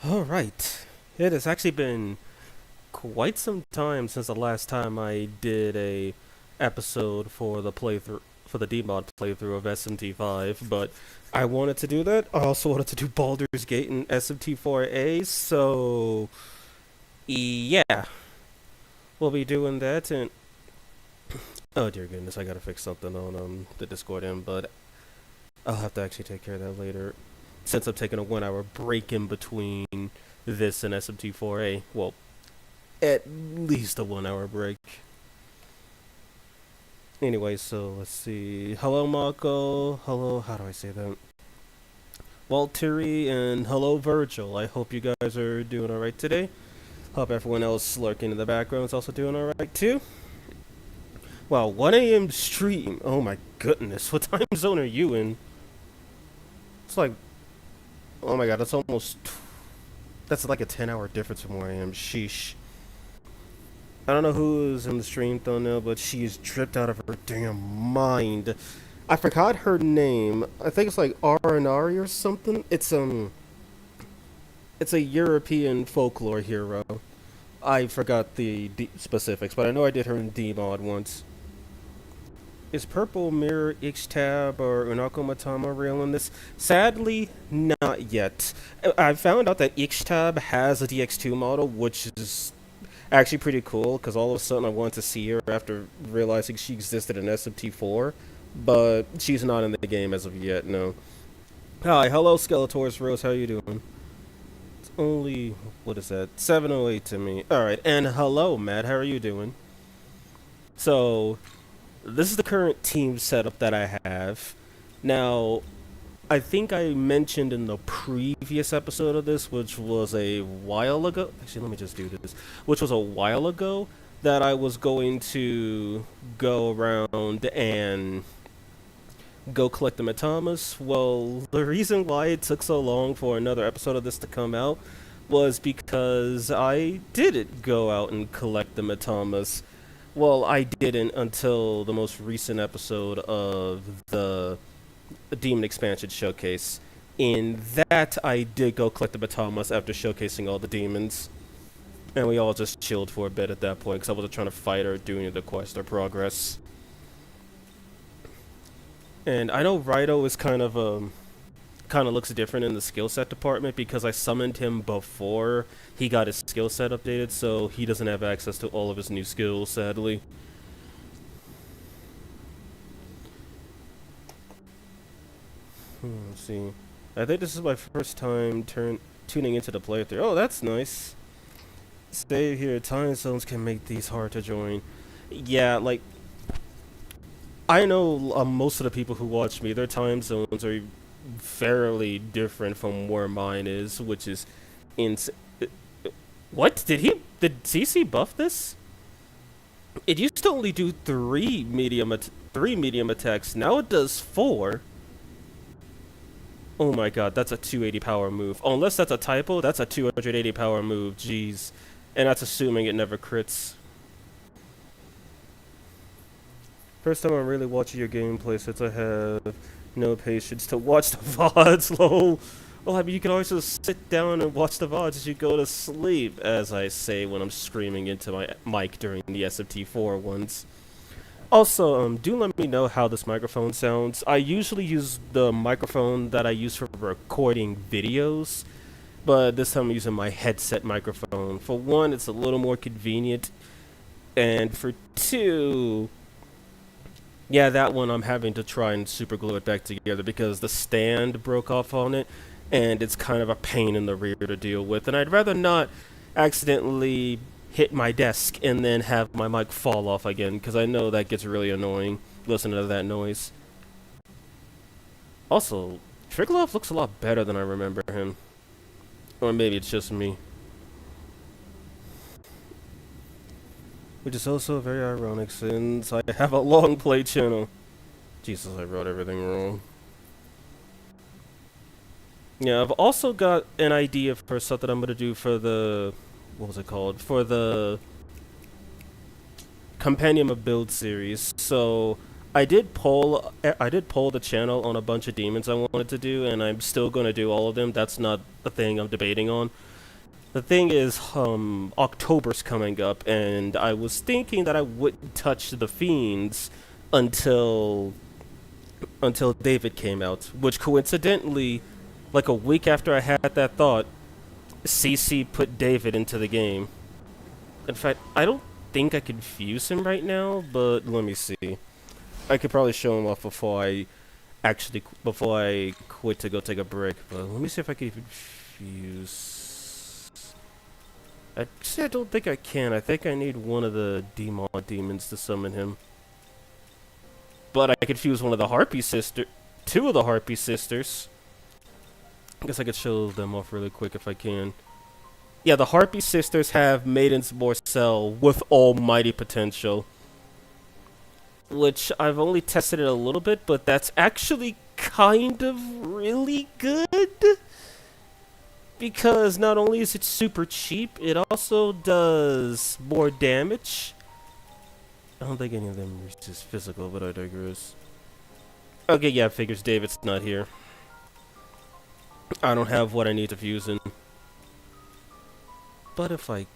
Alright. It has actually been quite some time since the last time I did a episode for the playthrough for the DMod playthrough of SMT5, but I wanted to do that. I also wanted to do Baldur's Gate and SMT4A, so yeah, we'll be doing that and oh dear goodness, I gotta fix something on the Discord end, but I'll have to actually take care of that later. Since I'm taking a 1 hour break in between this and SMT4A, well, at least a 1 hour break. Anyway, so let's see. Hello, Mako. Hello, how do I say that? Walteri, and hello, Virgil. I hope you guys are doing alright today. Hope everyone else lurking in the background is also doing alright too. Wow, 1 a.m. stream. Oh my goodness. What time zone are you in? It's like, oh my god, that's almost. That's like a 10-hour difference from where I am. Sheesh. I don't know who is in the stream thumbnail, but she is dripped out of her damn mind. I forgot her name. I think it's like R&R or something. It's a European folklore hero. I forgot the specifics, but I know I did her in D-Mod once. Is Purple Mirror, Ixtab, or Unakomatama real in this? Sadly, not yet. I found out that Ixtab has a DX2 model, which is actually pretty cool, because all of a sudden I wanted to see her after realizing she existed in SMT4, but she's not in the game as of yet, no. Hi, hello Skeletor's Rose, how you doing? It's only, what is that, 7:08 to me. Alright, and hello Matt, how are you doing? So, this is the current team setup that I have. Now, I think I mentioned in the previous episode of this, which was a while ago. Actually, let me just do this. Which was a while ago that I was going to go around and go collect the Matamas. Well, the reason why it took so long for another episode of this to come out was because I didn't go out and collect the Matamas. Well, I didn't until the most recent episode of the Demon Expansion Showcase. In that, I did go collect the Batamas after showcasing all the demons. And we all just chilled for a bit at that point, because I wasn't trying to fight or do any of the quest or progress. And I know Raito is kind of looks different in the skill set department because I summoned him before he got his skill set updated, so he doesn't have access to all of his new skills, sadly. Let's see. I think this is my first time tuning into the playthrough. Oh, that's nice. Stay here. Time zones can make these hard to join. Yeah, like I know most of the people who watch me, their time zones are fairly different from where mine is, which is ins. What did CC buff this? It used to only do three medium attacks. Now it does four. Oh my god, that's a 280 power move. Oh, unless that's a typo, that's a 280 power move. Jeez. And that's assuming it never crits. First time I'm really watching your gameplay since I have no patience to watch the VODs, lol. Well, I mean, you can always just sit down and watch the VODs as you go to sleep, as I say when I'm screaming into my mic during the SFT4 ones. Also, do let me know how this microphone sounds. I usually use the microphone that I use for recording videos, but this time I'm using my headset microphone. For one, it's a little more convenient, and for two, yeah, that one I'm having to try and super glue it back together because the stand broke off on it, and it's kind of a pain in the rear to deal with, and I'd rather not accidentally hit my desk and then have my mic fall off again, because I know that gets really annoying, listening to that noise. Also, Triglav looks a lot better than I remember him. Or maybe it's just me. Which is also very ironic since I have a long play channel. Jesus, I wrote everything wrong. Yeah, I've also got an idea for something I'm going to do for the... What was it called? For the Compendium of Build series. So I did poll the channel on a bunch of demons I wanted to do, and I'm still going to do all of them. That's not the thing I'm debating on. The thing is, October's coming up, and I was thinking that I wouldn't touch the Fiends until David came out, which coincidentally, like a week after I had that thought, CC put David into the game. In fact, I don't think I can fuse him right now, but let me see. I could probably show him off before I quit to go take a break. But let me see if I can even fuse. Actually, I don't think I can. I think I need one of the demons to summon him. But I could fuse one of the two of the Harpy sisters. I guess I could show them off really quick if I can. Yeah, the Harpy sisters have Maiden's Morcell with almighty potential. Which I've only tested it a little bit, but that's actually kind of really good. Because not only is it super cheap, it also does more damage. I don't think any of them is physical, but I digress. Okay, yeah, figures David's not here. I don't have what I need to fuse in. But if I...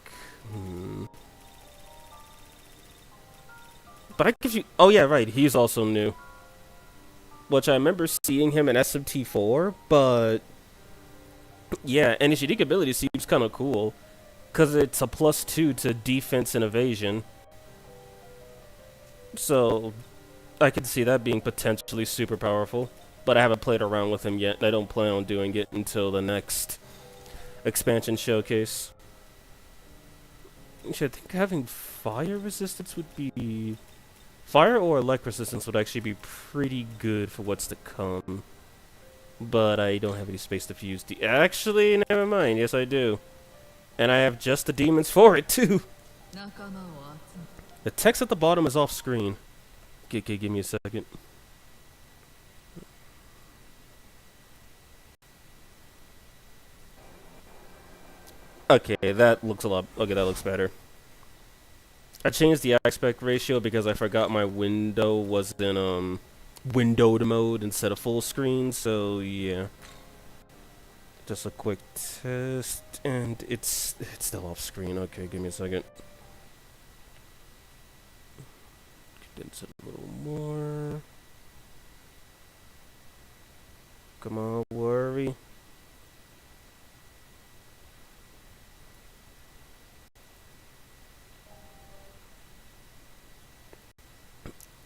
But I give you... Oh yeah, right, he's also new. Which I remember seeing him in SMT4, but... Yeah, and his unique ability seems kind of cool. Because it's a +2 to defense and evasion. So, I can see that being potentially super powerful. But I haven't played around with him yet, and I don't plan on doing it until the next expansion showcase. Actually, I think having fire resistance would be... Fire or elect resistance would actually be pretty good for what's to come. But I don't have any space to fuse actually, never mind. Yes, I do. And I have just the demons for it, too. The text at the bottom is off screen. Okay, give me a second. Okay, that looks a lot... Okay, that looks better. I changed the aspect ratio because I forgot my window was in, windowed mode instead of full screen, so yeah. Just a quick test, and it's still off screen. Okay, give me a second. Condense it a little more. Come on, worry.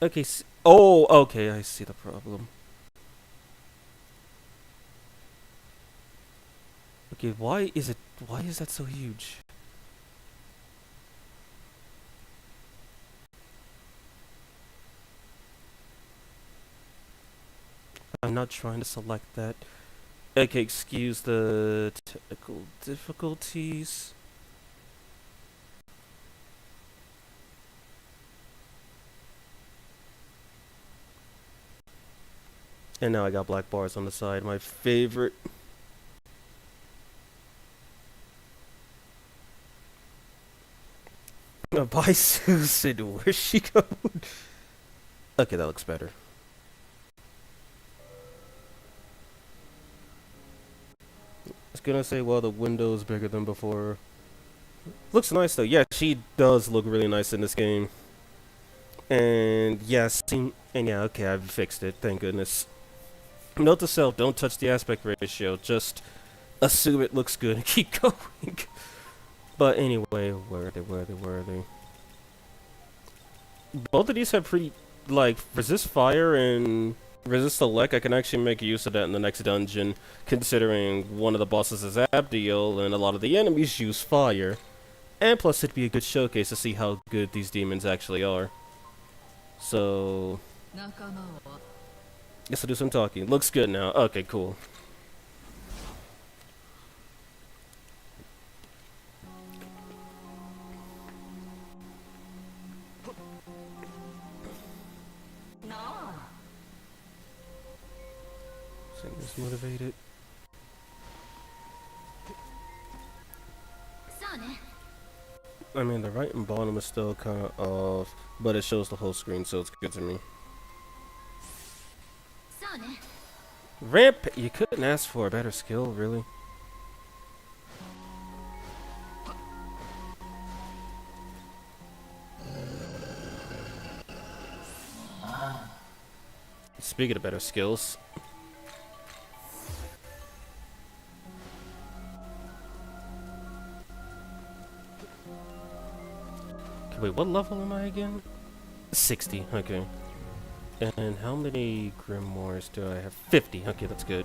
Okay, oh, okay, I see the problem. Okay, why is that so huge? I'm not trying to select that. Okay, excuse the technical difficulties. And now I got black bars on the side, my favorite. Bye, Susan. Where's she going? Okay, that looks better. I was gonna say, well, the window's bigger than before. Looks nice, though. Yeah, she does look really nice in this game. And, yeah, okay, I've fixed it. Thank goodness. Note to self, don't touch the aspect ratio. Just assume it looks good and keep going. But anyway, where are they? Both of these have pretty, like, resist fire and resist elect. I can actually make use of that in the next dungeon, considering one of the bosses is Abdiel, and a lot of the enemies use fire. And plus, it'd be a good showcase to see how good these demons actually are. So... Guess I'll do some talking. Looks good now. Okay, cool. Is motivated. I mean, the right and bottom is still kind of off, but it shows the whole screen, so it's good to me. Ramp! You couldn't ask for a better skill, really. speaking of better skills. Okay, wait, what level am I again? 60, okay. And how many grimoires do I have? 50, okay, that's good.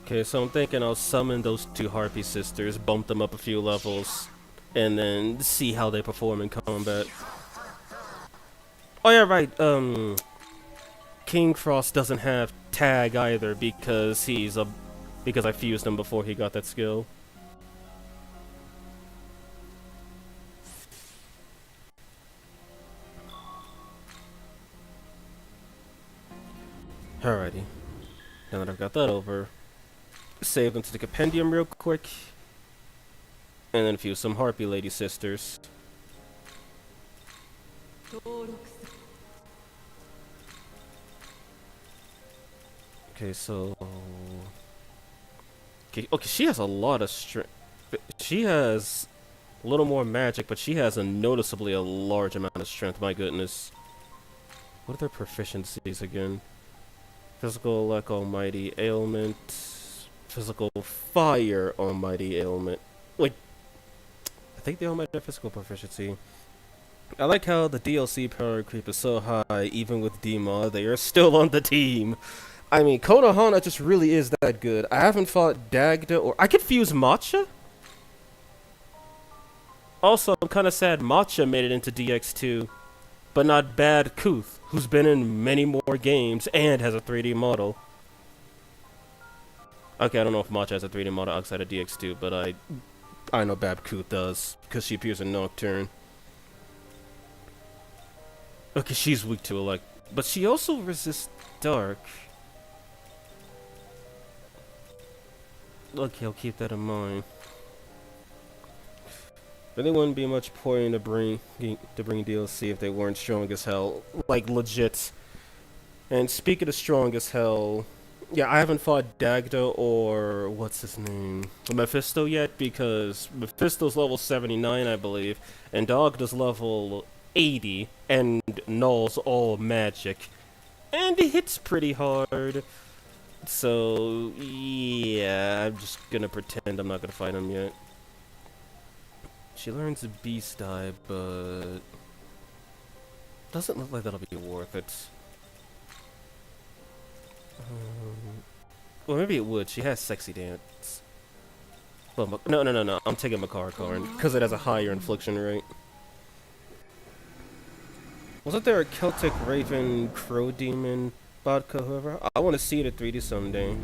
Okay, so I'm thinking I'll summon those two Harpy sisters, bump them up a few levels, and then see how they perform in combat. Oh yeah, right, King Frost doesn't have tag either because because I fused him before he got that skill. Alrighty. Now that I've got that over, save into the compendium real quick, and then fuse some Harpy Lady Sisters. Okay, so... Okay, she has a lot of strength. She has a little more magic, but she has a noticeably a large amount of strength, my goodness. What are their proficiencies again? Physical Luck Almighty Ailment. Physical Fire Almighty Ailment. Wait, I think they all might have physical proficiency. I like how the DLC power creep is so high, even with D-Mod, they are still on the team. I mean, Konohana just really is that good. I haven't fought Dagda or... I could fuse Matcha? Also, I'm kind of sad Matcha made it into DX2. But not Bad Kuth, who's been in many more games and has a 3D model. Okay, I don't know if Matcha has a 3D model outside of DX2, but I know Bad Kuth does, because she appears in Nocturne. Okay, she's weak to elect, but she also resists dark. Okay, I'll keep that in mind. Really wouldn't be much point to bring DLC if they weren't strong as hell, like legit. And speaking of strong as hell, yeah, I haven't fought Dagda or what's his name, Mephisto yet because Mephisto's level 79, I believe, and Dagda's level 80, and Null's all magic, and it hits pretty hard. So yeah, I'm just gonna pretend I'm not gonna fight him yet. She learns a Beast Die, but doesn't look like that'll be worth it. Well, maybe it would. She has Sexy Dance. Well, no. I'm taking Makara because it has a higher infliction rate. Wasn't there a Celtic Raven Crow Demon vodka, whoever? I want to see it at 3D someday.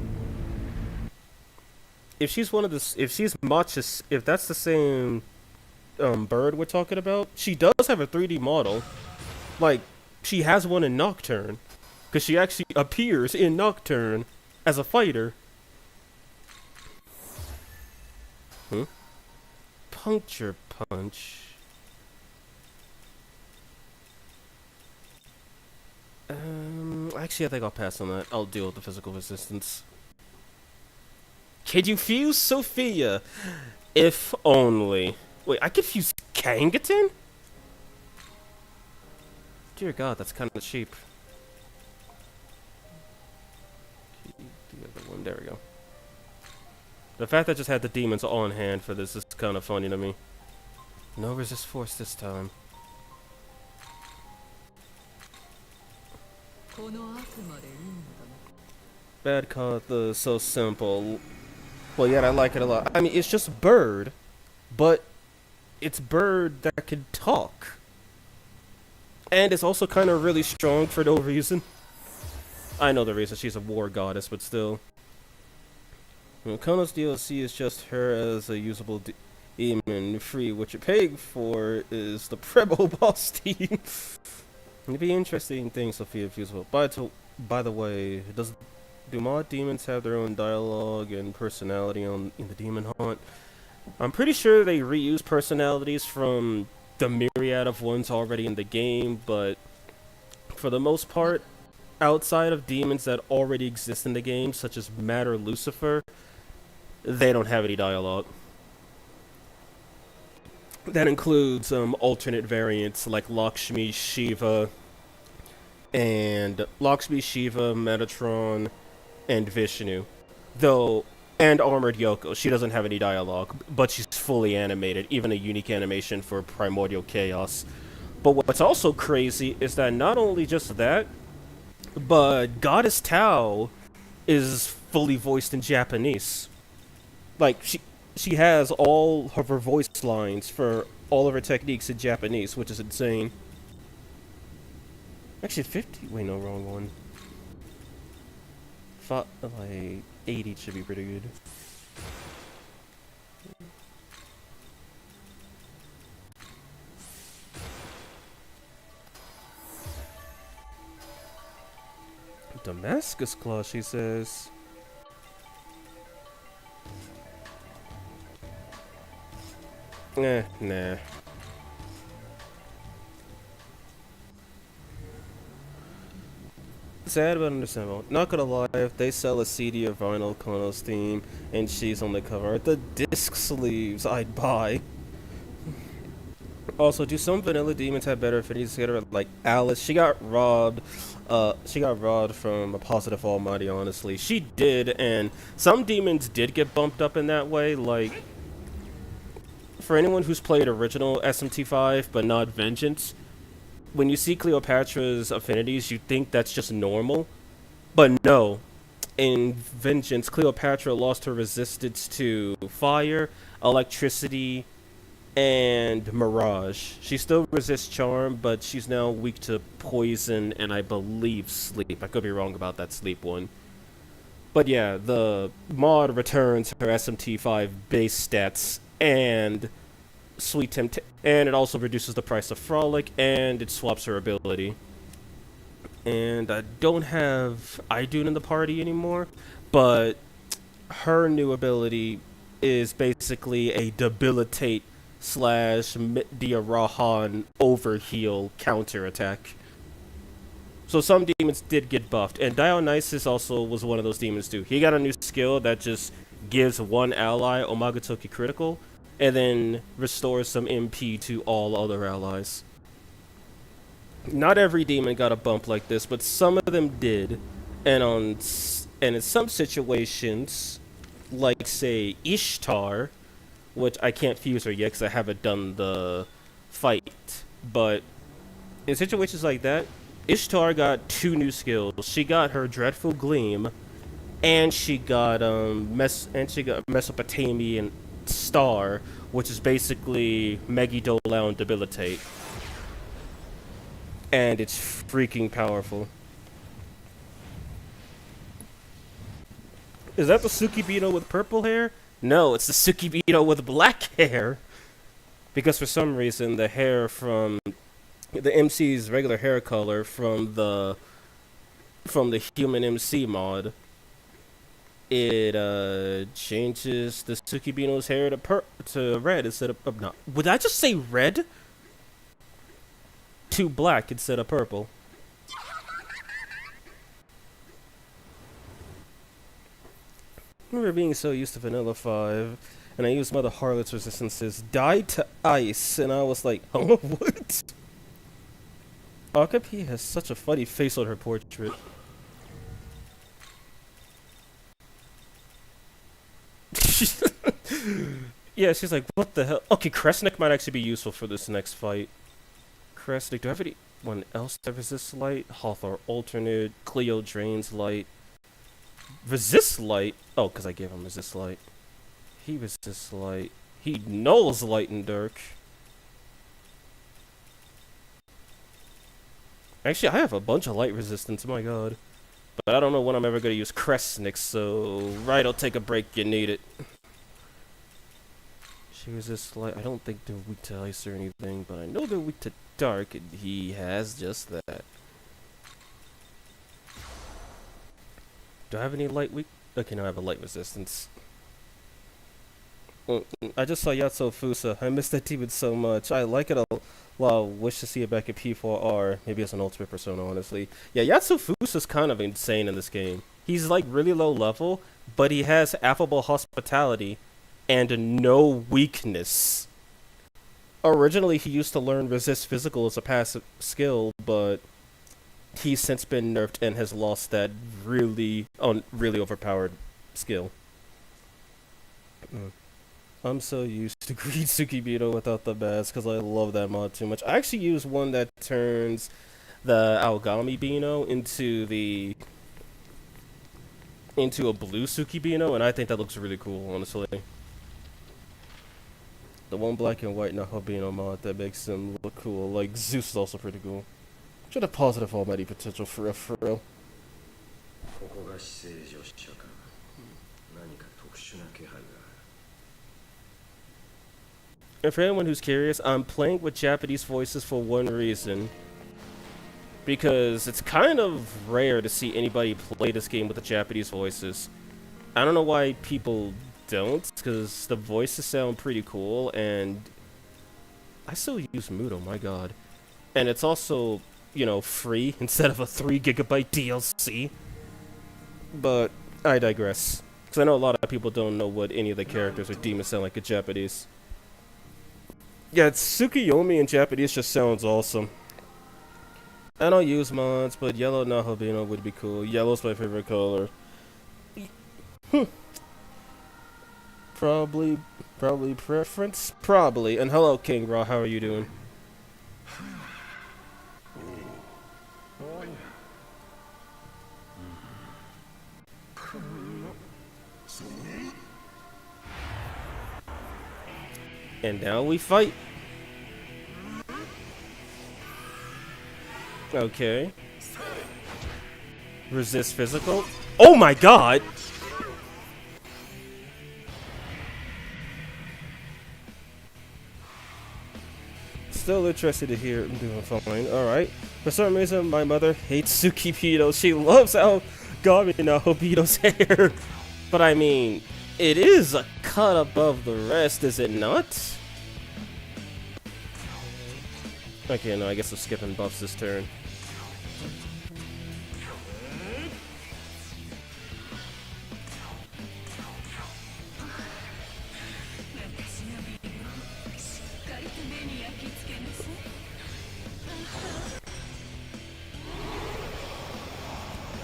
If she's one of the, if she's Matcha, if that's the same bird we're talking about, she does have a 3D model. Like, she has one in Nocturne, because she actually appears in Nocturne as a fighter. Puncture Punch. Actually, I think I'll pass on that. I'll deal with the physical resistance. Could you fuse Sophia? If only. Wait, I could fuse Kangaton? Dear God, that's kind of cheap. The other one, there we go. The fact that I just had the demons on hand for this is kind of funny to me. No resist force this time. Bad Caught is so simple. Well, yet I like it a lot. I mean, it's just bird, but it's bird that can talk. And it's also kind of really strong for no reason. I know the reason, she's a war goddess, but still. Kono's DLC is just her as a usable demon free. What you're paying for is the Prebo boss team. It'd be interesting thing Sophia usable. By the way, do mod demons have their own dialogue and personality in the Demon Haunt? I'm pretty sure they reuse personalities from the myriad of ones already in the game, but for the most part, outside of demons that already exist in the game, such as Matter Lucifer, they don't have any dialogue. That includes alternate variants like Lakshmi, Shiva, Metatron, and Vishnu. Though, and Armored Yoko. She doesn't have any dialogue, but she's fully animated, even a unique animation for Primordial Chaos. But what's also crazy is that not only just that, but Goddess Tao is fully voiced in Japanese. Like she has all of her voice lines for all of her techniques in Japanese, which is insane. Actually, 50. Wait, no, wrong one. Like 80 should be pretty good. Damascus Claw, she says. Nah. Sad but understandable. Not gonna lie, if they sell a CD or vinyl Kono's theme and she's on the cover, the disc sleeves I'd buy. Also, do some vanilla demons have better affinities together? Like Alice, she got robbed. She got robbed from a positive almighty. Honestly, she did, and some demons did get bumped up in that way. Like, for anyone who's played original SMT5 but not Vengeance, when you see Cleopatra's affinities, you think that's just normal, but no. In Vengeance, Cleopatra lost her resistance to fire, electricity, and Mirage. She still resists Charm, but she's now weak to Poison and I believe Sleep. I could be wrong about that Sleep one. But yeah, the mod returns her SMT5 base stats and and it also reduces the price of Frolic, and it swaps her ability. And I don't have Idun in the party anymore, but her new ability is basically a debilitate slash Mitdia Rahan overheal counterattack. So some demons did get buffed, and Dionysus also was one of those demons too. He got a new skill that just gives one ally Omagatoki critical, and then restores some MP to all other allies. Not every demon got a bump like this, but some of them did, and in some situations, like say Ishtar, which I can't fuse her yet because I haven't done the fight, but in situations like that, Ishtar got 2 new skills. She got her Dreadful Gleam, and she got Mesopotamian Star, which is basically Megiddo and Debilitate. And it's freaking powerful. Is that the Tsukibito with purple hair? No, it's the Tsukibito with black hair. Because for some reason, the hair from the MC's regular hair color from the human MC mod, it changes the Tsukibino's hair to red instead of no. Would I just say red? To black instead of purple. I remember being so used to Vanilla 5, and I used Mother Harlot's resistances, died to ice, and I was like, oh, what? Akapi has such a funny face on her portrait. Yeah, she's like, what the hell? Okay, Kresnik might actually be useful for this next fight. Kresnik, do I have anyone else that resists light? Hawthor alternate, Cleo drains light. Resist light? Oh, because I gave him resist light. He resists light. He nulls light and Dirk. Actually, I have a bunch of light resistance, my god. But I don't know when I'm ever going to use Kresnik, so right, I'll take a break, you need it. She resists light. I don't think they're weak to ice or anything, but I know they're weak to dark, and he has just that. Do I have any light weak? Okay, no, I have a light resistance. I just saw Yatso Fusa. I miss that demon so much. I like it a lot. Wish to see it back at P4R. Maybe as an ultimate persona, honestly. Yeah, Yatso Fusa's kind of insane in this game. He's like really low level, but he has affable hospitality and no weakness. Originally, he used to learn resist physical as a passive skill, but he's since been nerfed and has lost that really overpowered skill. Mm. I'm so used to Greed Tsukibito without the best because I love that mod too much. I actually use one that turns the Aogami Bino into a blue Tsukibino, and I think that looks really cool, honestly. The one black and white Nahabino mod that makes him look cool. Like Zeus is also pretty cool. Should have positive almighty potential for real, for real. And for anyone who's curious, I'm playing with Japanese voices for one reason. Because it's kind of rare to see anybody play this game with the Japanese voices. I don't know why people don't, because the voices sound pretty cool, and I still use Mood, oh my god. And it's also, you know, free instead of a 3 gigabyte DLC. But I digress. Because I know a lot of people don't know what any of the characters or demons sound like in Japanese. Yeah, Tsukiyomi in Japanese just sounds awesome. I don't use mods, but yellow Nahabino would be cool. Yellow's my favorite color. Probably preference? Probably. And hello, King Raw, how are you doing? And now we fight. Okay. Resist physical. Oh my god! Still interested to hear I'm doing fine. Alright. For some reason, my mother hates Tsukibito. She loves how Gami Nahobito's hair. But I mean, it is a cut above the rest, is it not? Okay, no, I guess I'm skipping buffs this turn.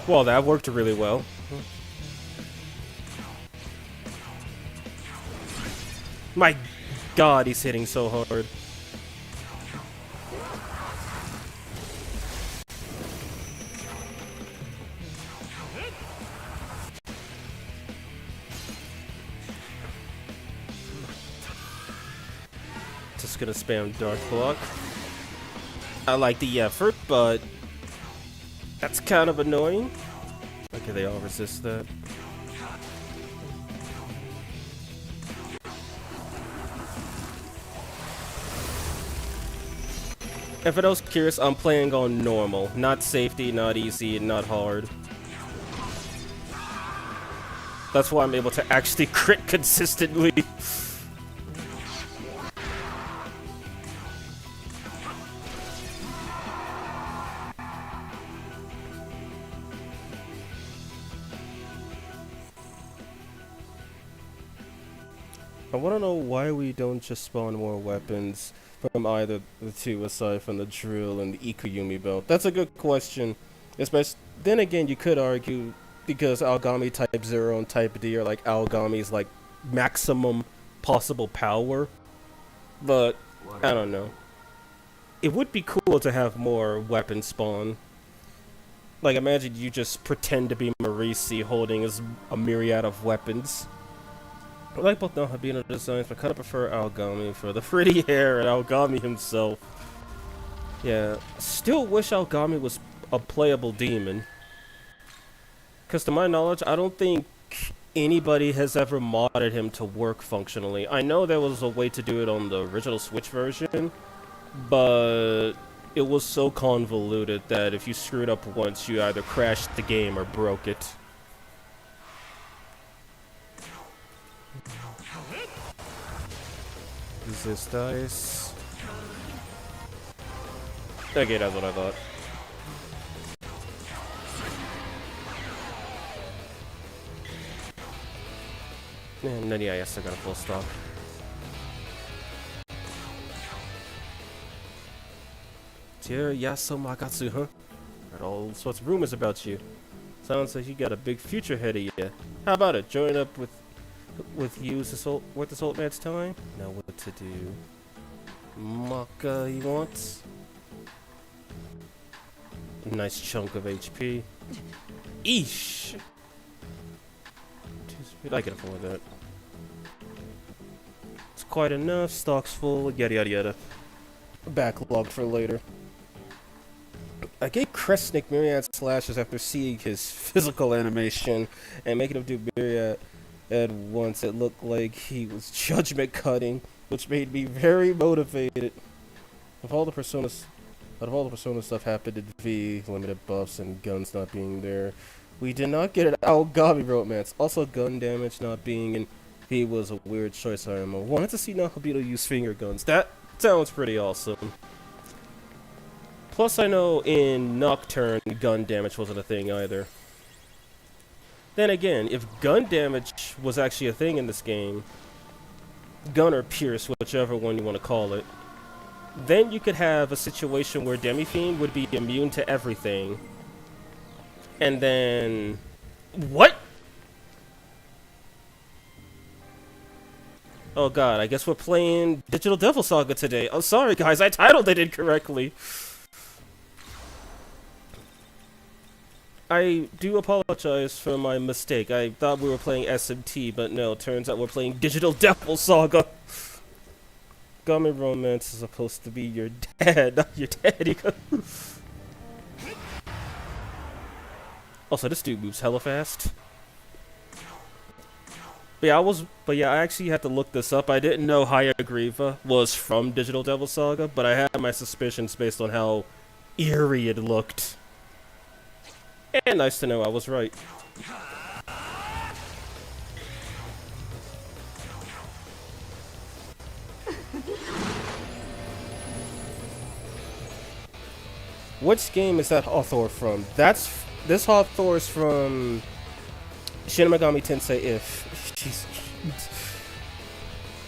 Well, that worked really well. My god, he's hitting so hard. Just gonna spam Dark Block. I like the effort, but that's kind of annoying. Okay, they all resist that. And for those curious, I'm playing on normal. Not safety, not easy, not hard. That's why I'm able to actually crit consistently. I want to know why we don't just spawn more weapons from either the two aside from the drill and the Ikuyumi belt. That's a good question. Especially then again, you could argue because Aogami Type 0 and Type D are like Aogami's like maximum possible power. But I don't know. It would be cool to have more weapons spawn. Like imagine you just pretend to be Marisi holding a myriad of weapons. I like both Nahabino designs, but I kind of prefer Aogami for the pretty hair and Aogami himself. Yeah, still wish Aogami was a playable demon. Because to my knowledge, I don't think anybody has ever modded him to work functionally. I know there was a way to do it on the original Switch version, but it was so convoluted that if you screwed up once, you either crashed the game or broke it. Resist dice. Okay, that's what I thought. And then yeah, I guess I got a full stop. Dear Yaso Magatsu, huh? Heard all sorts of rumors about you. Sounds like you got a big future ahead of you. How about it? Join up with you worth this old man's time? Know what to do. Maka he wants. Nice chunk of HP. Eesh! I can afford that. It's quite enough, stock's full, yada yada yada. Backlogged for later. I gave Kresnik myriad slashes after seeing his physical animation and making him do myriad at once. It looked like he was judgment cutting, which made me very motivated. Of all the personas stuff happened in V, limited buffs and guns not being there, we did not get an Aogami romance. Also, gun damage not being in V was a weird choice. I wanted to see Nahabito use finger guns. That sounds pretty awesome. Plus, I know in Nocturne, gun damage wasn't a thing either. Then again, if gun damage was actually a thing in this game, gun or pierce, whichever one you want to call it, then you could have a situation where Demi-Fiend would be immune to everything. And then... What? Oh god, I guess we're playing Digital Devil Saga today. Oh, sorry guys, I titled it incorrectly. I do apologize for my mistake. I thought we were playing SMT, but no, turns out we're playing Digital Devil Saga. Gummy Romance is supposed to be your dad, not your daddy. Also, this dude moves hella fast. But yeah, I actually had to look this up. I didn't know Hayagriva was from Digital Devil Saga, but I had my suspicions based on how eerie it looked. And nice to know I was right. Which game is that Hathor from? This Hathor is from Shin Megami Tensei If. Jesus.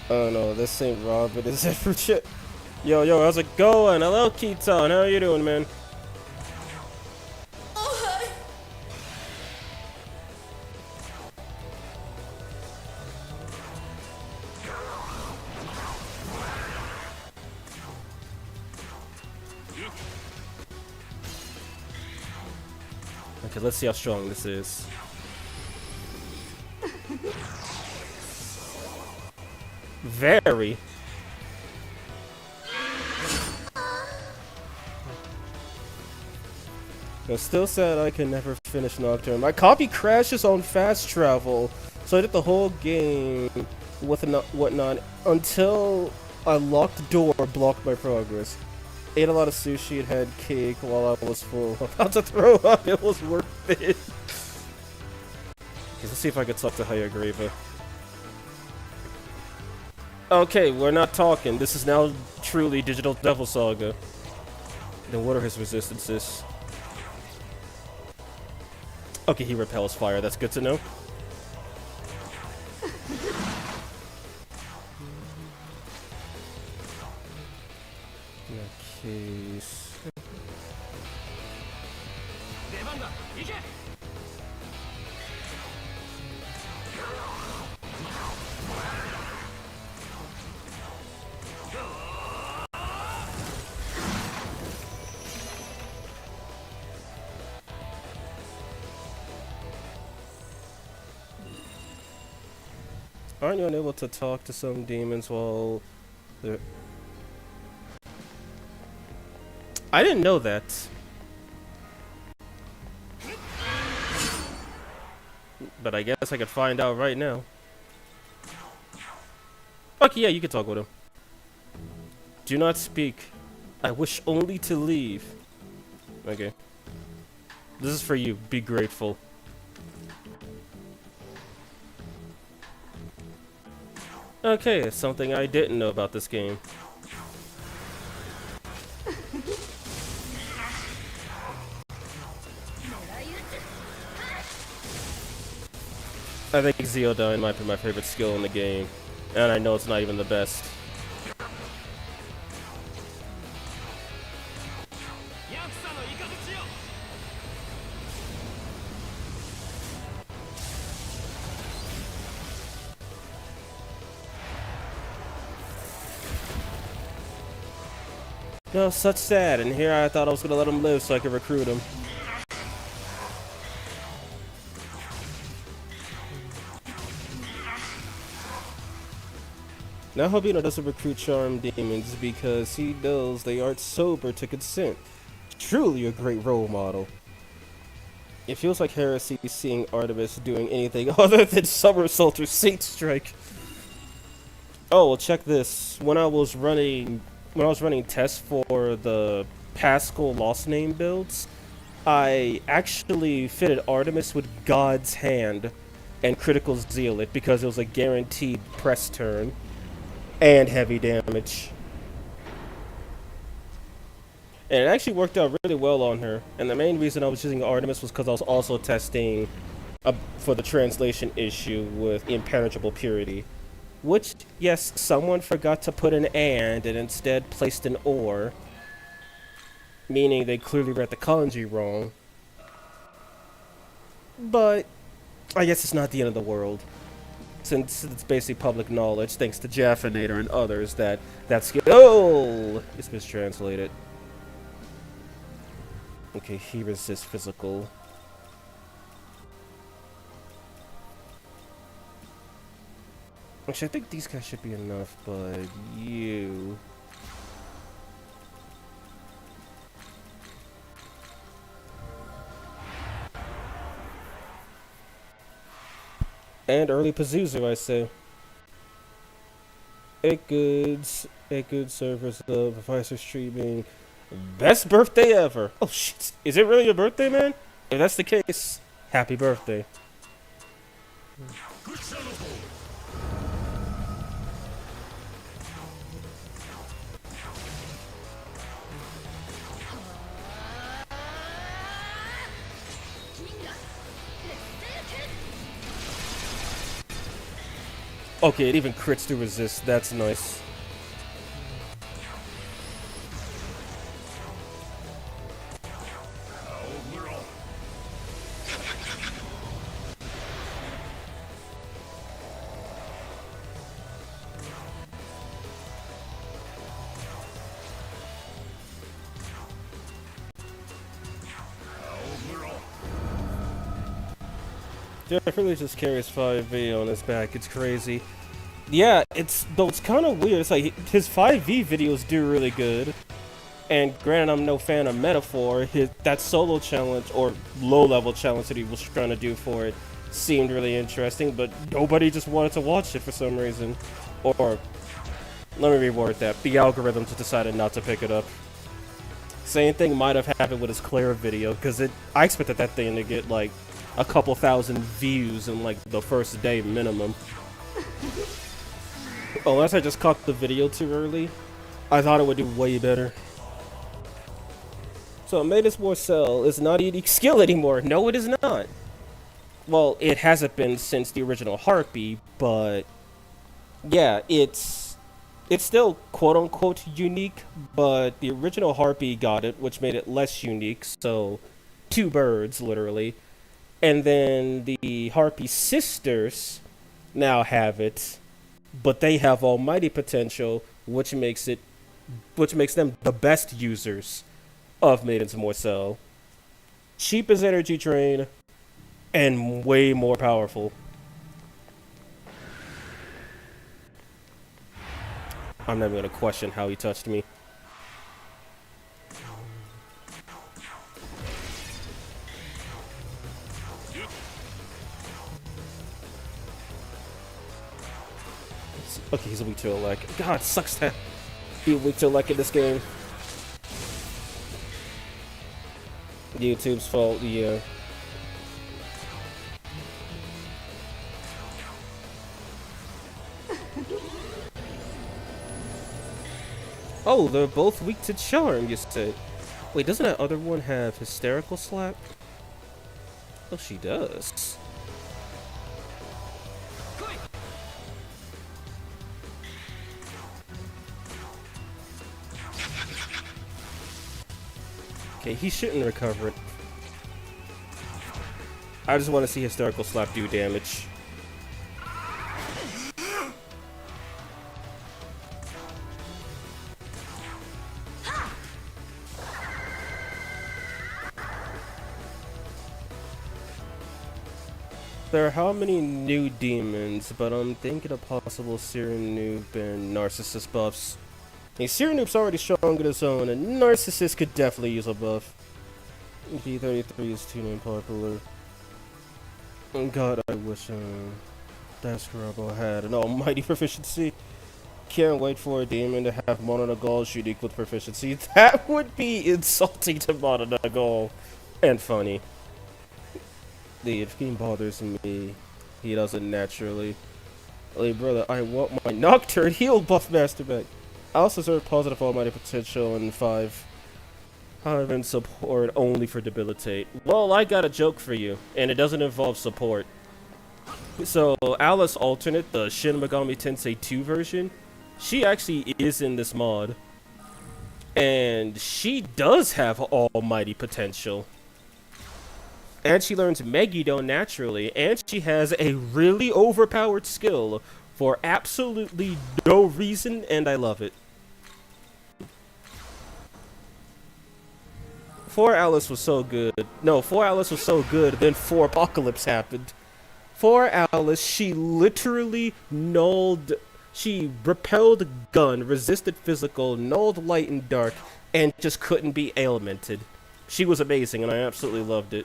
Oh no, this ain't Robert, is it for shit? Yo, how's it going? Hello, Keaton, how are you doing, man? Okay, let's see how strong this is. Very. I'm still sad I can never finish Nocturne. My copy crashes on fast travel, so I did the whole game with whatnot until I locked the door, blocked my progress. Ate a lot of sushi and had cake while I was full. About to throw up, it was worth it. Okay, let's see if I can talk to Hayagriva. Okay, we're not talking. This is now truly Digital Devil Saga. Then what are his resistances? Okay, he repels fire. That's good to know. Okay. Aren't you unable to talk to some demons while they're... I didn't know that. But I guess I could find out right now. Okay, yeah, you can talk with him. Do not speak. I wish only to leave. Okay. This is for you. Be grateful. Okay, something I didn't know about this game. I think Zeodyne might be my favorite skill in the game, and I know it's not even the best. No, such sad. And here I thought I was gonna let him live so I could recruit him. Now Hobino doesn't recruit charm demons because he knows they aren't sober to consent. Truly a great role model. It feels like heresy seeing Artemis doing anything other than somersault or Saint Strike. Oh, well, check this. When I was running tests for the Pascal Lost Name builds, I actually fitted Artemis with God's Hand and Critical Zealot because it was a guaranteed press turn and heavy damage. And it actually worked out really well on her. And the main reason I was using Artemis was because I was also testing for the translation issue with Impenetrable Purity. Which, yes, someone forgot to put an and instead placed an or. Meaning they clearly read the kanji wrong. But I guess it's not the end of the world. Since it's basically public knowledge, thanks to Jaffinator and others, that skill is mistranslated. Okay, he resists physical. Actually, I think these guys should be enough, but you... And early Pazuzu, I say. 8 goods servers of Professor streaming. Best birthday ever! Oh shit, is it really your birthday, man? If that's the case, happy birthday. Okay, it even crits to resist, that's nice. Definitely just carries 5V on his back, it's crazy. Yeah, it's kind of weird. It's like his 5V videos do really good. And granted, I'm no fan of Metaphor. That solo challenge or low-level challenge that he was trying to do for it seemed really interesting, but nobody just wanted to watch it for some reason. Or, let me reword that. The algorithm just decided not to pick it up. Same thing might have happened with his Claire video, because I expected that thing to get like a couple thousand views in like the first day minimum. Unless I just caught the video too early, I thought it would do way better. So Maiden's Morcell is not a unique skill anymore. No, it is not. Well, it hasn't been since the original Harpy, but yeah, it's still quote-unquote unique, but the original Harpy got it, which made it less unique, so 2 birds, literally. And then the Harpy sisters now have it, but they have almighty potential, which makes them the best users of Maiden's Morcell. Cheap as energy drain, and way more powerful. I'm never gonna question how he touched me. Okay, he's weak to elect. God, sucks to be weak to elect in this game. YouTube's fault, yeah. Oh, they're both weak to charm, you said. Wait, doesn't that other one have hysterical slap? Oh, she does. Okay, he shouldn't recover it. I just want to see hysterical slap do damage. There are how many new demons, but I'm thinking of possible Siren Noob and Narcissist buffs. A Siren Noob's already strong on its own, and Narcissist could definitely use a buff. G33 is too damn popular. God, I wish Daskarabo had an almighty proficiency. Can't wait for a demon to have Mononagal's unique with proficiency. That would be insulting to Mononagal. And funny. If game bothers me, he doesn't naturally. Hey brother, I want my Nocturne heal buff master back. I also serve positive almighty potential in 5. However, in support only for debilitate. Well, I got a joke for you, and it doesn't involve support. So, Alice Alternate, the Shin Megami Tensei 2 version, she actually is in this mod. And she does have almighty potential. And she learns Megiddo naturally, and she has a really overpowered skill for absolutely no reason, and I love it. 4 Alice was so good. No, 4 Alice was so good, then 4 Apocalypse happened. 4 Alice, she literally she repelled gun, resisted physical, nulled light and dark, and just couldn't be ailmented. She was amazing, and I absolutely loved it.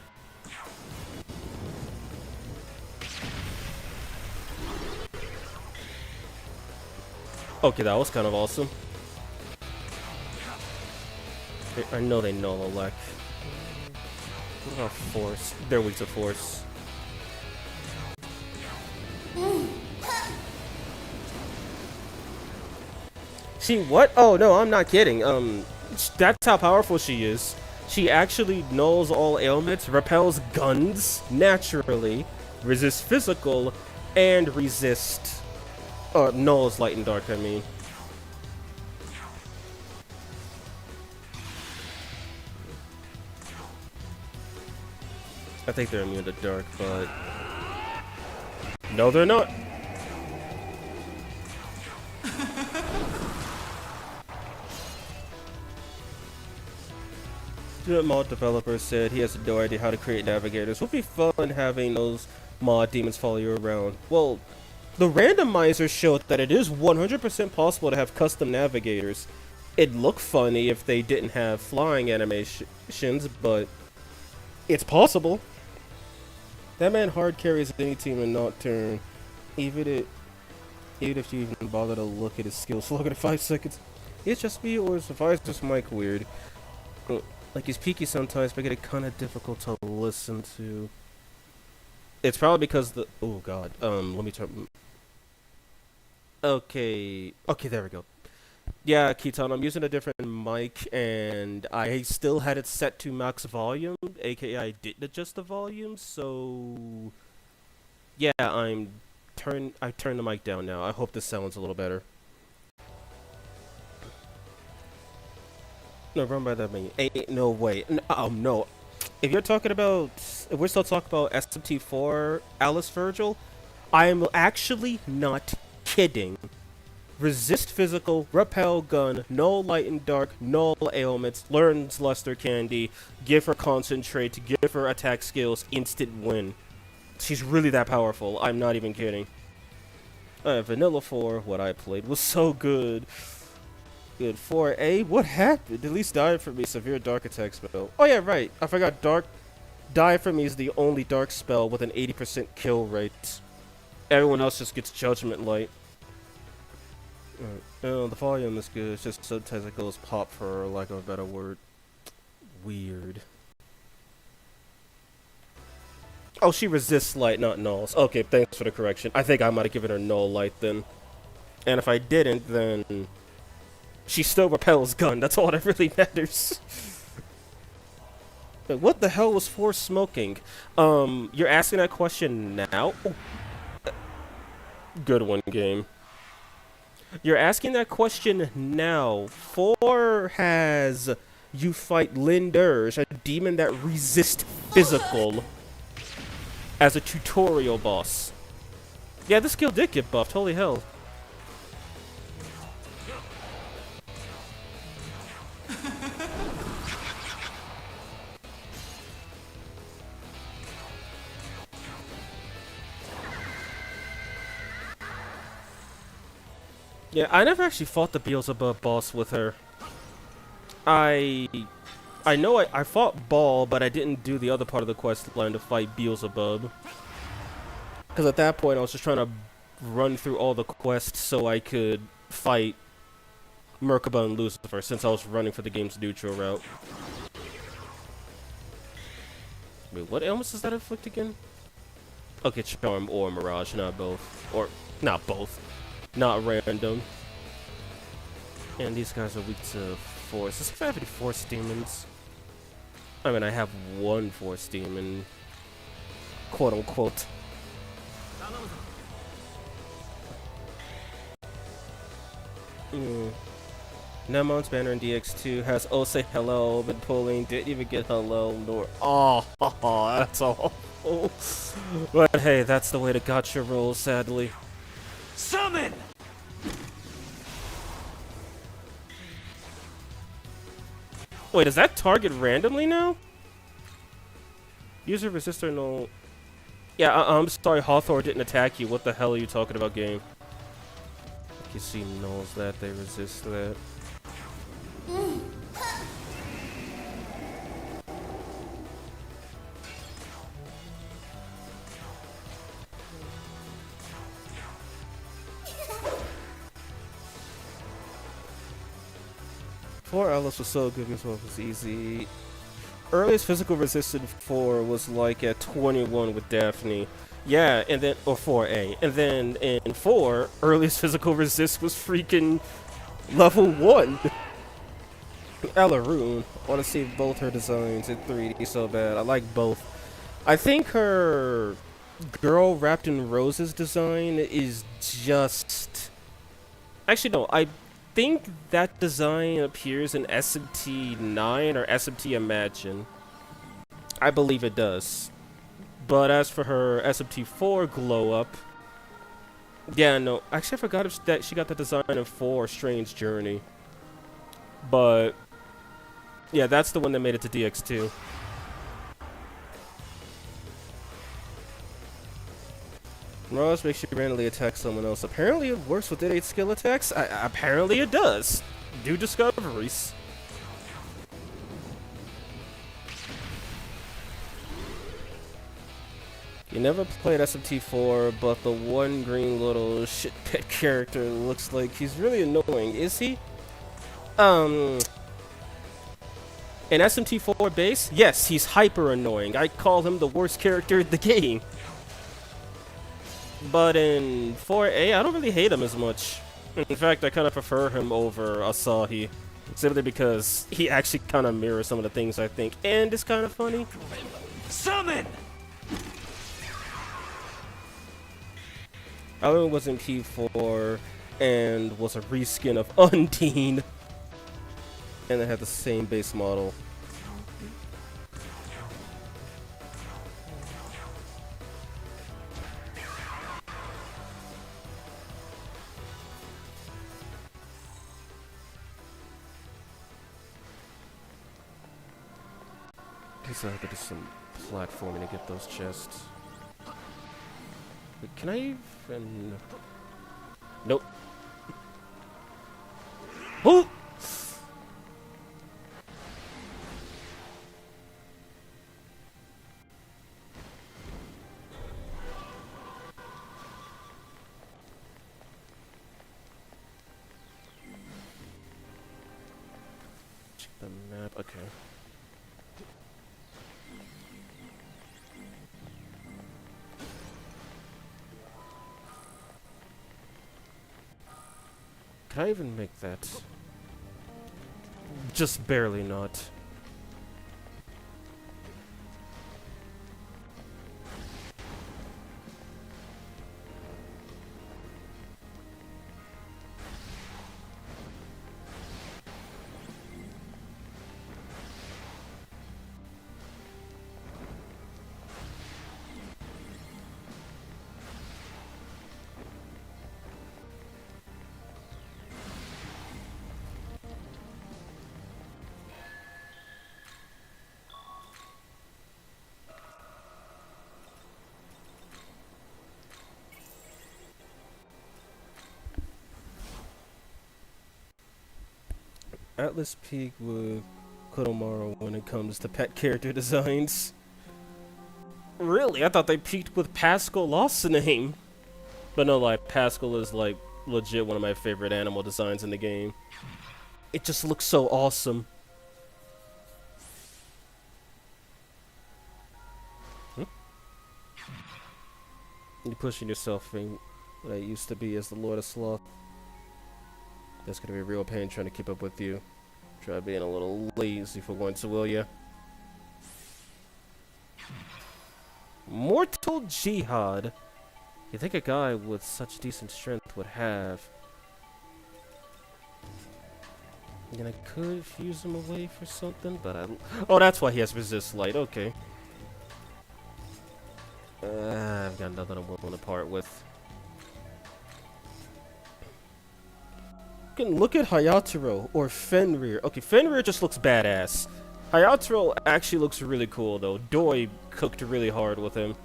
Okay, that was kind of awesome. I know they null elect. What about force? They're weak to force. She what? Oh no, I'm not kidding. That's how powerful she is. She actually nulls all ailments, repels guns naturally, resists nulls light and dark, I mean. I think they're immune to dark, but no, they're not. Student mod developer said he has no idea how to create navigators. Would be fun having those mod demons follow you around. Well, the randomizer showed that it is 100% possible to have custom navigators. It'd look funny if they didn't have flying animations, but it's possible. That man hard carries any team in Nocturne, even if you even bother to look at his skills for longer than 5 seconds. It's just me, or is just Mike weird? Like, he's peaky sometimes, but get it kind of difficult to listen to. It's probably because the... Oh, God. Let me turn... Okay, there we go. Yeah, Keaton, I'm using a different mic, and I still had it set to max volume, aka I didn't adjust the volume, so... Yeah, I turned the mic down now. I hope this sounds a little better. No, run by that many. No, wait. No. If you're talking about... If we're still talking about SMT4 Alice Virgil, I'm actually not kidding. Resist physical, repel gun, null light and dark, null ailments, learns luster candy, give her concentrate, give her attack skills, instant win. She's really that powerful. I'm not even kidding. Vanilla 4, what I played was so good. Good 4A, what happened? At least died for me, severe dark attack spell. Oh yeah, right. I forgot dark. Die for me is the only dark spell with an 80% kill rate. Everyone else just gets judgment light. Oh, the volume is good. It's just sometimes it goes pop for lack of a better word. Weird. Oh, she resists light, not nulls. Okay, thanks for the correction. I think I might have given her null light then. And if I didn't, then... She still repels gun. That's all that really matters. What the hell was force smoking? You're asking that question now? Oh. Good one, game. You're asking that question now. 4 has you fight Linderge, a demon that resists physical, as a tutorial boss. Yeah, this skill did get buffed. Holy hell. Yeah, I never actually fought the Beelzebub boss with her. I I know I fought Ball, but I didn't do the other part of the quest line to fight Beelzebub. Because at that point, I was just trying to run through all the quests so I could fight Merkaba and Lucifer, since I was running for the game's neutral route. Wait, what ailments does that inflict again? Okay, Charm or Mirage, not both. Or, not both. Not random. And these guys are weak to Force. Let's see if I have any Force Demons. I mean, I have one Force Demon. Quote unquote. Nemon's banner in DX2 has Oh Say Hello, been pulling, didn't even get hello, nor oh, that's awful. But hey, that's the way the gacha rolls, sadly. Summon! Wait, does that target randomly now? User resistor no. Yeah, I'm sorry, Hawthorne didn't attack you. What the hell are you talking about, game? You see knows that, they resist that. Four Alice was so good because it was easy. Earliest physical resistance 4 was like at 21 with Daphne. Yeah, and then, or 4A. And then in 4, earliest physical resist was freaking level 1. Ella Rune. I want to see both her designs in 3D so bad. I like both. I think her girl wrapped in roses design is just... Actually, no. I think that design appears in SMT 9 or SMT Imagine. I believe it does. But as for her SMT 4 glow up, yeah, no. Actually, I forgot if that she got the design in 4 Strange Journey. But yeah, that's the one that made it to DX2. Mirage makes you randomly attack someone else. Apparently it works with innate skill attacks. Apparently it does. Do discoveries. You never played SMT4, but the one green little shit pit character looks like he's really annoying. Is he? In SMT4 base, yes, he's hyper annoying. I call him the worst character in the game. But in 4A, I don't really hate him as much. In fact, I kind of prefer him over Asahi. Simply because he actually kind of mirrors some of the things I think. And it's kind of funny. Summon! Alan was in P4 and was a reskin of Undine. And they had the same base model. I have to do some platforming to get those chests. Wait, can I even... Nope. Oh! Check the map. Okay. Can I even make that? Just barely not. Atlas peak with Kodomaru when it comes to pet character designs. Really? I thought they peaked with Pascal Lost name. But no, like, Pascal is, like, legit one of my favorite animal designs in the game. It just looks so awesome. You're pushing yourself in what I used to be as the Lord of Sloth. That's gonna be a real pain trying to keep up with you. Try being a little lazy for once, will ya? Mortal Jihad. You think a guy with such decent strength would have? And I could fuse him away for something, but I... Oh, that's why he has resist light. Okay. I've got nothing I'm willing to part with. You can look at Hayataro or Fenrir. Okay, Fenrir just looks badass. Hayataro actually looks really cool, though. Doi cooked really hard with him.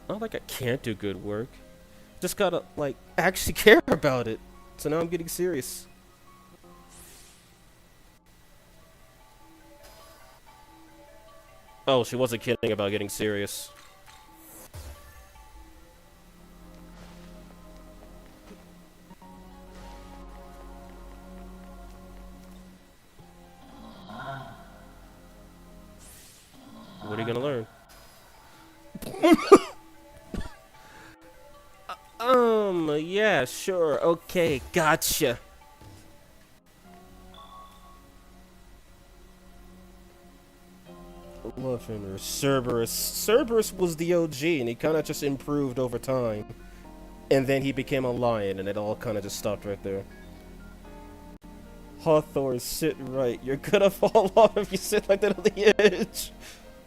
Not like I can't do good work. Just gotta, like, actually care about it. So now I'm getting serious. Oh, she wasn't kidding about getting serious. What are you gonna learn? Yeah, sure, okay, gotcha. Love Fenrir. Cerberus. Cerberus was the OG, and he kind of just improved over time. And then he became a lion, and it all kind of just stopped right there. Hawthorne, sit right. You're gonna fall off if you sit like that on the edge.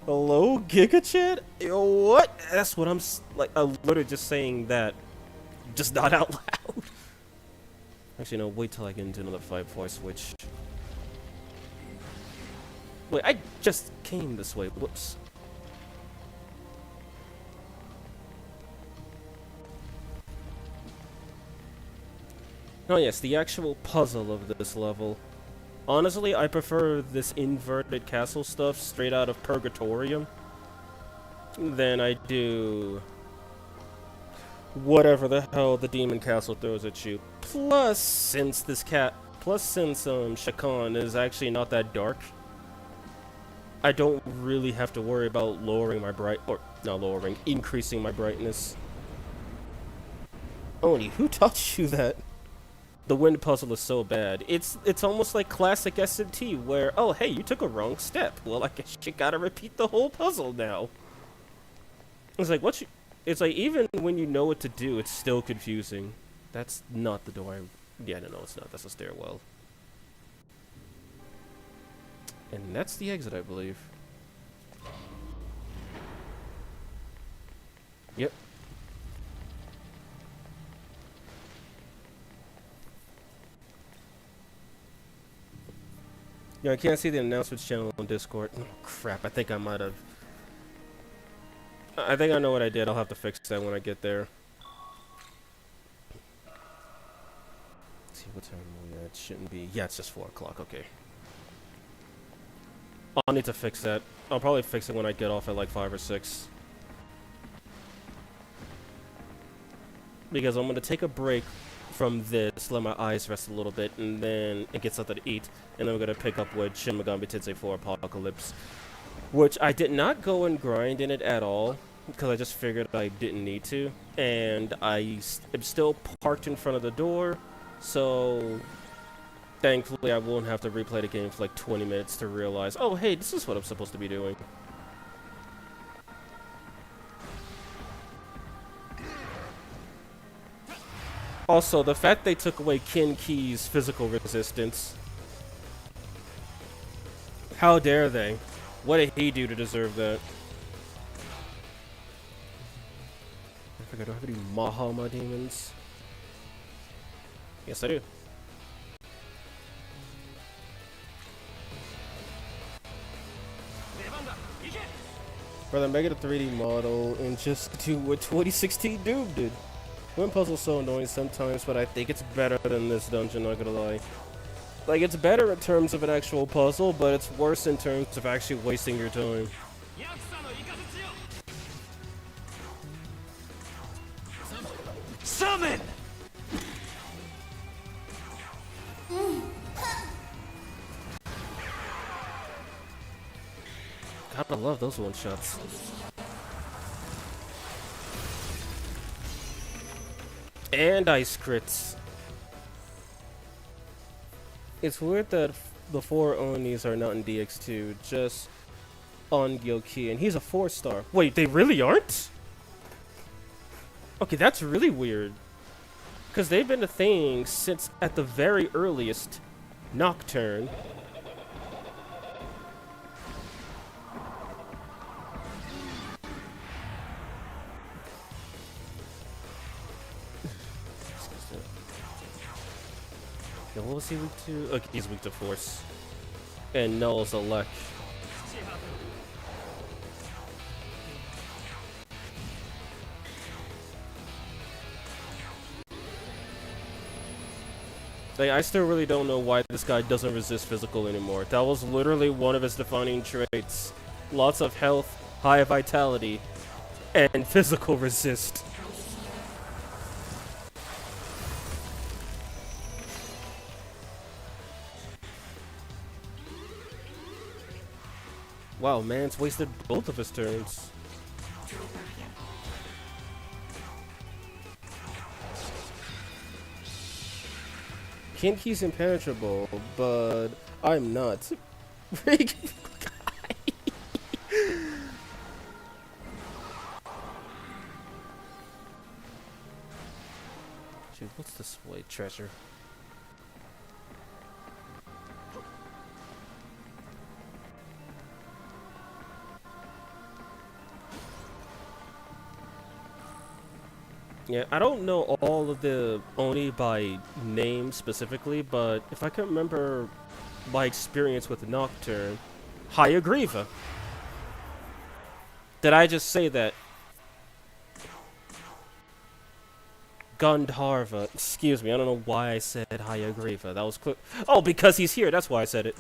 Hello, Giga Chat? Yo, what? That's what I'm like. I'm literally just saying that, just not out loud. Actually, no. Wait till I get into another fight before I switch. Wait, I just came this way. Whoops. Oh yes, the actual puzzle of this level. Honestly, I prefer this inverted castle stuff straight out of Purgatorium than I do whatever the hell the demon castle throws at you. Plus, since Shakan is actually not that dark, I don't really have to worry about increasing my brightness. Oni, who taught you that? The wind puzzle is so bad. It's almost like classic SMT where, oh hey, you took a wrong step. Well, I guess you gotta repeat the whole puzzle now. It's like, it's like, even when you know what to do, it's still confusing. That's not the door yeah, no, it's not. That's a stairwell. And that's the exit, I believe. Yep. Yeah, I can't see the announcements channel on Discord. Oh, crap, I think I might have. I think I know what I did. I'll have to fix that when I get there. Let's see what time we're at. It shouldn't be. Yeah, it's just 4 o'clock. Okay. I'll need to fix that. I'll probably fix it when I get off at like 5 or 6. Because I'm going to take a break from this, let my eyes rest a little bit, and then get something to eat. And then we're going to pick up with Shin Megami Tensei 4 Apocalypse. Which I did not go and grind in it at all, because I just figured I didn't need to. And I am still parked in front of the door, so thankfully I won't have to replay the game for like 20 minutes to realize, oh hey, this is what I'm supposed to be doing. Also, the fact they took away Ken Key's physical resistance. How dare they? What did he do to deserve that? I forgot, do I have any Mahama demons? Yes, I do. Brother, make it a 3D model and just do what 2016 Doom did. Wind puzzle's so annoying sometimes, but I think it's better than this dungeon, not gonna lie. Like, it's better in terms of an actual puzzle, but it's worse in terms of actually wasting your time. Summon! Gotta love those one-shots. And ice crits. It's weird that the 4 Onis are not in DX2, just on Gyoki, and he's a 4-star. Wait, they really aren't? Okay, that's really weird. Because they've been a thing since at the very earliest Nocturne. Yeah, what was he weak to? Okay, he's weak to Force. And Null's Elect. Like, I still really don't know why this guy doesn't resist physical anymore. That was literally one of his defining traits. Lots of health, high vitality, and physical resist. Wow, man's wasted both of his turns. Kinki's impenetrable, but I'm not. Freak guy. Dude, what's this white treasure? Yeah, I don't know all of the Oni by name specifically, but if I can remember my experience with Nocturne, Hayagriva. Did I just say that? Gandharva. Excuse me, I don't know why I said Hayagriva. That was quick. Oh, because he's here, that's why I said it.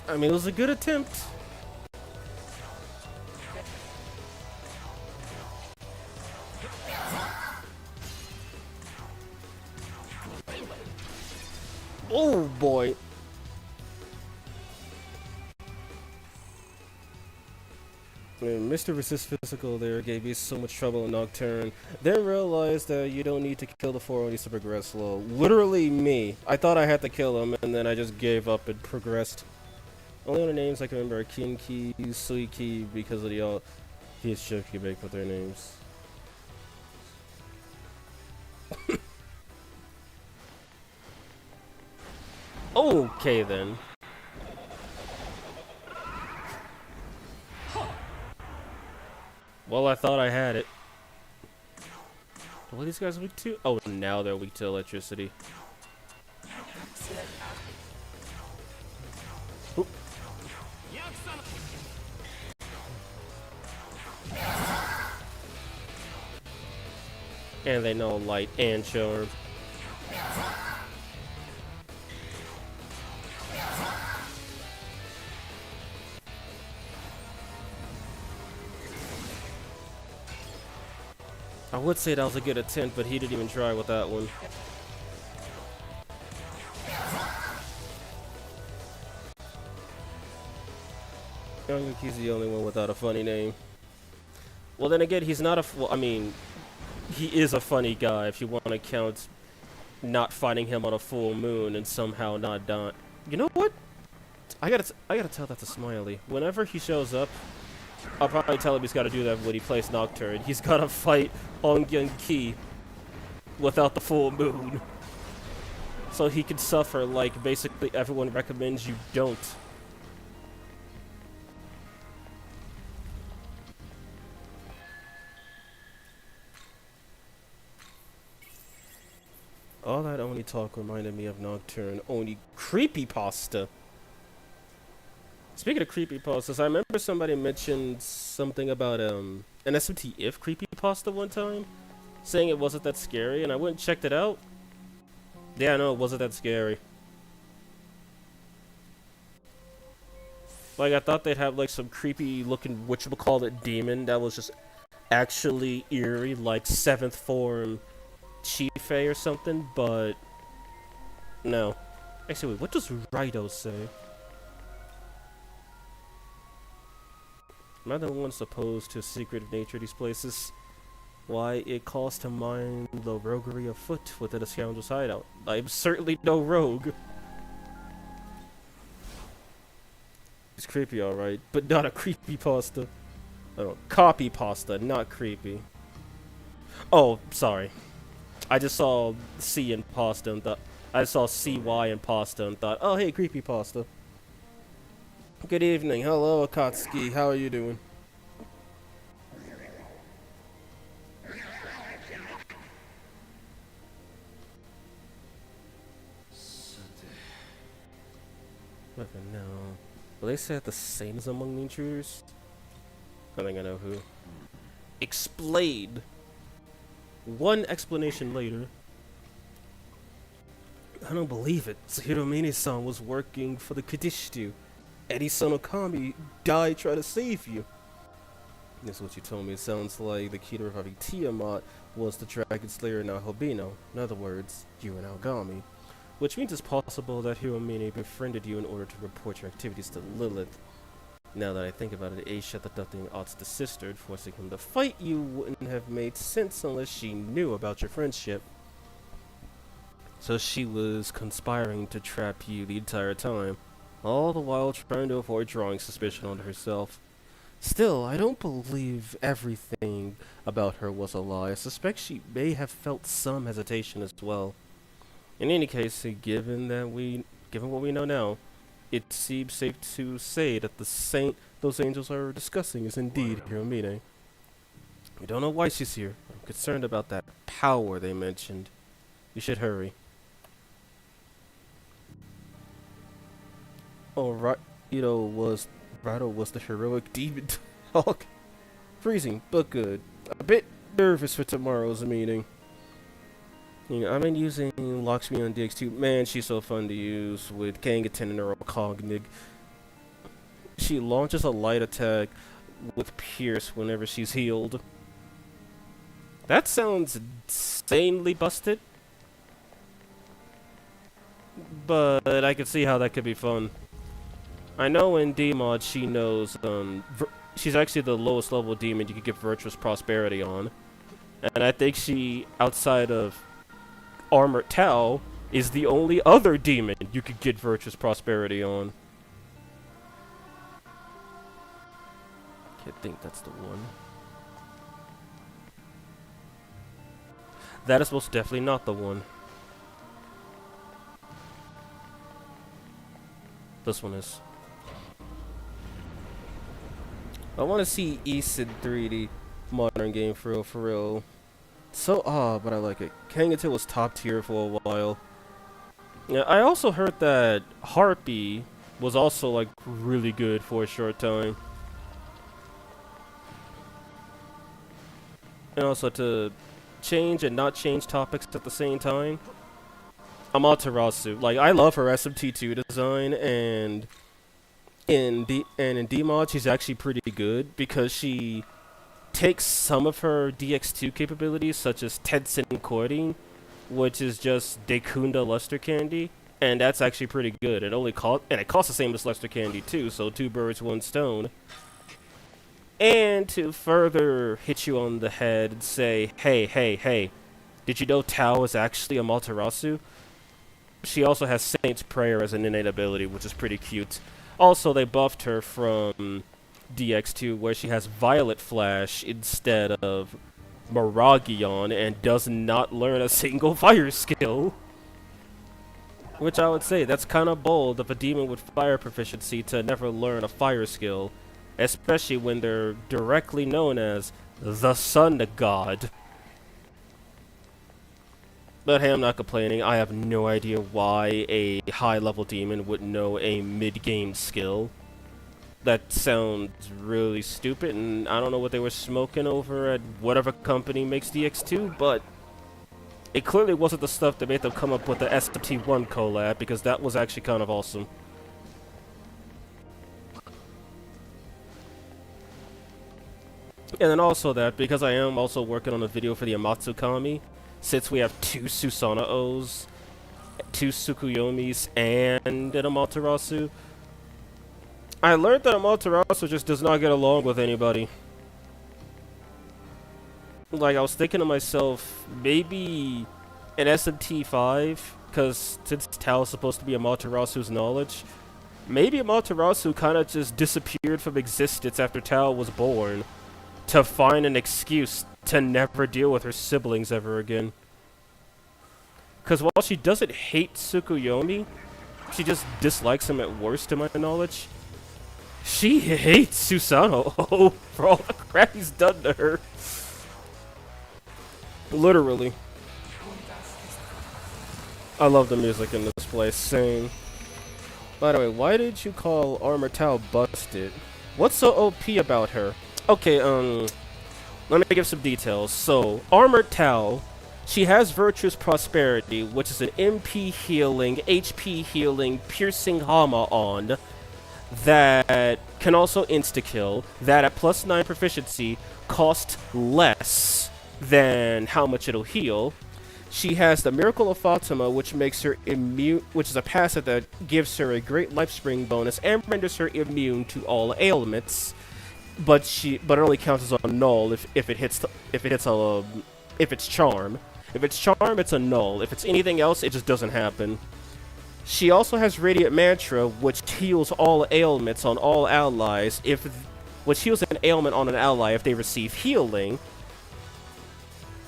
I mean, it was a good attempt. Oh boy. Mr. Resist Physical there gave me so much trouble in Nocturne. Then realized that you don't need to kill the 4 Onis to progress slow. Literally me. I thought I had to kill him, and then I just gave up and progressed. Only other names I can remember are Kinki, Suiki, because of the all his Shoki with their names. Okay then. Well, I thought I had it. What are these guys weak to? Oh, now they're weak to electricity. Oop. And they know light and charm. I would say that was a good attempt, but he didn't even try with that one. He's the only one without a funny name. Well, then again, he's not a. Well, I mean, he is a funny guy if you want to count not fighting him on a full moon and somehow not dying. You know what? I gotta tell that to Smiley. Whenever he shows up, I'll probably tell him he's got to do that when he plays Nocturne. He's got to fight On Ki without the full moon. So he can suffer like basically everyone recommends you don't. All that Oni talk reminded me of Nocturne Oni creepypasta. Speaking of creepypastas, I remember somebody mentioned something about an SMT if creepypasta one time, saying it wasn't that scary, and I went and checked it out. Yeah, no, it wasn't that scary. Like, I thought they'd have, like, some creepy-looking, whatchamacallit demon that was just actually eerie, like 7th form Chife or something, but no. Actually, wait, what does Raito say? Am I the one supposed to secretive nature of these places? Why, it calls to mind the roguery afoot within a scoundrel's hideout. I'm certainly no rogue. It's creepy, alright, but not a creepypasta. Oh, copy pasta, not creepy. Oh, sorry. I just saw C and pasta and thought I saw CY and pasta and thought, oh hey, creepypasta. Good evening, hello Akatsuki, how are you doing? What the no? Will they say it the same as among the intruders? I think I know who. Explain. One explanation later. I don't believe it. Hiromine-san was working for the Kadishtu. Eddie-san Okami died trying to save you. That's what you told me. It sounds like the key to reviving Tiamat was the Dragon Slayer Nahobino. In other words, you and Aogami. Which means it's possible that Hiromine befriended you in order to report your activities to Lilith. Now that I think about it, Aisha the nothing ought to sister, forcing him to fight you wouldn't have made sense unless she knew about your friendship. So she was conspiring to trap you the entire time, all the while trying to avoid drawing suspicion onto herself. Still, I don't believe everything about her was a lie. I suspect she may have felt some hesitation as well. In any case, given what we know now, it seems safe to say that the saint those angels are discussing is indeed Hiromine. We don't know why she's here. I'm concerned about that power they mentioned. You should hurry. Oh, Raito was the heroic demon dog. Freezing, but good. A bit nervous for tomorrow's meeting. You know, I've been using Lakshmi on DX2. Man, she's so fun to use with Kangaten and Neurocognig. She launches a light attack with Pierce whenever she's healed. That sounds insanely busted. But I can see how that could be fun. I know in D-Mod she knows, she's actually the lowest level demon you could get Virtuous Prosperity on. And I think she, outside of Armored Tau, is the only other demon you could get Virtuous Prosperity on. I think that's the one. That is most definitely not the one. This one is. I want to see East in 3D modern game for real. So but I like it. Kangaten was top tier for a while. Yeah, I also heard that Harpy was also like really good for a short time. And also to change and not change topics at the same time. Amaterasu, like I love her SMT2 design, and in D-Mod she's actually pretty good because she takes some of her DX2 capabilities, such as Tensei Courting, which is just Dekunda Luster Candy, and that's actually pretty good. It costs the same as Luster Candy too, so 2 birds, 1 stone. And to further hit you on the head and say, hey, did you know Tao is actually Amaterasu? She also has Saint's Prayer as an innate ability, which is pretty cute. Also, they buffed her from DX2, where she has Violet Flash instead of Miragion and does not learn a single fire skill. Which I would say, that's kind of bold of a demon with fire proficiency to never learn a fire skill. Especially when they're directly known as the Sun God. But hey, I'm not complaining. I have no idea why a high-level demon would know a mid-game skill. That sounds really stupid, and I don't know what they were smoking over at whatever company makes DX2, but it clearly wasn't the stuff that made them come up with the SMT1 collab, because that was actually kind of awesome. And then also that, because I am also working on a video for the Amatsukami, since we have 2 Susanoo, 2 Tsukuyomis, and an Amaterasu, I learned that Amaterasu just does not get along with anybody. Like, I was thinking to myself, maybe an SMT5, because since Tao is supposed to be Amaterasu's knowledge, maybe Amaterasu kind of just disappeared from existence after Tao was born, to find an excuse to never deal with her siblings ever again. Because while she doesn't hate Tsukuyomi, she just dislikes him at worst, to my knowledge. She hates Susanoo for all the crap he's done to her. Literally. I love the music in this place. Same. By the way, why did you call Armor Tao busted? What's so OP about her? Okay, let me give some details. So, Armored Tao, she has Virtuous Prosperity, which is an MP healing, HP healing, piercing Hama-on that can also insta-kill, that at +9 proficiency costs less than how much it'll heal. She has the Miracle of Fatima, which makes her immune, which is a passive that gives her a great life spring bonus and renders her immune to all ailments. But it only counts as a null if it's charm. If it's charm, it's a null. If it's anything else, it just doesn't happen. She also has Radiant Mantra, which heals all ailments on all allies. Which heals an ailment on an ally if they receive healing.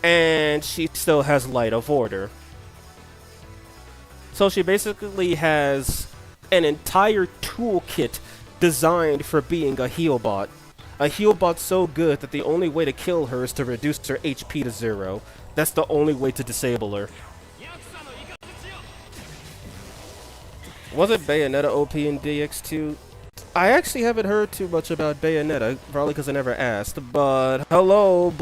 And she still has Light of Order. So she basically has an entire toolkit designed for being a heal bot. A heal bot so good that the only way to kill her is to reduce her HP to 0. That's the only way to disable her. Wasn't Bayonetta OP in DX2? I actually haven't heard too much about Bayonetta, probably because I never asked, but hello,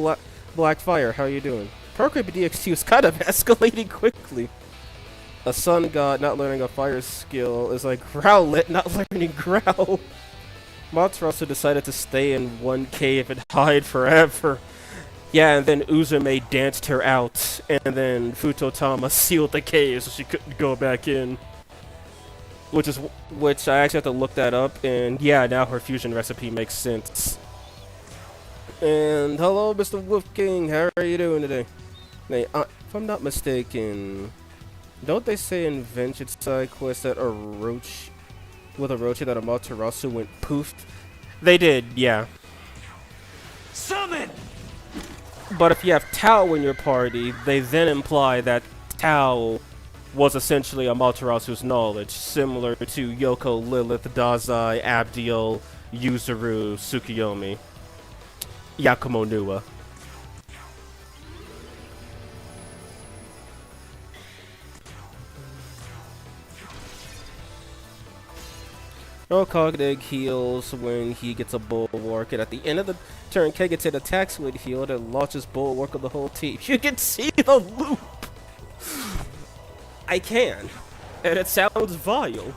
Blackfire, how you doing? Program DX2 is kind of escalating quickly. A sun god not learning a fire skill is like Growlithe not learning Growl. Matsuratsu decided to stay in one cave and hide forever. Yeah, and then Uzume danced her out, and then Futotama sealed the cave so she couldn't go back in. Which I actually have to look that up, and yeah, now her fusion recipe makes sense. And hello, Mr. Wolf King, how are you doing today? Hey, if I'm not mistaken, don't they say in Vengeance Side Quest that Orochi that Amaterasu went poofed? They did, yeah. Summon! But if you have Tao in your party, they then imply that Tao was essentially Amaterasu's knowledge, similar to Yoko, Lilith, Dazai, Abdiel, Yuzuru, Tsukuyomi, Yakumo Nua. Cognig heals when he gets a bulwark, and at the end of the turn, K gets an attacks when healed and launches bulwark of the whole team. You can see the loop! I can. And it sounds vile.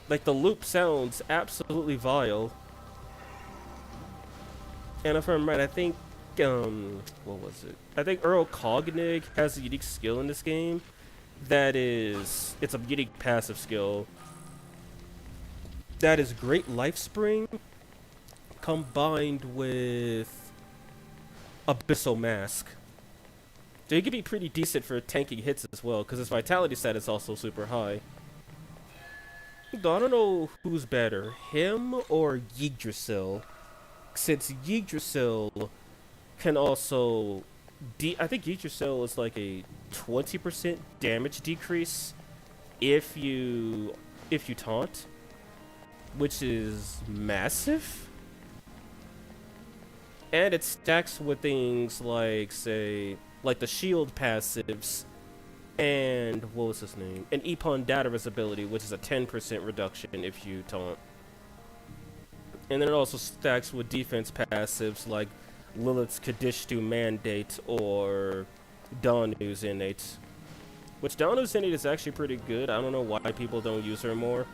Like, the loop sounds absolutely vile. And if I'm right, I think, what was it? I think Earl Cognig has a unique skill in this game. It's a unique passive skill. That is Great Life Spring combined with Abyssal Mask. So he can be pretty decent for tanking hits as well, because his vitality stat is also super high. I don't know who's better, him or Yggdrasil. Since Yggdrasil can also, I think Yggdrasil is like a 20% damage decrease if you taunt, which is massive. And it stacks with things like, say, like the shield passives, and what was his name? And Epon Data's ability, which is a 10% reduction if you taunt. And then it also stacks with defense passives like Lilith's Kadishtu Mandate or Danu's Innate. Which Danu's Innate is actually pretty good. I don't know why people don't use her more.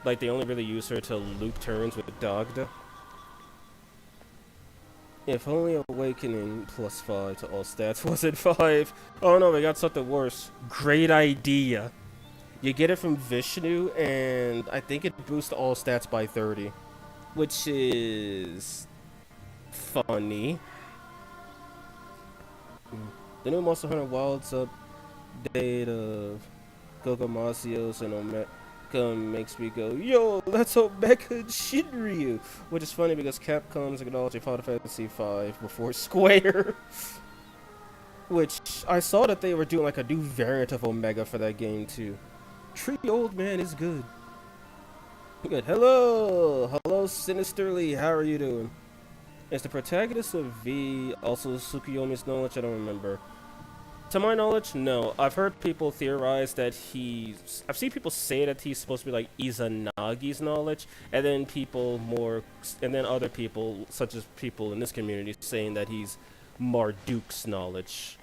Like, they only really use her to loop turns with Dagda. If only Awakening +5 to all stats wasn't 5. Oh no, we got something worse. Great idea. You get it from Vishnu, and I think it boosts all stats by 30. Which is funny. The new Monster Hunter Wilds update of Gogomasios and Omega makes me go, yo, that's Omega and Shinryu! Which is funny because Capcom's acknowledging Final Fantasy V before Square. Which, I saw that they were doing like a new variant of Omega for that game too. Tree Old Man is good. Good. Hello! Hello, Sinisterly. How are you doing? Is the protagonist of V also Tsukuyomi's knowledge? I don't remember. To my knowledge, no. I've heard people theorize that I've seen people say that he's supposed to be like Izanagi's knowledge, and then other people, such as people in this community, saying that he's Marduk's knowledge.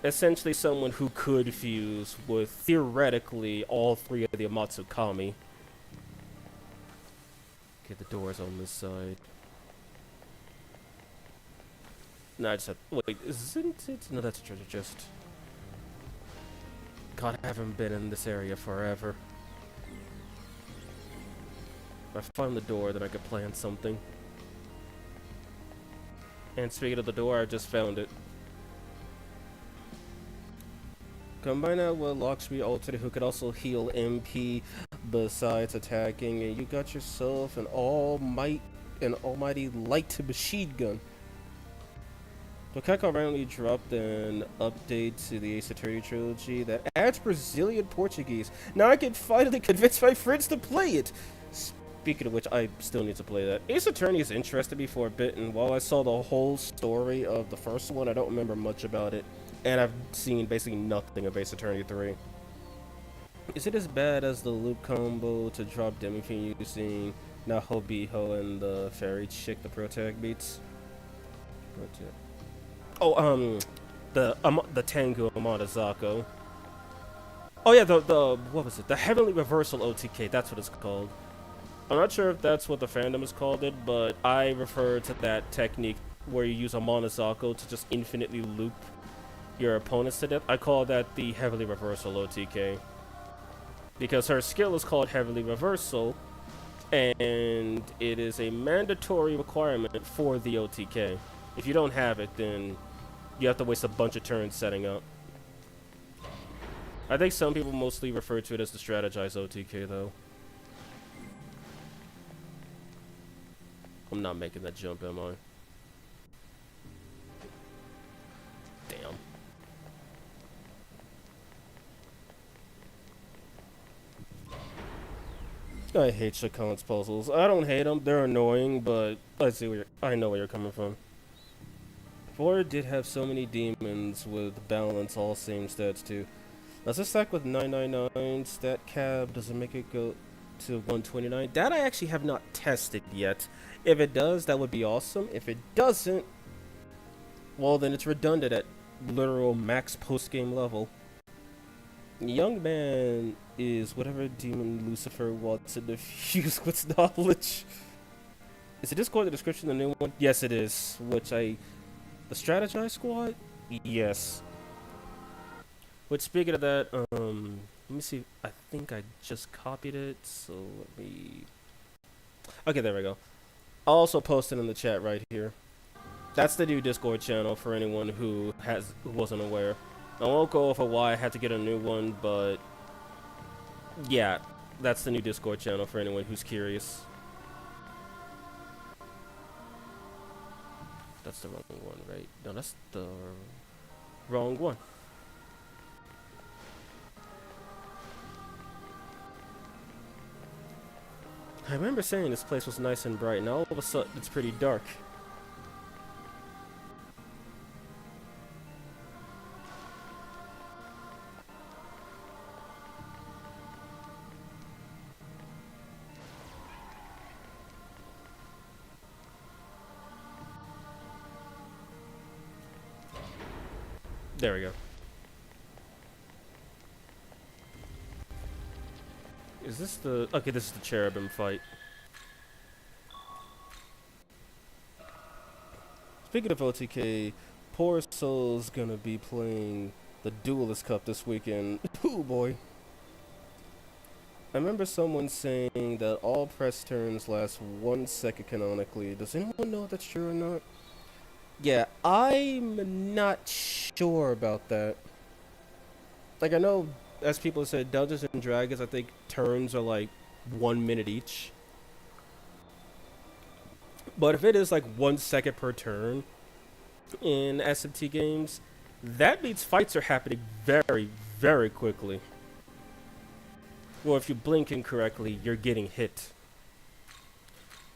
Essentially someone who could fuse with, theoretically, all three of the Amatsukami. Okay, the door's on this side. No, I just have... Wait, isn't it? No, that's a treasure chest. God, I haven't been in this area forever. If I find the door, then I could plan something. And speaking of the door, I just found it. Combine that with Lockspeed Alternate, who could also heal MP besides attacking, and you got yourself an almighty light machine gun. So Capcom randomly dropped an update to the Ace Attorney trilogy that adds Brazilian Portuguese. Now I can finally convince my friends to play it! Speaking of which, I still need to play that. Ace Attorney has interested me for a bit, and while I saw the whole story of the first one, I don't remember much about it. And I've seen basically nothing of Ace Attorney 3. Is it as bad as the loop combo to drop Demifin using Nahobiho and the fairy chick the protag beats? Oh, the Tengu Amatazako. Oh yeah, what was it? The Heavenly Reversal OTK, that's what it's called. I'm not sure if that's what the fandom has called it, but I refer to that technique where you use a Monozako to just infinitely loop your opponents to death. I call that the Heavenly Reversal OTK. Because her skill is called Heavenly Reversal, and it is a mandatory requirement for the OTK. If you don't have it, then you have to waste a bunch of turns setting up. I think some people mostly refer to it as the Strategize OTK, though. I'm not making that jump, am I? Damn. I hate Shakan's puzzles. I don't hate them. They're annoying, but I know where you're coming from. 4 did have so many demons with balance, all same stats too. Does this stack with 999 stat cab? Does it make it go to 129? That I actually have not tested yet. If it does, that would be awesome. If it doesn't, well then it's redundant at literal max post-game level. Young man is whatever demon Lucifer wants to diffuse with knowledge. Is the Discord the description of the new one? Yes, it is. The Strategize Squad? Yes. Which, speaking of that, let me see. I think I just copied it, so let me... Okay, there we go. I'll also post it in the chat right here. That's the new Discord channel for anyone who wasn't aware. I won't go over why I had to get a new one, but yeah, That's the new Discord channel for anyone who's curious. That's the wrong one, right? No, that's the wrong one. I remember saying this place was nice and bright, and all of a sudden it's pretty dark. There we go. Is this the... Okay, this is the cherubim fight. Speaking of OTK, Poor Soul's gonna be playing the Duelist Cup this weekend. Ooh, boy. I remember someone saying that all press turns last 1 second canonically. Does anyone know if that's true or not? Yeah, I'm not sure about that. Like, I know, as people said, Dungeons and Dragons, I think turns are like 1 minute each. But if it is like 1 second per turn in SMT games, that means fights are happening very, very quickly. Well, if you blink incorrectly, you're getting hit.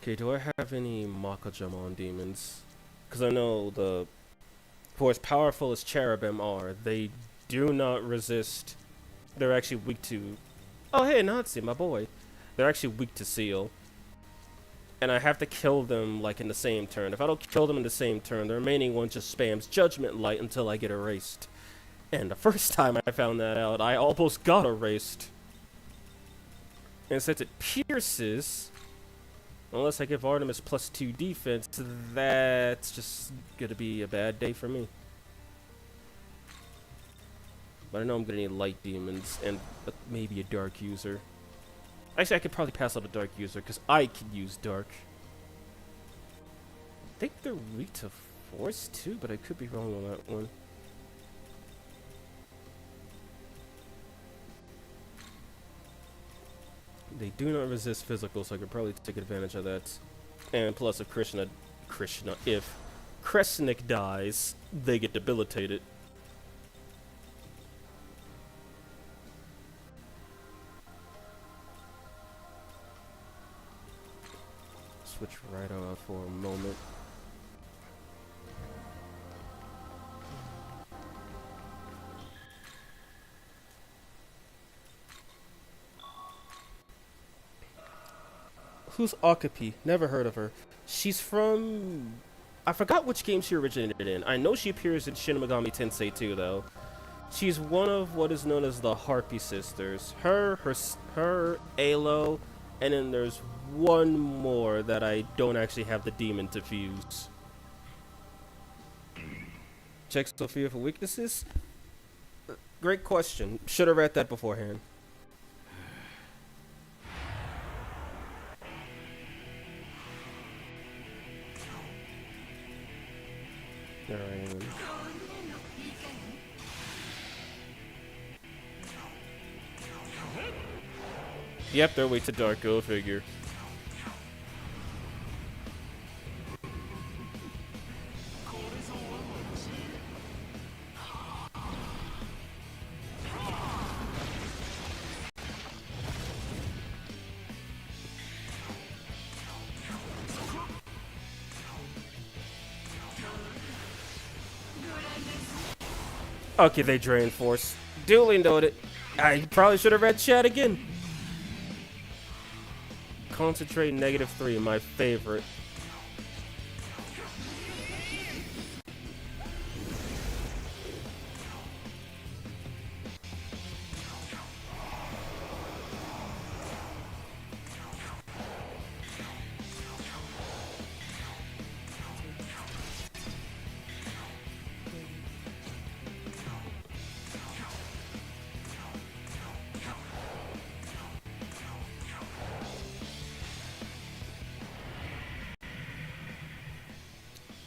Okay, do I have any Makajamon demons? Because I know for as powerful as cherubim are, they do not resist. They're actually weak to... Oh, hey, Nazi, my boy. They're actually weak to seal. And I have to kill them, like, in the same turn. If I don't kill them in the same turn, the remaining one just spams Judgment Light until I get erased. And the first time I found that out, I almost got erased. And since it pierces... Unless I give Artemis +2 defense, that's just gonna be a bad day for me. But I know I'm gonna need light demons and maybe a dark user. Actually, I could probably pass out a dark user because I can use dark. I think they're weak to force too, but I could be wrong on that one. They do not resist physical, so I could probably take advantage of that. And plus, if if Kresnik dies, they get debilitated. Switch right off for a moment. Who's Okapi? Never heard of her. She's from... I forgot which game she originated in. I know she appears in Shin Megami Tensei 2, though. She's one of what is known as the Harpy Sisters. Her, Alo, and then there's one more that I don't actually have the demon to fuse. Check Sophia for weaknesses? Great question. Should have read that beforehand. Alright. Yep, they're weak to dark, go figure. Okay, they drain force. Duly noted. I probably should have read chat again. Concentrate -3, my favorite.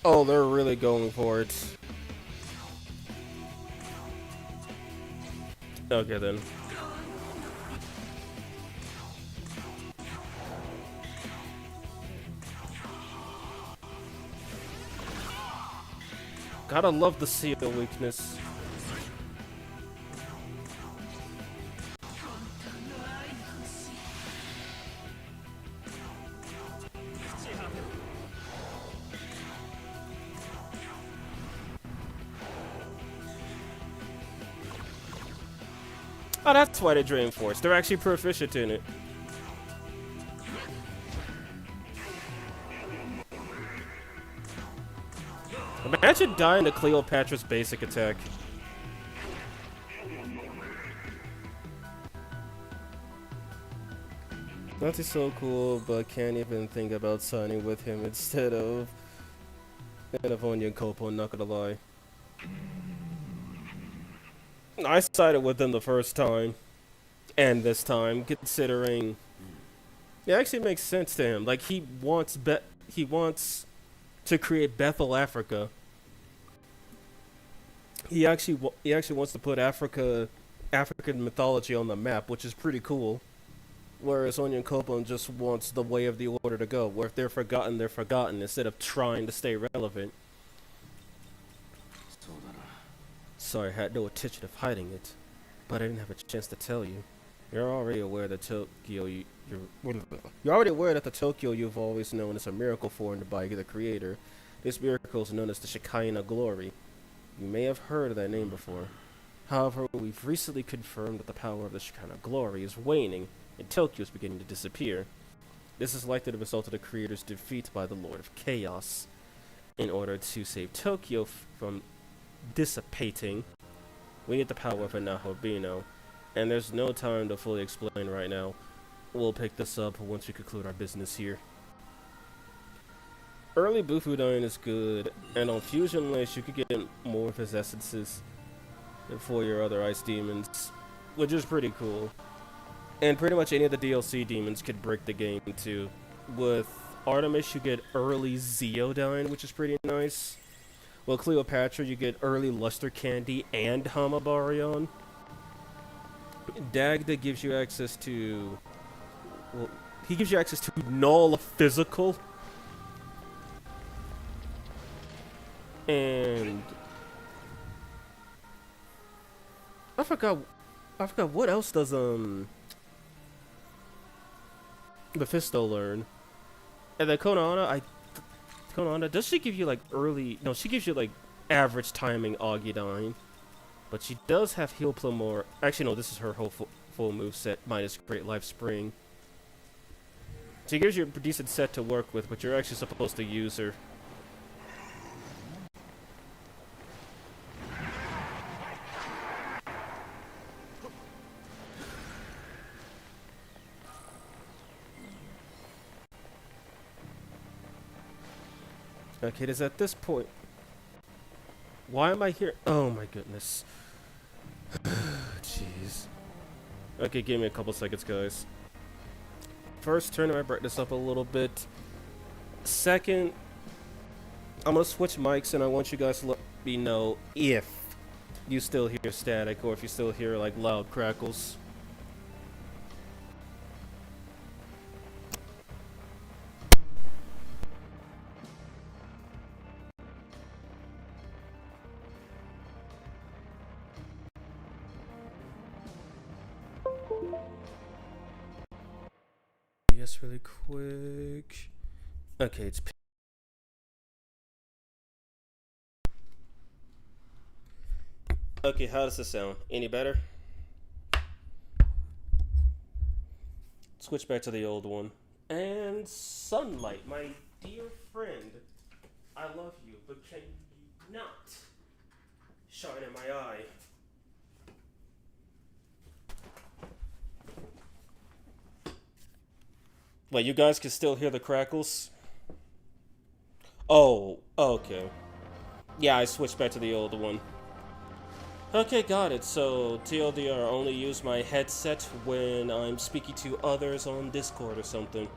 Oh, they're really going for it. Okay, then. Gotta love the seal weakness. Oh, that's why they Drain Force. They're actually proficient in it. Imagine dying to Cleopatra's basic attack. That is so cool, but can't even think about signing with him instead of Onion Copo, not gonna lie. I sided with him the first time, and this time, considering it actually makes sense to him. Like he wants to create Bethel, Africa. He actually wants to put African mythology on the map, which is pretty cool. Whereas Onion Copeland just wants the way of the order to go, where if they're forgotten, instead of trying to stay relevant. Sorry, I had no intention of hiding it, but I didn't have a chance to tell you. You're already aware that you're already aware that the Tokyo you've always known is a miracle formed by the Creator. This miracle is known as the Shekinah Glory. You may have heard of that name before. However, we've recently confirmed that the power of the Shekinah Glory is waning, and Tokyo is beginning to disappear. This is likely the result of the Creator's defeat by the Lord of Chaos. In order to save Tokyo from dissipating, we need the power of Anahobino, and there's no time to fully explain right now. We'll pick this up once we conclude our business here. Early Bufudyne is good, and on Fusion Lace you could get more of his essences for your other ice demons, which is pretty cool. And pretty much any of the DLC demons could break the game too. With Artemis you get early Zeodyne, which is pretty nice. With Cleopatra you get early Luster Candy and Hamabarion. Dagda gives you access to... well, he gives you access to Null Physical. And... I forgot what else does, Mephisto learn. And then Konana, does she give you like early... no, she gives you like average timing Augudine. But she does have Heal Plumor. Actually, no, this is her whole full move set minus Great Life Spring. She gives you a decent set to work with, but you're actually supposed to use her. Okay, it is at this point. Why am I here? Oh my goodness. Jeez. Okay, give me a couple seconds, guys. First, turn my brightness up a little bit. Second, I'm gonna switch mics, and I want you guys to let me know if you still hear static or if you still hear like loud crackles. Yes, really quick. Okay, it's... okay, how does this sound? Any better? Switch back to the old one. And Sunlight, my dear friend. I love you, but can you not shine in my eye? Wait, you guys can still hear the crackles? Oh, okay. Yeah, I switched back to the old one. Okay, got it. So, TLDR, only use my headset when I'm speaking to others on Discord or something.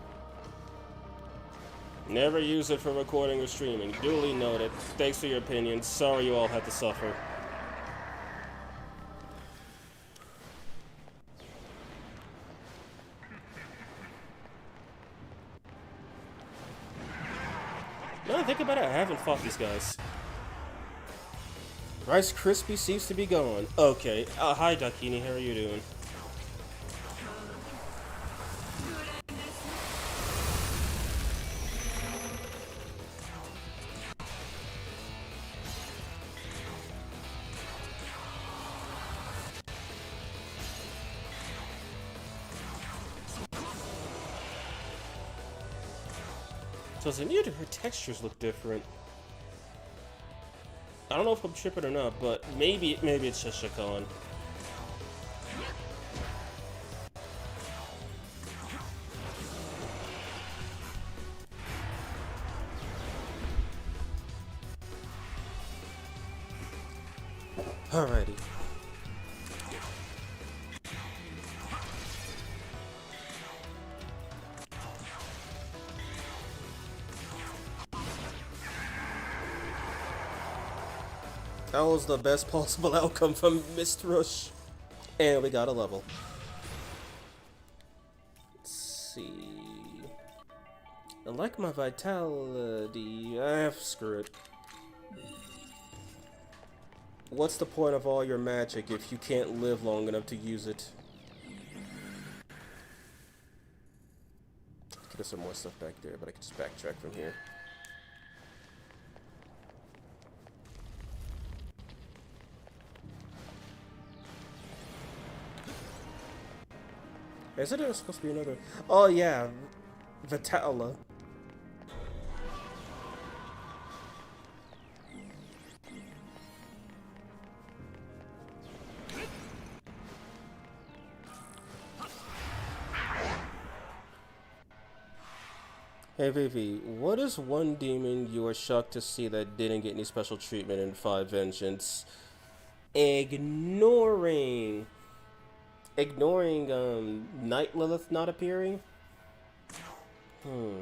Never use it for recording or streaming. Duly noted. Thanks for your opinion. Sorry you all had to suffer. Now that I think about it, I haven't fought these guys. Rice Krispie seems to be gone. Okay. Hi, Dakini. How are you doing? So the new her textures look different. I don't know if I'm tripping or not, but maybe it's just Shakan. Alrighty. That was the best possible outcome from Mist Rush. And we got a level. Let's see. I like my vitality. Screw it. What's the point of all your magic if you can't live long enough to use it? There's some more stuff back there, but I can just backtrack from here. Is it supposed to be another? Oh yeah, Vitala. Hey Vivi, what is one demon you are shocked to see that didn't get any special treatment in 5 Vengeance? Ignoring Night Lilith not appearing?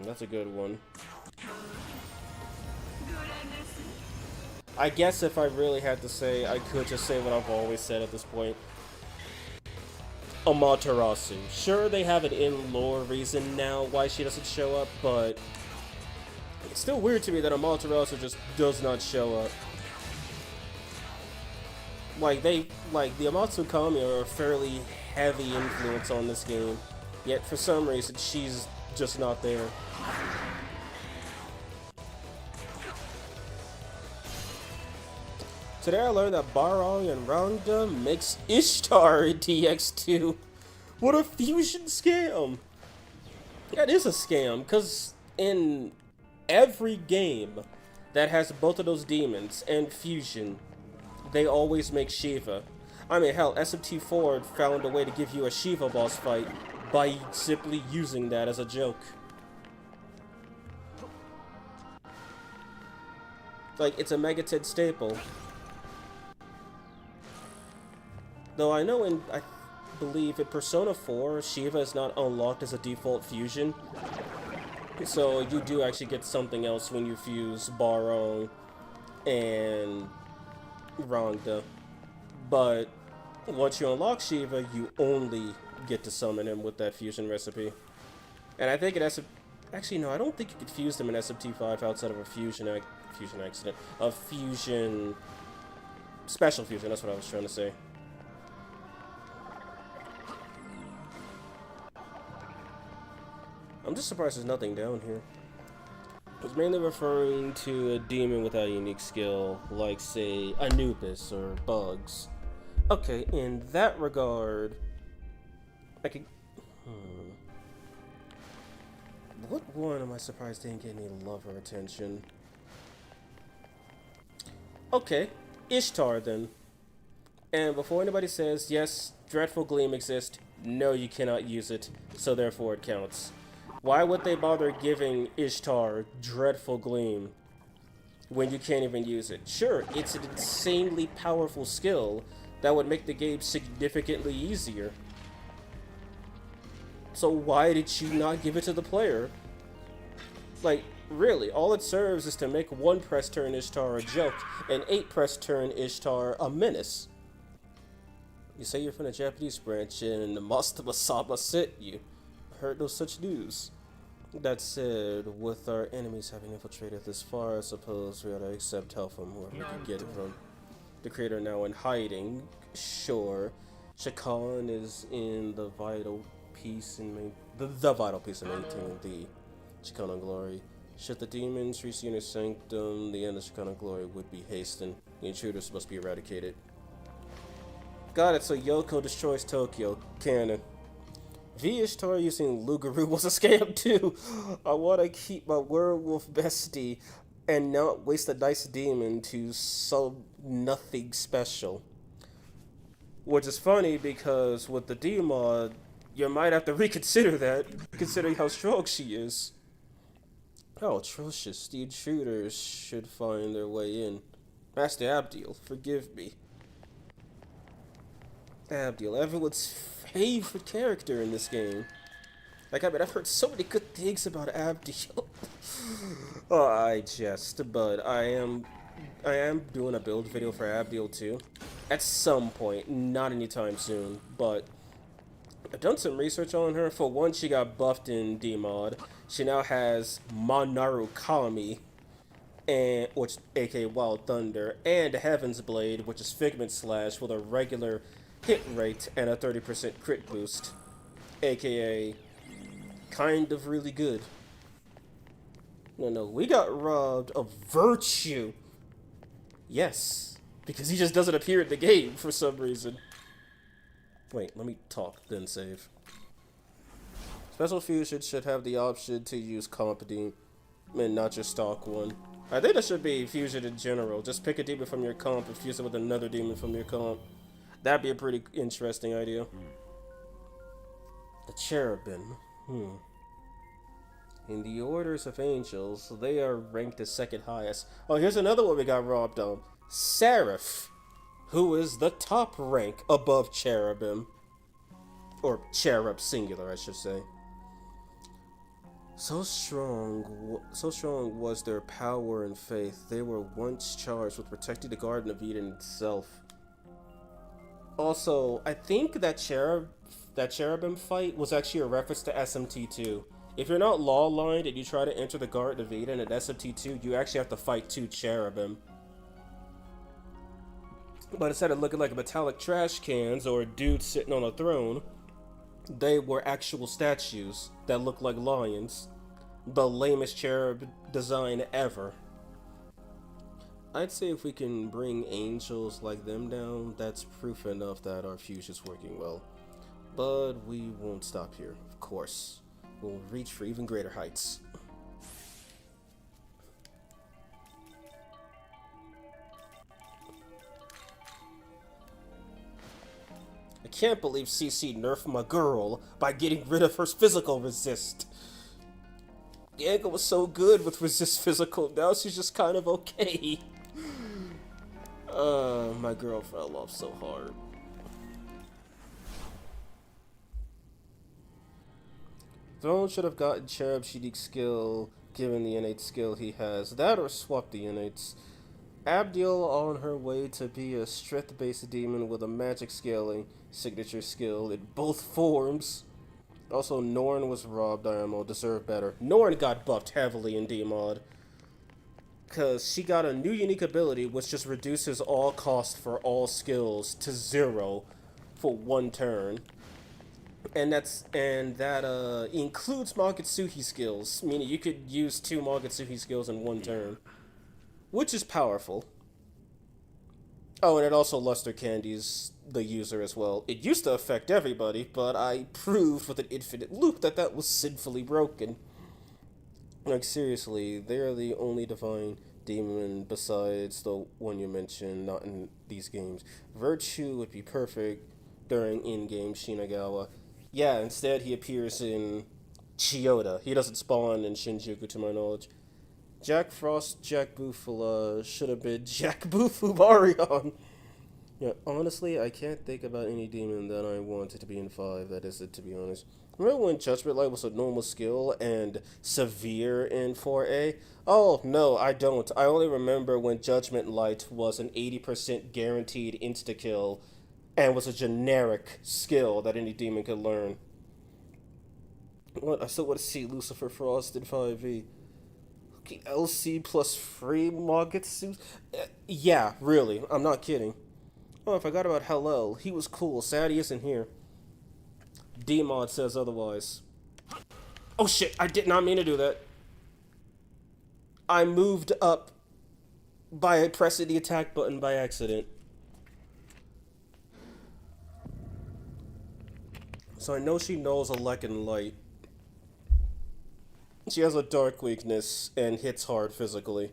That's a good one. I guess if I really had to say, I could just say what I've always said at this point. Amaterasu. Sure, they have an in-lore reason now why she doesn't show up, but it's still weird to me that Amaterasu just does not show up. Like, the Amatsu Kami are a fairly heavy influence on this game, yet for some reason she's just not there. Today I learned that Barong and Rangda makes Ishtar in DX2. What a fusion scam! That is a scam, because in every game that has both of those demons and fusion, they always make Shiva. I mean, hell, SMT4 found a way to give you a Shiva boss fight by simply using that as a joke. Like, it's a Megated staple. Though I know I believe in Persona 4, Shiva is not unlocked as a default fusion. So you do actually get something else when you fuse Barong and Rangda. But once you unlock Shiva, you only get to summon him with that fusion recipe. And I think it has actually no, I don't think you could fuse them in SMT5 outside of a fusion accident. A fusion special fusion, that's what I was trying to say. I'm just surprised there's nothing down here. I was mainly referring to a demon without a unique skill, like, say, Anubis or Bugs. Okay, in that regard, I could... What one am I surprised didn't get any love or attention? Okay, Ishtar then. And before anybody says, yes, Dreadful Gleam exists, no, you cannot use it, so therefore it counts. Why would they bother giving Ishtar Dreadful Gleam when you can't even use it? Sure, it's an insanely powerful skill that would make the game significantly easier. So why did you not give it to the player? Like, really, all it serves is to make 1 press turn Ishtar a joke and 8 press turn Ishtar a menace. You say you're from the Japanese branch and Master Masaba sent you. Heard no such news. That said, with our enemies having infiltrated this far, I suppose we ought to accept help from whoever we can get it from. the creator now in hiding. Sure. Shakan is in the vital piece in the vital piece in maintaining the Shekinah glory. Should the demons reach the inner sanctum, the end of Shekinah glory would be hastened. The intruders must be eradicated. Got it, so Yoko destroys Tokyo. Canon. V Ishtar using Lugaru was a scam too. I want to keep my werewolf bestie and not waste a nice demon to some nothing special. Which is funny because with the D mod, you might have to reconsider that, considering how strong she is. How atrocious. The intruders should find their way in. Master Abdiel, forgive me. Abdiel, everyone's favorite character in this game. Like, I mean, I've heard so many good things about Abdiel. Oh, I jest, but I am doing a build video for Abdiel too. At some point, not anytime soon, but I've done some research on her. For one, she got buffed in D-Mod. She now has Manaru Kami, and which aka Wild Thunder, and Heaven's Blade, which is Figment Slash with a regular hit rate and a 30% crit boost, aka kind of really good. No, we got robbed of Virtue. Yes, because he just doesn't appear in the game for some reason. Wait, let me talk, then save. Special Fusion should have the option to use Comp Demon, not your stock one. I think that should be Fusion in general. Just pick a demon from your comp and fuse it with another demon from your comp. That'd be a pretty interesting idea. The Cherubim. In the orders of angels, they are ranked as second highest. Oh, here's another one we got robbed of. Seraph, who is the top rank above Cherubim. Or Cherub singular, I should say. So strong was their power and faith. They were once charged with protecting the Garden of Eden itself. Also, I think that Cherubim fight was actually a reference to SMT2. If you're not law-lined and you try to enter the Garden of Eden at SMT2, you actually have to fight 2 Cherubim. But instead of looking like metallic trash cans or dudes sitting on a throne, they were actual statues that looked like lions. The lamest cherub design ever. I'd say if we can bring angels like them down, that's proof enough that our fusion's working well. But we won't stop here, of course. We'll reach for even greater heights. I can't believe CC nerfed my girl by getting rid of her physical resist. Diego was so good with resist physical, now she's just kind of okay. My girl fell off so hard. Throne should have gotten Cherub's unique skill, given the innate skill he has. That or swap the innates. Abdiel on her way to be a strength-based demon with a magic scaling signature skill in both forms. Also, Norn was robbed, IMO, deserved better. Norn got buffed heavily in D-Mod, because she got a new unique ability which just reduces all cost for all skills to 0 for 1 turn. And that includes Magatsuhi skills, meaning you could use 2 Magatsuhi skills in 1 turn, which is powerful. Oh, and it also luster candies the user as well. It used to affect everybody, but I proved with an infinite loop that that was sinfully broken. Like, seriously, they are the only divine demon besides the one you mentioned, not in these games. Virtue would be perfect during in-game Shinagawa. Yeah, instead he appears in Chiyoda. He doesn't spawn in Shinjuku, to my knowledge. Jack Frost, Jack Bufala should have been Jack Bufu Marion. Yeah, honestly, I can't think about any demon that I wanted to be in 5 that isn't, to be honest. Remember when Judgment Light was a normal skill and severe in 4A? Oh, no, I don't. I only remember when Judgment Light was an 80% guaranteed insta-kill and was a generic skill that any demon could learn. What? I still want to see Lucifer Frost in 5e. LC plus free Magetsu? Yeah, really. I'm not kidding. Oh, I forgot about Hellel. He was cool. Sad he isn't here. D-Mod says otherwise. Oh shit, I did not mean to do that. I moved up by pressing the attack button by accident. So I know she knows Elec and Light. She has a dark weakness and hits hard physically.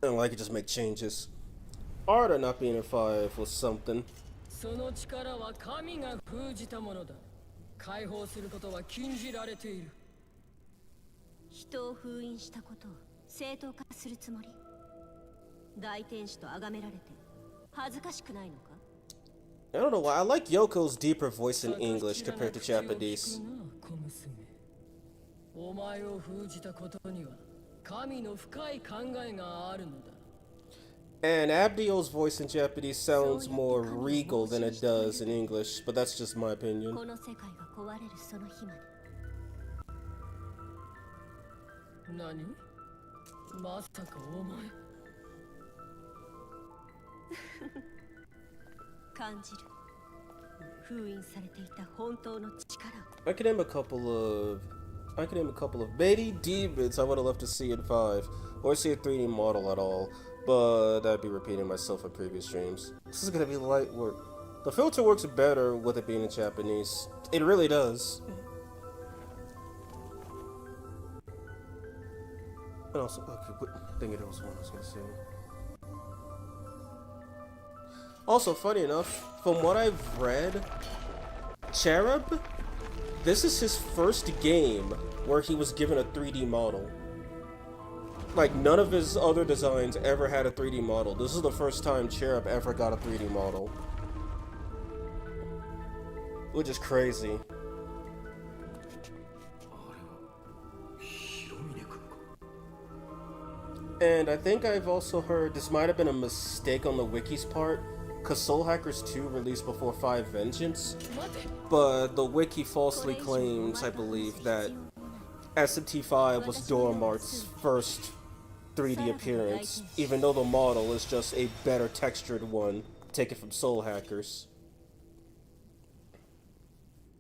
And I could just make changes. Arda not being in 5 was something. その力は神が封じたものだ。解放することは禁じられている。人を封印したことを正当化するつもり。大天使と崇められて恥ずかしくないのか？ I don't know why. I like Yoko's deeper voice in English compared to Japanese. お前を封じたことには神の深い考えがあるのだ。 And Abdio's voice in Japanese sounds more regal than it does in English, but that's just my opinion. この世界が壊れるその日まで。何？まさかお前。感じる。封印されていた本当の力を。I could name a couple of Beatty demons I would have loved to see in 5, or see a 3D model at all, but I'd be repeating myself in previous streams. This is gonna be light work. The filter works better with it being in Japanese. It really does. And also, okay, I think it was one I was gonna say. Also, funny enough, from what I've read, Cherub, this is his first game where he was given a 3D model. Like, none of his other designs ever had a 3D model. This is the first time Cherub ever got a 3D model. Which is crazy. And I think I've also heard this might have been a mistake on the wiki's part, because Soul Hackers 2 released before 5 Vengeance, but the wiki falsely claims, I believe, that SMT5 was Doromart's first 3D appearance, even though the model is just a better textured one taken from Soul Hackers.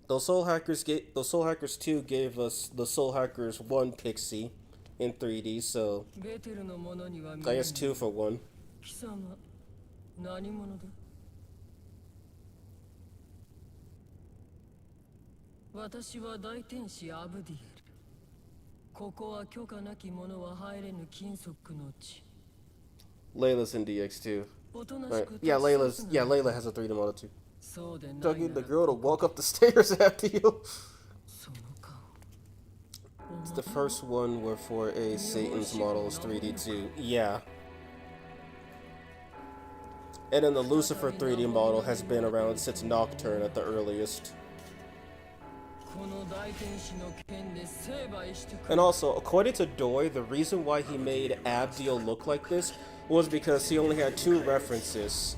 Those Soul Hackers 2 gave us the Soul Hackers 1 Pixie in 3D, so I guess 2 for 1. 何者だ？私は大天使アブディエル。ここは許可なき者は入れぬ禁足の地。Layla's in DX too. Right. Yeah, Layla has a 3D model too. Tugging the girl to walk up the stairs after you. It's the first one where for a Satan's model is 3D too. Yeah. And then the Lucifer 3D model has been around since Nocturne at the earliest. And also, according to Doi, the reason why he made Abdiel look like this was because he only had 2 references.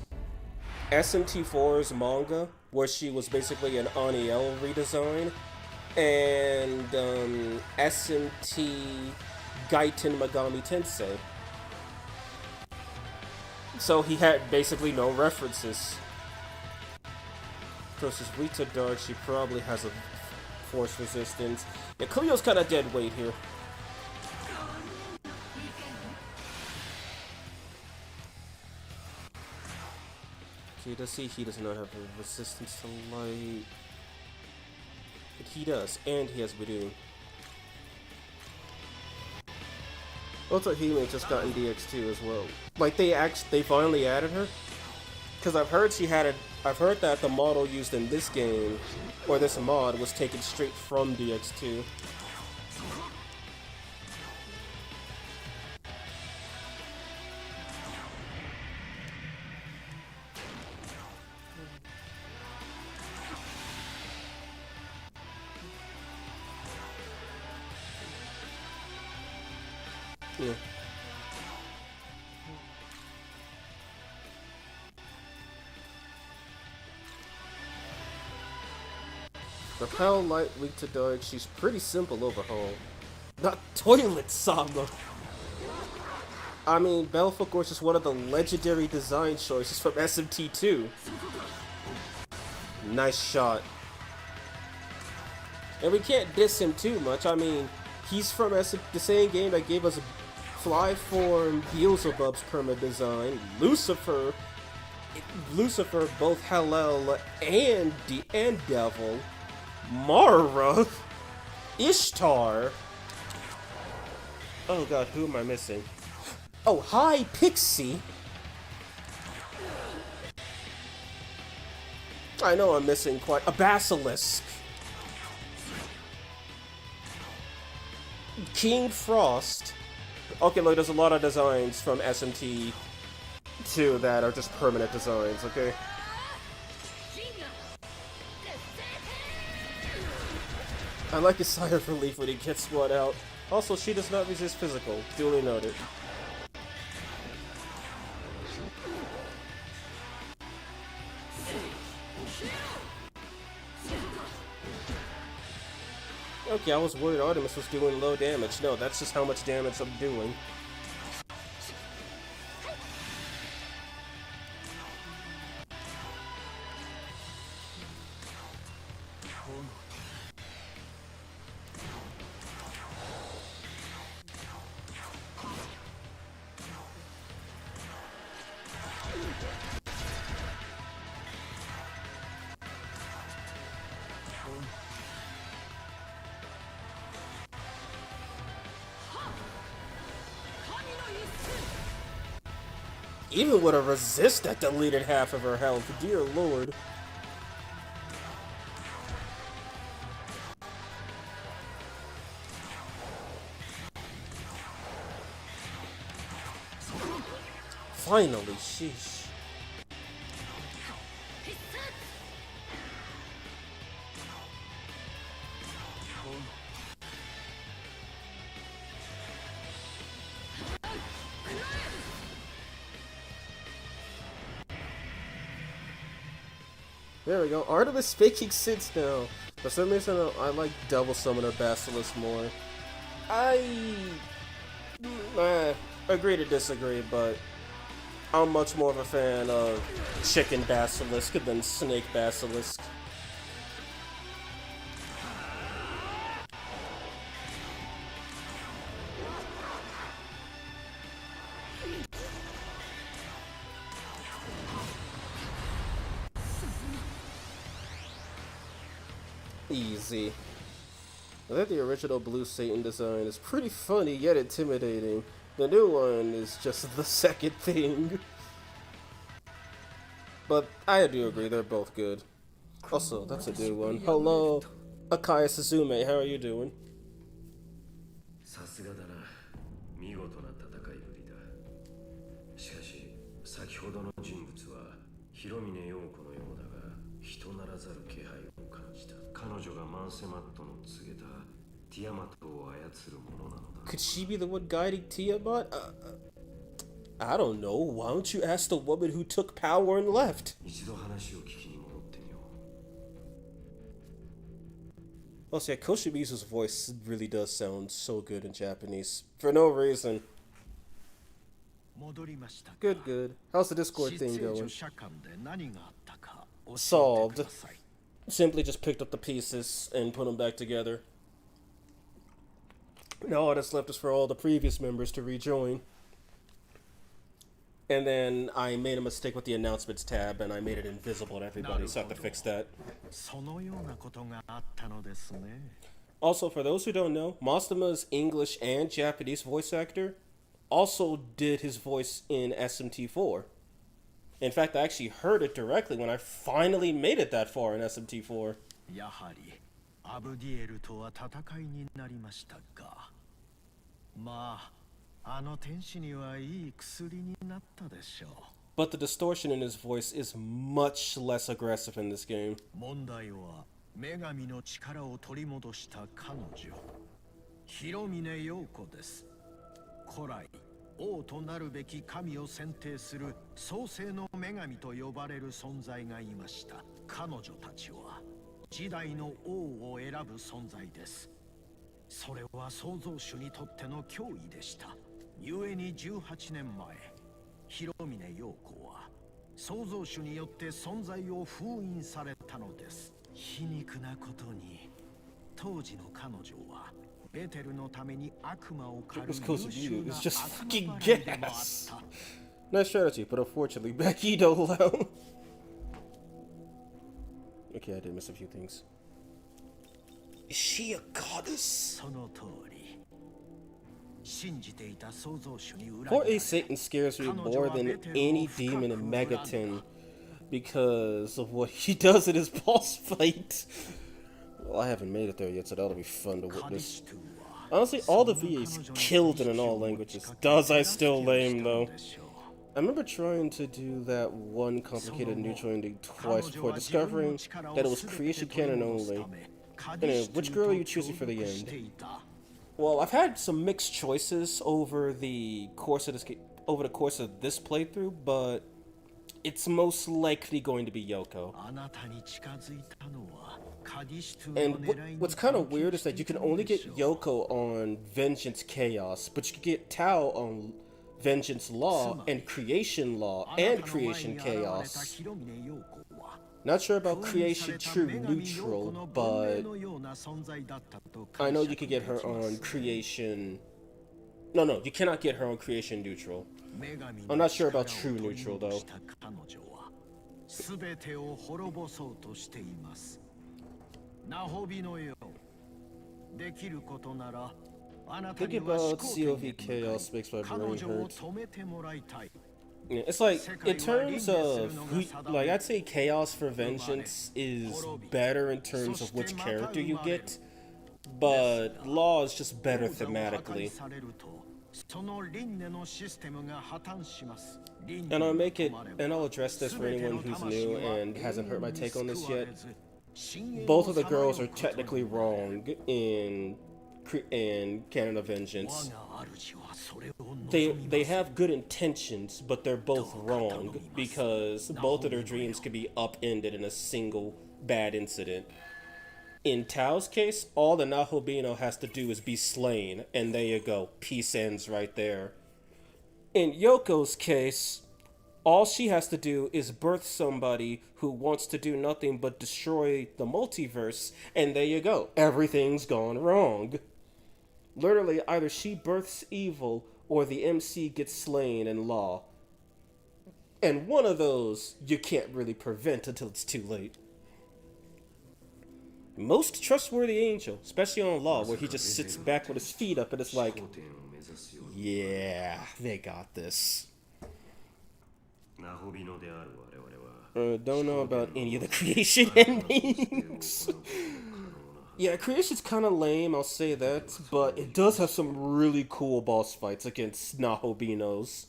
SMT4's manga, where she was basically an Aniel redesign, and SMT Gaiten Megami Tensei. So he had basically no references. So she's weak to dark, she probably has a force resistance. Yeah, Cleo's kind of dead weight here. Okay, does he does not have a resistance to light. But he does, and he has Badoo. Also, Hime just got in DX2 as well. Like they finally added her, because I've heard that the model used in this game, or this mod, was taken straight from DX2. Yeah. Repel, light, weak to dark. She's pretty simple overhaul. Not Toilet Sama. I mean, Belphegor is just one of the legendary design choices from SMT2. Nice shot. And we can't diss him too much. I mean, he's from the same game that gave us Flyform, Beelzebub's perma design, Lucifer, both Hallel and Devil, Mara, Ishtar. Oh god, who am I missing? Oh, hi, Pixie. I know I'm missing quite a Basilisk. King Frost. Okay, look, there's a lot of designs from SMT2 that are just permanent designs, okay? I like his sigh of relief when he gets one out. Also, she does not resist physical. Duly noted. Okay, I was worried Artemis was doing low damage. No, that's just how much damage I'm doing. Even with a resist that deleted half of her health, dear lord. Finally, sheesh. There we go. Artemis making sense now. For some reason, I like Double Summoner Basilisk more. I agree to disagree, but I'm much more of a fan of Chicken Basilisk than Snake Basilisk. Easy. I think the original Blue Satan design is pretty funny yet intimidating. The new one is just the second thing. But I do agree, they're both good. Also, that's a new one. Hello, Akaya Suzume, how are you doing? さすがだな。見事な戦いぶりだ。しかし、先ほどの人物は広峰陽子のようだが、人ならざる気配を感じた。彼女がマンセマットの告げたティアマトを操るものなのだ。Could she be the one guiding Tiamat? I don't know. Why don't you ask the woman who took power and left? 一度話を聞きに戻ってみよう。 Also, yeah, Koshimizu's voice really does sound so good in Japanese. For no reason. Good, good. How's the Discord thing going? Solved. Simply just picked up the pieces and put them back together. Now all that's left is for all the previous members to rejoin. And then I made a mistake with the announcements tab and I made it invisible to everybody, so I have to fix that. Also, for those who don't know, Mastama's English and Japanese voice actor also did his voice in SMT4. In fact, I actually heard it directly when I finally made it that far in SMT4. やはりアブディエルとは戦いになりましたか。まあ、あの天使にはいい薬になったでしょう。But the distortion in his voice is much less aggressive in this game. 問題は女神の力を取り戻した彼女、広峰陽子です。古来王となるべき神を選定する創世の女神と呼ばれる存在がいました。彼女たちは時代の王を選ぶ存在です。それは創造主にとっての脅威でした。故に18年前、広峰陽子は創造主によって存在を封印されたのです。皮肉なことに、当時の彼女はベテルのために悪魔を狩る優秀な悪魔狩りでもあった。Nice strategy, but unfortunately, Becky don't allow. Okay, I did miss a few things. Is she a goddess? その通り。信じていた創造主に裏切ら Poor れ A Satan scares me more than any demon in Megaton because of what he does in his boss fight. Well, I haven't made it there yet, so that'll be fun to witness. Honestly, all the VAs killed it in all languages. Dazai's still lame, though. I remember trying to do that one complicated neutral ending twice before discovering that it was creation canon only. Anyway, which girl are you choosing for the end? Well, I've had some mixed choices over the course of this playthrough, but it's most likely going to be Yoko. And what's kind of weird is that you can only get Yoko on Vengeance Chaos, but you can get Tao on Vengeance Law and Creation Law and Creation Chaos. Not sure about Creation True Neutral, but I know you could get her on Creation... No, you cannot get her on Creation Neutral. I'm not sure about True Neutral, though. Thinking about COV Chaos makes my brain hurt. Yeah, it's like, in terms of, like, I'd say Chaos for Vengeance is better in terms of which character you get, but Law is just better thematically. And I'll address this for anyone who's new and hasn't heard my take on this yet. Both of the girls are technically wrong in Canon of Vengeance. They have good intentions, but they're both wrong because both of their dreams could be upended in a single bad incident. In Tao's case, all the Nahobino has to do is be slain, and there you go. Peace ends right there. In Yoko's case, all she has to do is birth somebody who wants to do nothing but destroy the multiverse, and there you go. Everything's gone wrong. Literally, either she births evil or the MC gets slain in Law. And one of those you can't really prevent until it's too late. Most trustworthy angel, especially on Law, where he just sits back with his feet up and it's like, yeah, they got this. Don't know about any of the creation endings. Yeah, creation's kind of lame, I'll say that, but it does have some really cool boss fights against Nahobinos.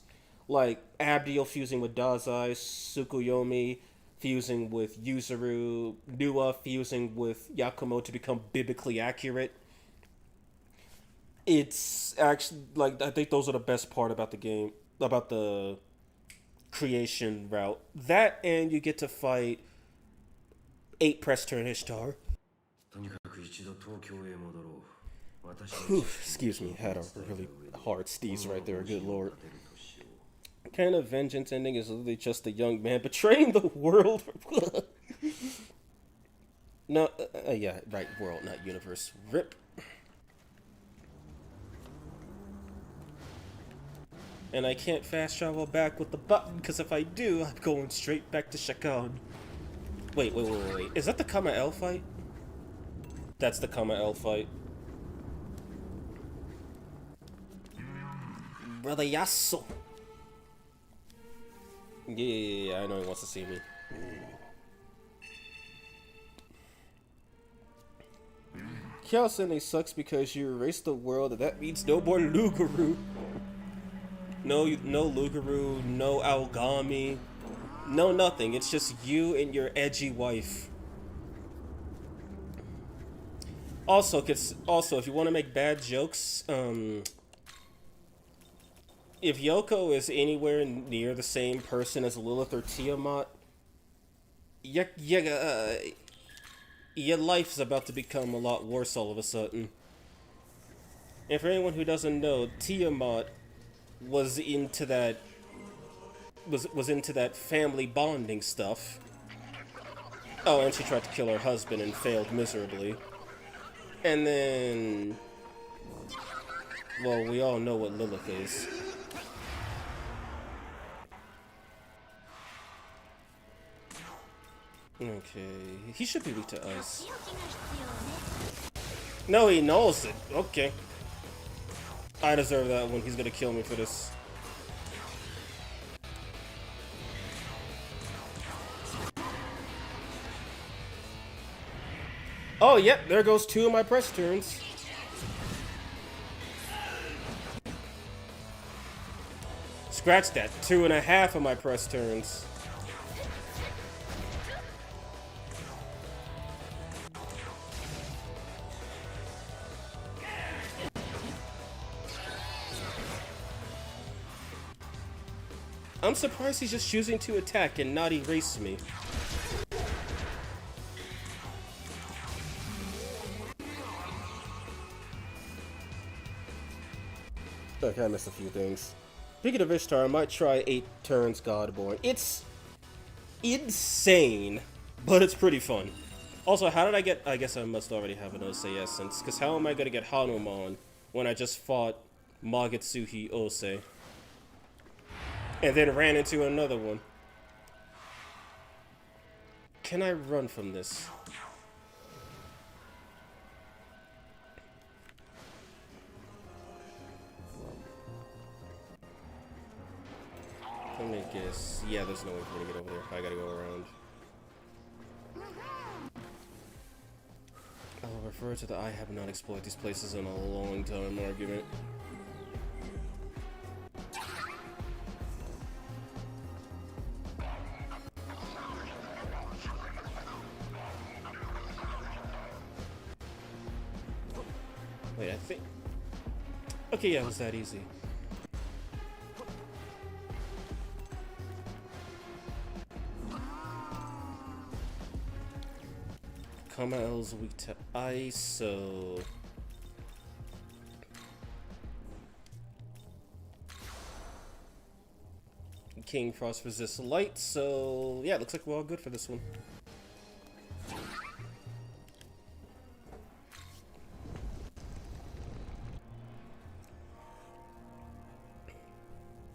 Like Abdiel fusing with Dazai, Tsukuyomi fusing with Yuzuru, Nua fusing with Yakumo to become biblically accurate. It's actually, like, I think those are the best part about the game, about the creation route. That, and you get to fight 8 press turn Ishtar. Excuse me, had a really hard sneeze right there, good lord. Kind of Vengeance ending is literally just a young man betraying the world. No, yeah, right, world, not universe. RIP. And I can't fast travel back with the button, because if I do, I'm going straight back to Shakan. Wait. Is that the Kama L fight? That's the Kama L fight. Brother Yasso. Yeah, I know he wants to see me. Chaos ending sucks because you erase the world, and that means no more Luguru. No Luguru, no Aogami, no nothing. It's just you and your edgy wife. Also, if you want to make bad jokes, if Yoko is anywhere near the same person as Lilith or Tiamat, your life's about to become a lot worse all of a sudden. And for anyone who doesn't know, Tiamat was into that was into that family bonding stuff. Oh, and she tried to kill her husband and failed miserably. And then, well, we all know what Lilith is. Okay, he should be weak to ice. No, he knows it. Okay. I deserve that one. He's gonna kill me for this. Oh, yep, there goes 2 of my press turns. Scratch that. 2.5 of my press turns. I'm surprised he's just choosing to attack and not erase me. Okay, I missed a few things. Speaking of Ishtar, I might try 8 turns Godborn. It's insane, but it's pretty fun. Also, how did I get... I guess I must already have an Ose Essence, because how am I going to get Hanuman when I just fought Magetsuhi Ose? And then ran into another one. Can I run from this? Let me guess. Yeah, there's no way for me to get over there. I gotta go around. I will refer to the I have not explored these places in a long time argument. Wait, I think... Okay, yeah, it was that easy. Kamael's weak to ice, so... King Frost resists light, so... Yeah, looks like we're all good for this one.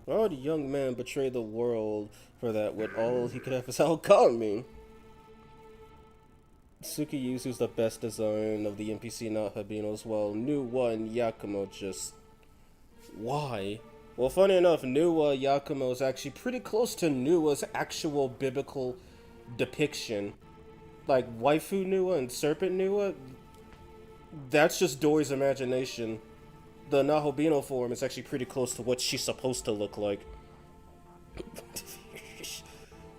Why would a young man betray the world for that when all he could have is alchemy? Tsukiyuzu's the best design of the NPC, not Habino's. Well, Nuwa and Yakumo just... Why? Well, funny enough, Nuwa Yakumo is actually pretty close to Nuwa's actual biblical depiction. Like, Waifu Nuwa and Serpent Nuwa, that's just Dory's imagination. The Nahobino form is actually pretty close to what she's supposed to look like.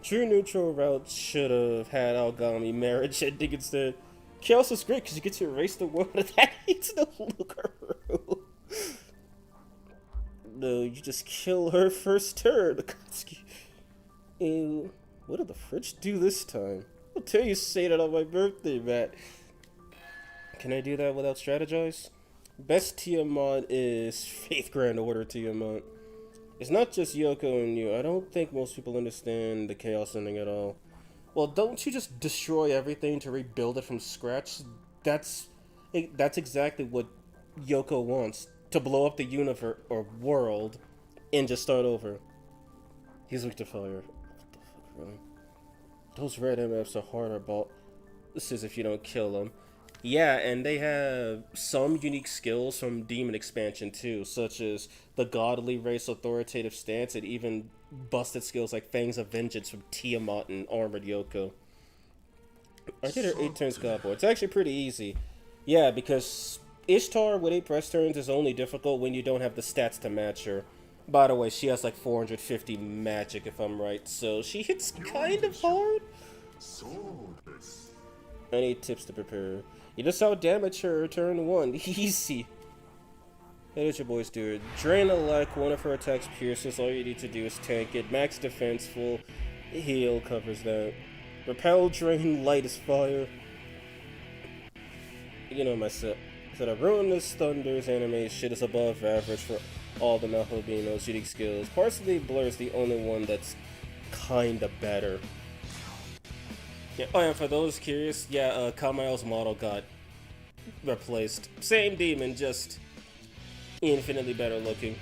True neutral route should have had Algami marriage ending instead. Chaos is great because you get to erase the world that hates the Lugaru. No, you just kill her first turn. Ew, what did the fridge do this time? I'll tell you, say that on my birthday, Matt. Can I do that without strategize? Best Tiamat is Faith Grand Order Tiamat. It's not just Yoko and you. I don't think most people understand the chaos ending at all. Well, don't you just destroy everything to rebuild it from scratch? That's exactly what Yoko wants. To blow up the universe or world and just start over. He's weak to fire. What the fuck, really? Those red MFs are harder, but this is if you don't kill them. Yeah, and they have some unique skills from Demon expansion too, such as the Godly Race authoritative stance and even busted skills like Fangs of Vengeance from Tiamat and Armored Yoko. I did her 8 turns Godboard. It's actually pretty easy. Yeah, because Ishtar with 8 press turns is only difficult when you don't have the stats to match her. By the way, she has like 450 magic if I'm right, so she hits kind of hard. I need tips to prepare. You just out-damage her turn 1. Easy. That is your boy's dude. Drain a lack, one of her attacks pierces. All you need to do is tank it. Max defense, full heal covers that. Repel, drain, light is fire. You know my set. that a Ruinous Thunder's anime shit is above average for all the Nahabino's shooting skills. Parsley Blur is the only one that's kinda better. Yeah, oh, and for those curious, yeah, Kamael's model got replaced. Same demon, just infinitely better looking.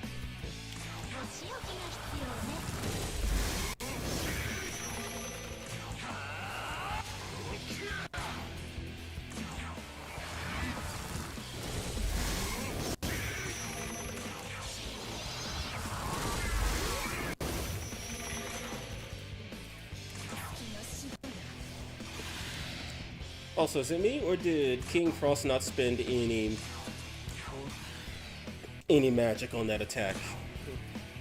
Also, is it me, or did King Frost not spend any magic on that attack?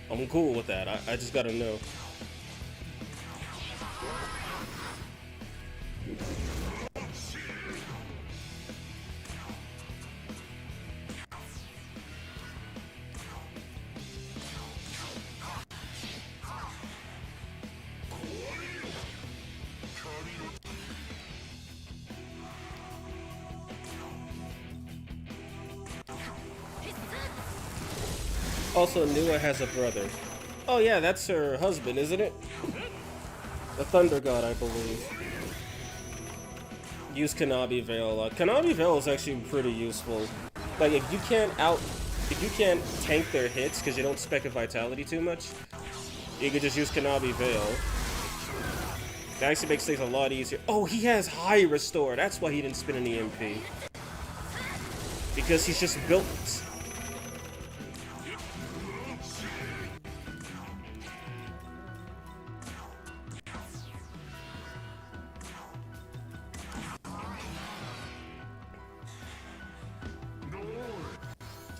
I'm cool with that. I just gotta know. Also, Nua has a brother. Oh yeah, that's her husband, isn't it? The Thunder God, I believe. Use Kanabi Veil. Kanabi Veil is actually pretty useful. Like, if you can't tank their hits because you don't spec a vitality too much, you can just use Kanabi Veil. That actually makes things a lot easier. Oh, he has high restore. That's why he didn't spin an EMP. Because he's just built.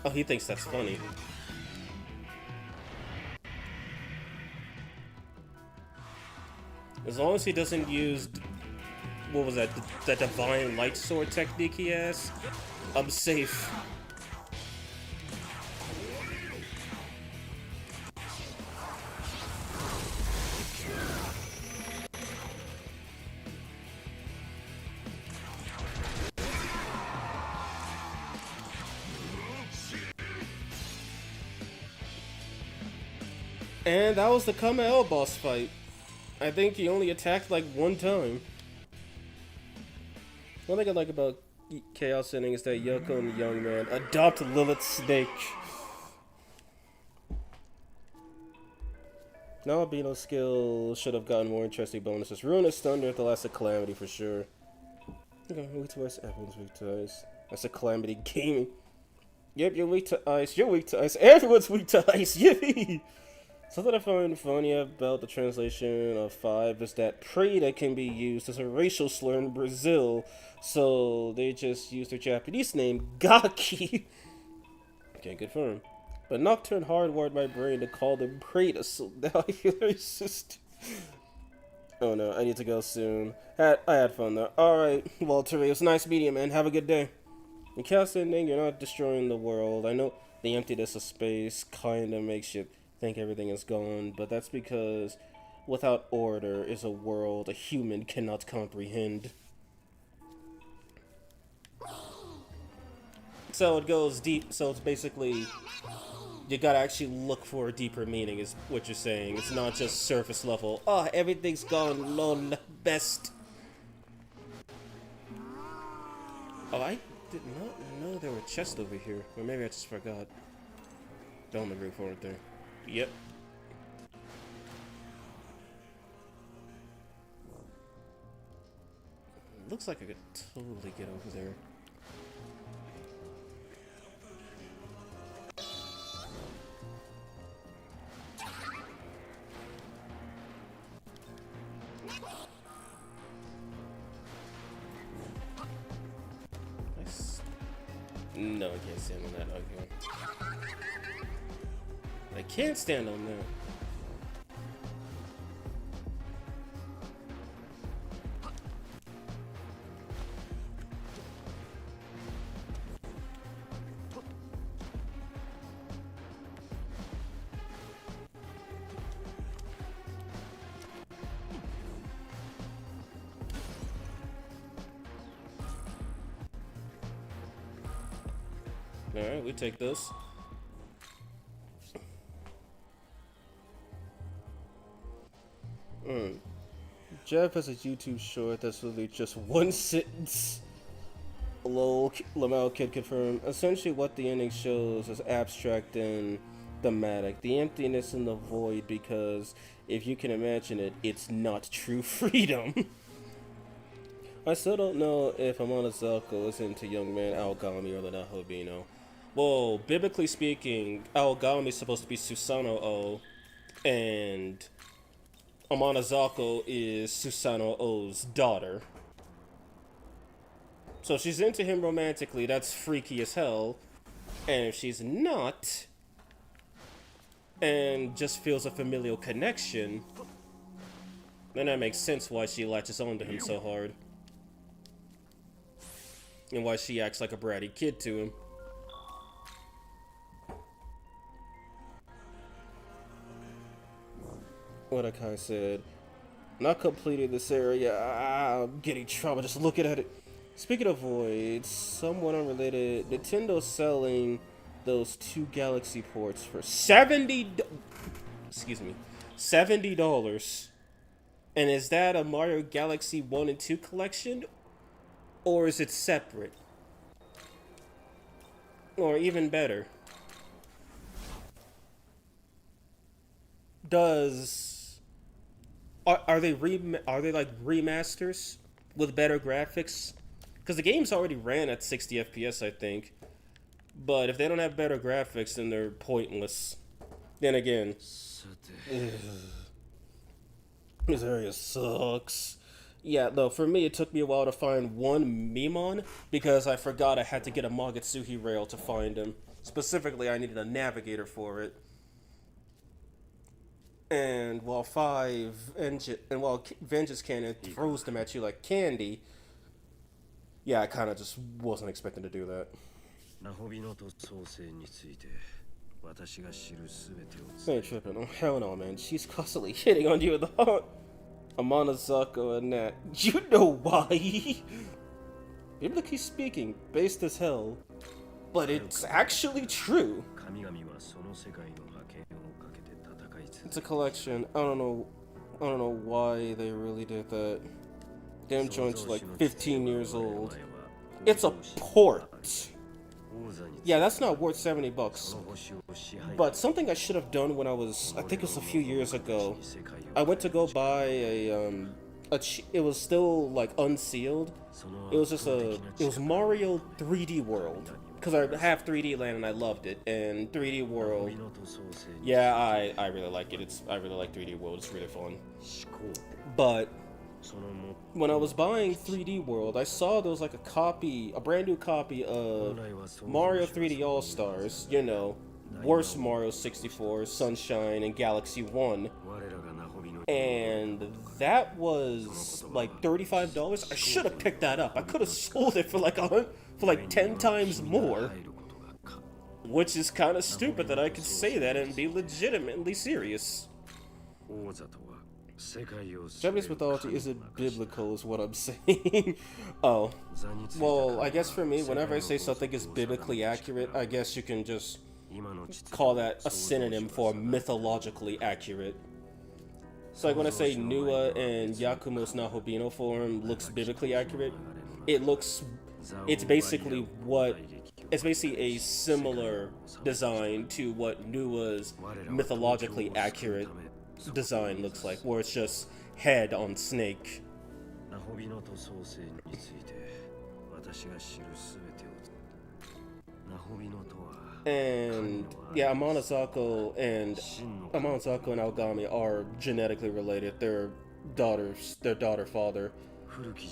Oh, he thinks that's funny. As long as he doesn't use, what was that, the Divine Light Sword technique he has, I'm safe. And that was the Kamael boss fight. I think he only attacked like one time. One thing I like about Chaos Ending is that Yoko and the young man adopt Lilith's snake. Now Albino skill should have gotten more interesting bonuses. Ruinous Thunder at the last of Calamity for sure. Okay, weak to ice, everyone's weak to ice. That's a Calamity gaming. Yep, you're weak to ice, you're weak to ice, everyone's weak to ice, yippee! Something I find funny about the translation of 5 is that Preta can be used as a racial slur in Brazil, so they just use their Japanese name, Gaki. Okay, good for him. But Nocturne hardwired my brain to call them Preta, so now I feel racist. Oh no, I need to go soon. I had fun though. Alright, Walter, it was nice meeting you, man. Have a good day. In Chaos Ending, you're not destroying the world. I know the emptiness of space kinda makes you think everything is gone, but that's because without order is a world a human cannot comprehend. So it goes deep, so it's basically you gotta actually look for a deeper meaning is what you're saying. It's not just surface level. Oh, everything's gone lol best. Oh, I did not know there were chests over here. Or maybe I just forgot. Don't look forward there. Yep. Looks like I could totally get over there. Nice. No, I can't stand on that. Okay. I can't stand on that. Alright, we take this. Jeff has a YouTube short that's literally just one sentence. Lol, Lamau Kid confirmed. Essentially, what the ending shows is abstract and thematic. The emptiness and the void, because if you can imagine it, it's not true freedom. I still don't know if Amonazako is into young man Aogami or the Nahobino. Well, biblically speaking, Aogami is supposed to be Susanoo, and Amonazako is Susanoo's daughter. So if she's into him romantically, that's freaky as hell. And if she's not, and just feels a familial connection, then that makes sense why she latches on to him so hard. And why she acts like a bratty kid to him. What Akai said. Not completing this area. I'm getting trouble just looking at it. Speaking of void, somewhat unrelated, Nintendo's selling those 2 Galaxy ports for $70. And is that a Mario Galaxy 1 and 2 collection? Or is it separate? Or even better, are they like remasters with better graphics? Because the games already ran at 60 FPS, I think. But if they don't have better graphics, then they're pointless. Then again, this area sucks. Yeah, though, for me, it took me a while to find one Mimon, because I forgot I had to get a Magatsuhi rail to find him. Specifically, I needed a navigator for it. And while Vengeance Cannon throws them at you like candy, yeah, I kind of just wasn't expecting to do that. I ain't tripping. Oh, hell no, man. She's constantly hitting on you in the heart. Amonazako and Nat. You know why? Biblically speaking, based as hell, but it's actually true. It's a collection. I don't know why they really did that. Damn joint's like 15 years old. It's a port. Yeah, that's not worth $70. But something I should have done when I think it was a few years ago. I went to go buy it was still like unsealed. It was Mario 3D World. Because I have 3D Land and I loved it. And 3D World, yeah, I really like it. I really like 3D World. It's really fun. But when I was buying 3D World, I saw there was like a brand new copy of Mario 3D All Stars. You know, worst Mario 64, Sunshine, and Galaxy 1. And that was like $35. I should have picked that up. I could have sold it for like 10 times more. Which is kind of stupid that I could say that and be legitimately serious. Japanese mythology isn't biblical is what I'm saying. Oh. Well, I guess for me, whenever I say something is biblically accurate, I guess you can just call that a synonym for mythologically accurate. So like when I say Nua and Yakumo's Nahobino form looks biblically accurate, it's basically a similar design to what Nua's mythologically accurate design looks like, where it's just head on snake. And yeah, Amonazako and Aogami are genetically related. They're daughter-father.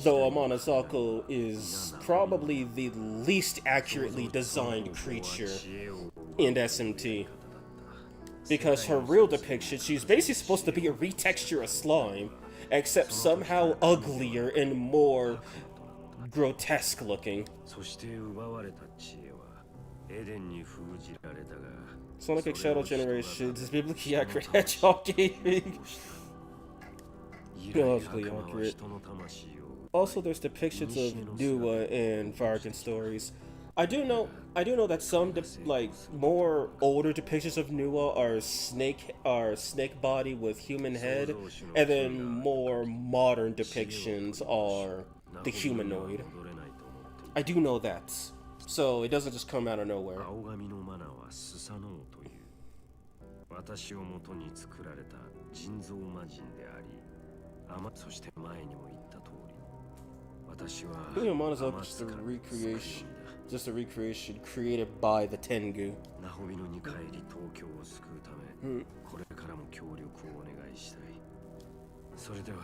Though Amonazako is probably the least accurately designed creature in SMT. Because her real depiction, she's basically supposed to be a retexture of slime, except somehow uglier and more grotesque looking. Sonic X Shadow Generations is biblically accurate hedgehog gaming. Biblically accurate. Also, there's depictions of Nua in Vargan stories. I do know that some like more older depictions of Nua are snake body with human head, and then more modern depictions are the humanoid. I do know that, so it doesn't just come out of nowhere. 私をもとに作られた人造魔人であり、そして前にも言った通り、私は Yamana's just a recreation created by the Tengu. ナホビノに帰り東京を救うため、これからも協力をお願いしたい。それでは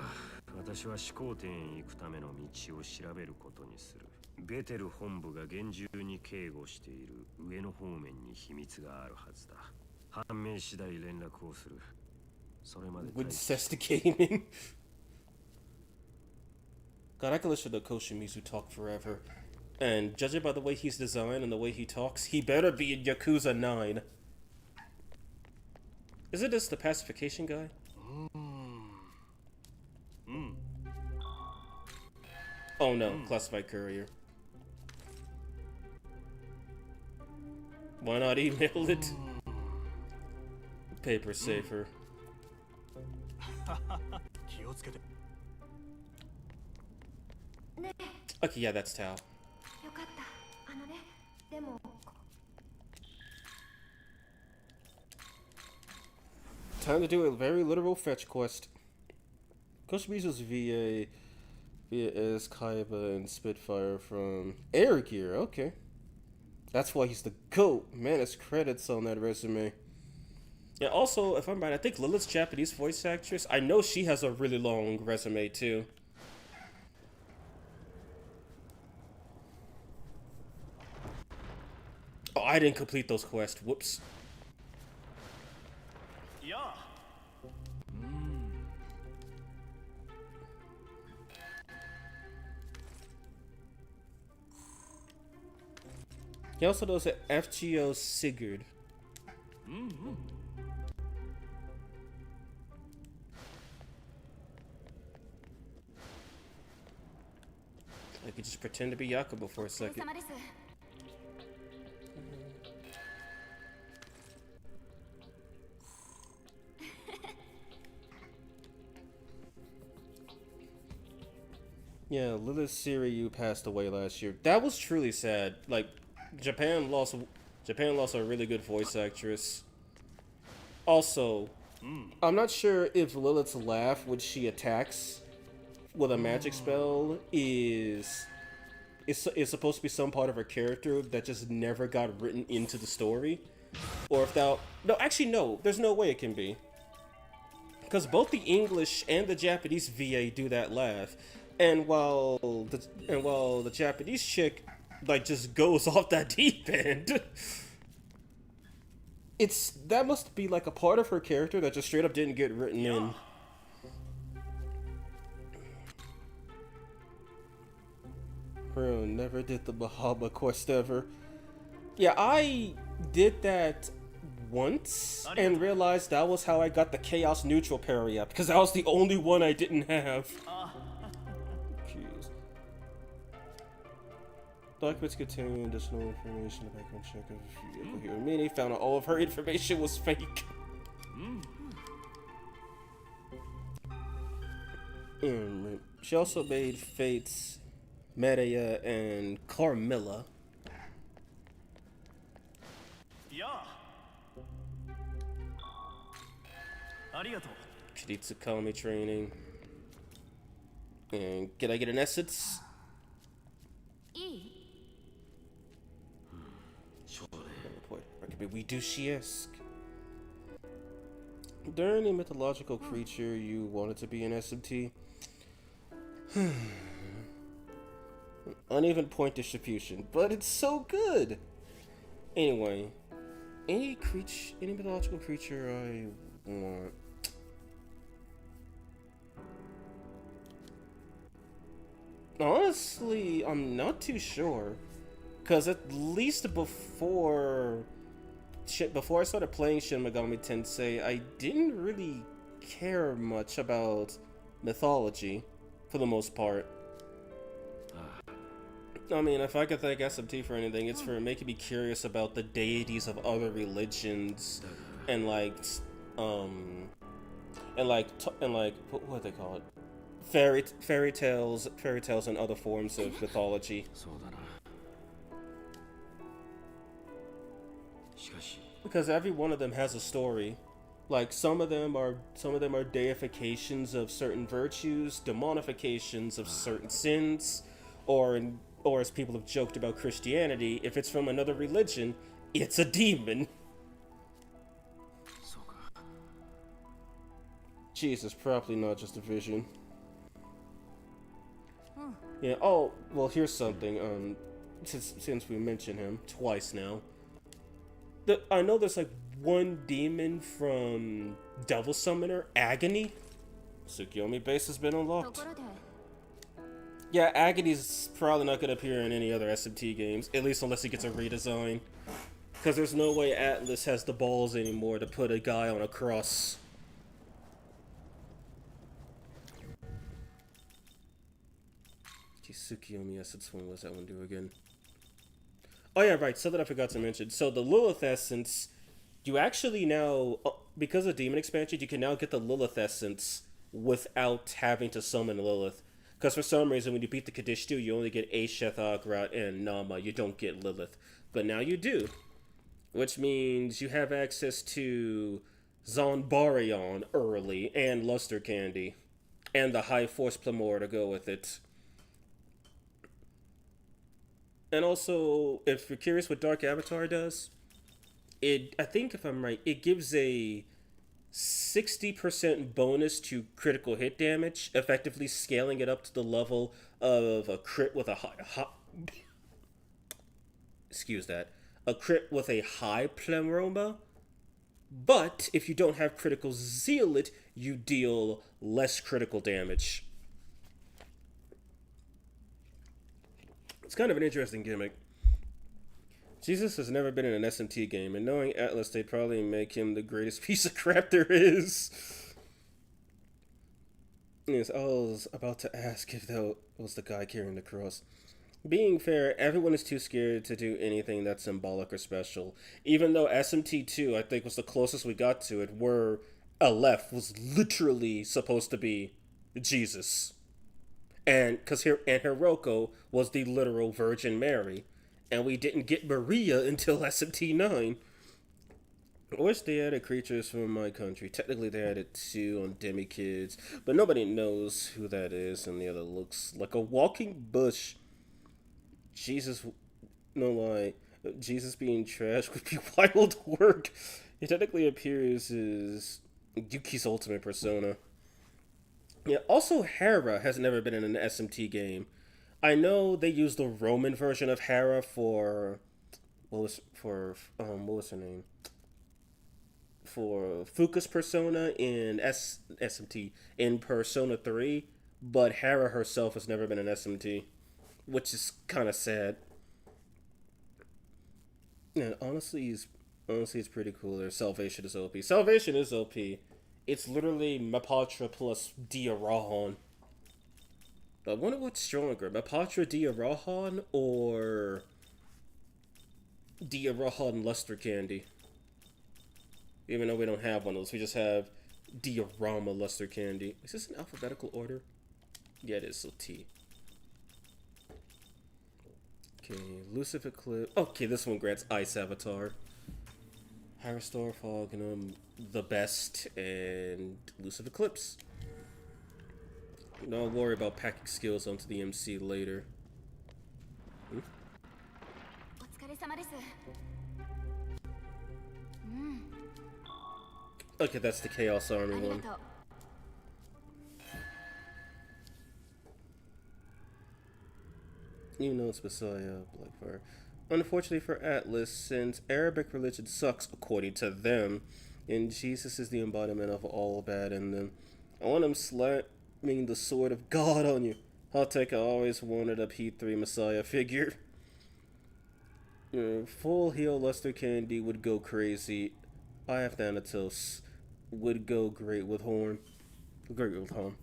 私は始皇帝へ行くための道を調べることにする。ベテル本部が厳重に警護している上の方面に秘密があるはずだ。判明次第連絡をする。それまで Winchester Gaming. God, I could listen to Koshimizu talk forever. And judging by the way he's designed and the way he talks, he better be in Yakuza 9. Isn't this the pacification guy? Oh no, classified courier. Why not email it? Paper safer. Okay, yeah, that's Tao. Time to do a very literal fetch quest. Koshimizu's VA is Kaiba and Spitfire from Air Gear. Okay. That's why he's the GOAT. Man, his credits on that resume. Yeah, also, if I'm right, I think Lilith's Japanese voice actress, I know she has a really long resume, too. Oh, I didn't complete those quests. Whoops. Yeah. He also does an FGO Sigurd. I could just pretend to be Yakuba for a second. Yeah, Lilith Siryu passed away last year. That was truly sad. Like, Japan lost a really good voice actress. Also, I'm not sure if Lilith's laugh when she attacks with a magic spell is supposed to be some part of her character that just never got written into the story, or if that no, there's no way it can be, because both the English and the Japanese VA do that laugh, and while the Japanese chick like just goes off that deep end. That must be like a part of her character that just straight up didn't get written in. Bro, never did the Bahama quest ever. Yeah, I did that once and realized that was how I got the Chaos Neutral parry up, because that was the only one I didn't have. Jeez. Documents containing additional information. The background check of here. Mini found out all of her information was fake. She also made Fates, Medea, and Carmilla. Yeah. Kiritsukami training. And can I get an essence? We do she-esque. There any mythological creature you wanted to be an SMT? Uneven point distribution, but it's so good. Anyway, any mythological creature I want. Honestly, I'm not too sure, cause at least before I started playing Shin Megami Tensei, I didn't really care much about mythology, for the most part. I mean, if I could thank SMT for anything, it's for making me curious about the deities of other religions, and um, what do they call it? Fairy tales, and other forms of mythology. そうだな。しかし Because every one of them has a story. Like some of them are deifications of certain virtues, demonifications of certain sins, or as people have joked about Christianity, if it's from another religion, it's a demon. そうか。 Jesus, probably not just a vision. Yeah. Oh, well, here's something. Since we mentioned him twice now, I know there's like one demon from Devil Summoner, Agony. Tsukiyomi base has been と unlocked. ころで Yeah, Agony's probably not gonna appear in any other SMT games, at least unless he gets a redesign. Because there's no way Atlas has the balls anymore to put a guy on a cross. Tsukiyomi Essence, when was that one due again? Oh yeah, right, something I forgot to mention. So the Lilith Essence, you actually now, because of Demon Expansion, you can now get the Lilith Essence without having to summon Lilith. Because for some reason, when you beat the Kadishtu, you only get Asheth, Agrat, and Nama. You don't get Lilith. But now you do. Which means you have access to Zonbarion early, and Luster Candy. And the High Force Plamor to go with it. And also, if you're curious what Dark Avatar does, I think if I'm right, it gives a 60% bonus to critical hit damage, effectively scaling it up to the level of a crit with a a crit with a high pleroma. But if you don't have critical zealot, you deal less critical damage. It's kind of an interesting gimmick. Jesus has never been in an SMT game, and knowing Atlas, they'd probably make him the greatest piece of crap there is. Yes, I was about to ask if that was the guy carrying the cross. Being fair, everyone is too scared to do anything that's symbolic or special. Even though SMT2, I think, was the closest we got to it, where Aleph was literally supposed to be Jesus. And Hiroko was the literal Virgin Mary. And we didn't get Maria until SMT9. I wish they added creatures from my country. Technically, they added 2 on Demi Kids, but nobody knows who that is, and the other looks like a walking bush. Jesus, no lie, Jesus being trash would be wild work. He technically appears as Yuki's ultimate persona. Yeah, also Hera has never been in an SMT game. I know they used the Roman version of Hera for what was her name? For Fuka's persona in SMT in Persona 3, but Hera herself has never been in SMT, which is kind of sad. And honestly, it's pretty cool. Their Salvation is OP. Salvation is OP. It's literally Mapatra plus Dia Rahan. I wonder what's stronger, Mapatra Dia Rahan or Dia Rahan Luster Candy. Even though we don't have one of those, we just have Diorama Luster Candy. Is this in alphabetical order? Yeah, it is, so T. Okay, Lucifer Clip. Okay, this one grants Ice Avatar. Harrowstar, Fognum, the best, and Lucifer Eclipse. Don't worry about packing skills onto the MC later. Okay, that's the Chaos Army one. You know it's Messiah, Blackfire. Unfortunately for Atlas, since Arabic religion sucks according to them, and Jesus is the embodiment of all bad in them, I want him slamming the sword of God on you. I'll take I always wanted a P3 Messiah figure. Full heal Luster Candy would go crazy. I have Thanatos would go great with Horn. Great with Horn.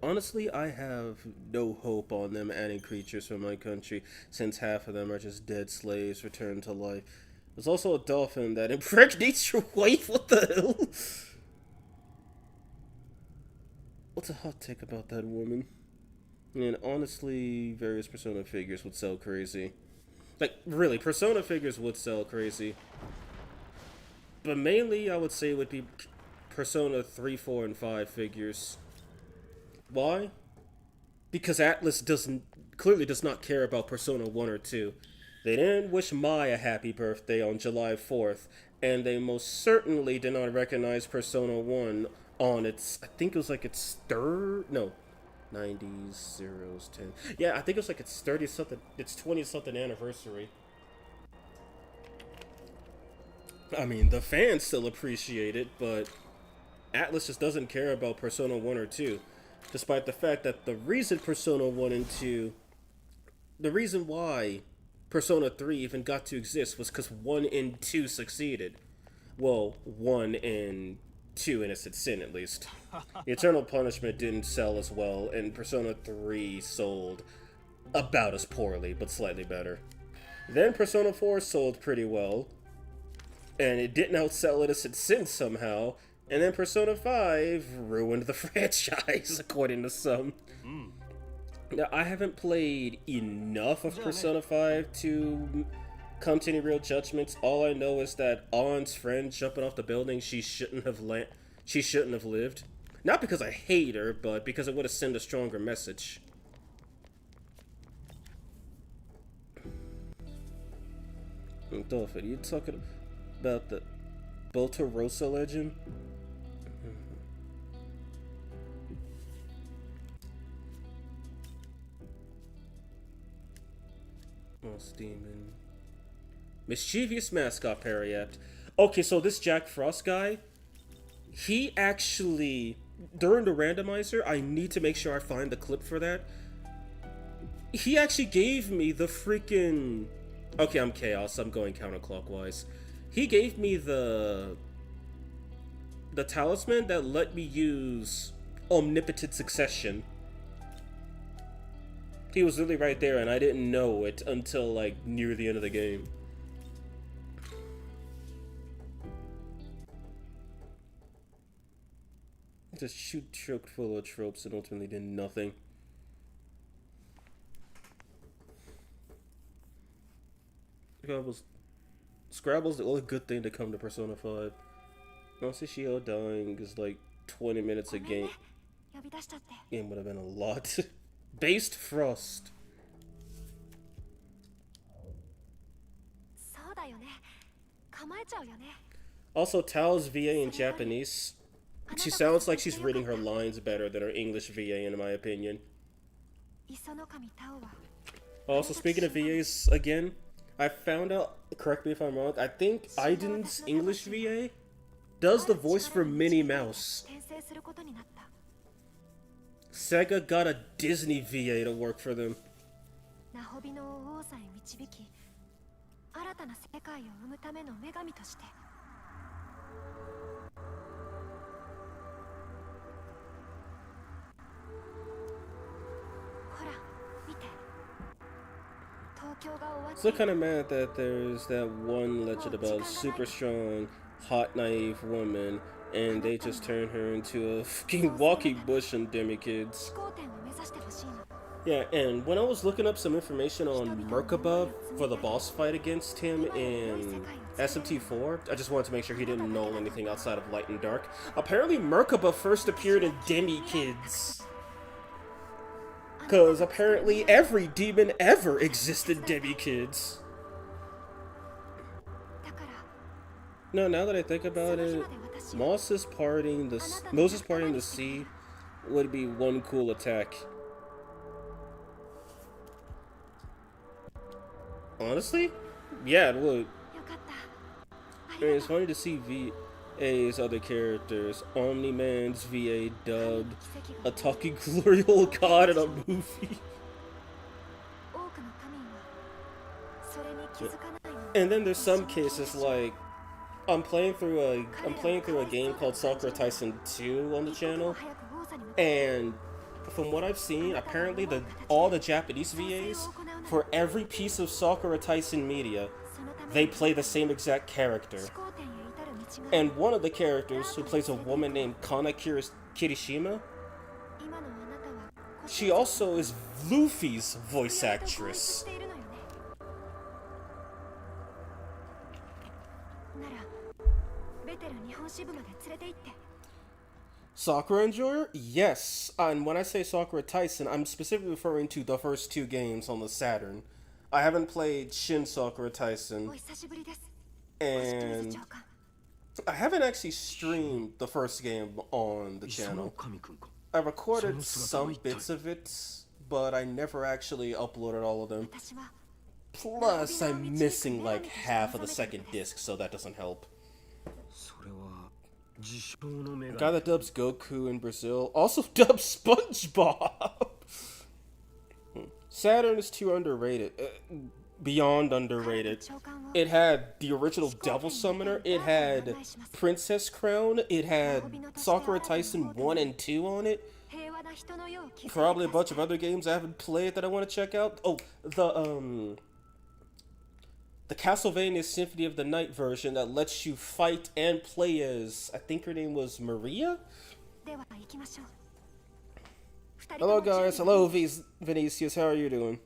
Honestly, I have no hope on them adding creatures from my country, since half of them are just dead slaves returned to life. There's also a dolphin that impregnates your wife. What the hell? What's a hot take about that woman? And honestly, various Persona figures would sell crazy. Like, really, Persona figures would sell crazy. But mainly, I would say it would be Persona 3, 4, and 5 figures. Why? Because Atlas clearly does not care about Persona 1 or 2. They didn't wish Mai a happy birthday on July 4th, and they most certainly did not recognize Persona 1 on its, I think it was like its third, no, 90s, zeros, 10. Yeah, I think it was like its 30 something, its 20 something anniversary. I mean, the fans still appreciate it, but Atlas just doesn't care about Persona 1 or 2. Despite the fact that the reason Persona 1 and 2, the reason why Persona 3 even got to exist was because 1 and 2 succeeded. Well, 1 and 2 Innocent Sin, at least. Eternal Punishment didn't sell as well, and Persona 3 sold about as poorly, but slightly better. Then Persona 4 sold pretty well, and it didn't outsell Innocent Sin somehow, and then Persona 5 ruined the franchise, according to some. Now, I haven't played enough of Persona 5 to come to any real judgments. All I know is that Ann's friend jumping off the building, she shouldn't have lived. Not because I hate her, but because it would have sent a stronger message. Dolphin, you talking about the Boltarosa legend? Moss Demon. Mischievous mascot Periapt. Okay, so this Jack Frost guy, he actually, during the randomizer, I need to make sure I find the clip for that. He actually gave me the freaking... Okay, I'm Chaos, I'm going counterclockwise. He gave me the talisman that let me use Omnipotent Succession. He was literally right there, and I didn't know it until, like, near the end of the game. Just shoot choked full of tropes and ultimately did nothing. Scrabble's the only good thing to come to Persona 5. Shio dying is like 20 minutes a game. Game would have been a lot. Based Frost. Also, Tao's VA in Japanese. She sounds like she's reading her lines better than her English VA, in my opinion. Also, speaking of VAs again, I found out, correct me if I'm wrong, I think Aiden's English VA does the voice for Minnie Mouse. Sega got a Disney VA to work for them. Still kind of mad that there's that one legend about a super strong, hot, naive woman, and they just turn her into a fucking walking bush and demi-kids. Yeah, and when I was looking up some information on Merkaba for the boss fight against him in SMT4, I just wanted to make sure he didn't know anything outside of Light and Dark. Apparently Merkaba first appeared in Demi-Kids. Because apparently every demon ever existed Demi-Kids. No, now that I think about it, Moses parting the sea would be one cool attack. Honestly? Yeah, it would. I mean, it's funny to see VA's other characters. Omni-Man's VA dubbed a talking glory old god in a movie. And then there's some cases like I'm playing through a game called Soccer Tyson 2 on the channel, and from what I've seen, apparently all the Japanese VAs, for every piece of Sakura Tyson media, they play the same exact character. And one of the characters, who plays a woman named Kana Kirishima, she also is Luffy's voice actress. Sakura Enjoyer? Yes. And when I say Sakura Tyson, I'm specifically referring to the first 2 games on the Saturn. I haven't played Shin Sakura Tyson. And I haven't actually streamed the first game on the channel. I recorded some bits of it, but I never actually uploaded all of them. Plus, I'm missing like half of the second disc, so that doesn't help. Guy that dubs Goku in Brazil also dubs SpongeBob. Saturn is too underrated. Beyond underrated. It had the original Devil Summoner, it had Princess Crown, it had Sakura Tyson 1 and 2 on it. Probably a bunch of other games I haven't played that I want to check out. Oh, the Castlevania Symphony of the Night version that lets you fight and play as, I think her name was Maria? Hello guys, hello Vinicius, how are you doing?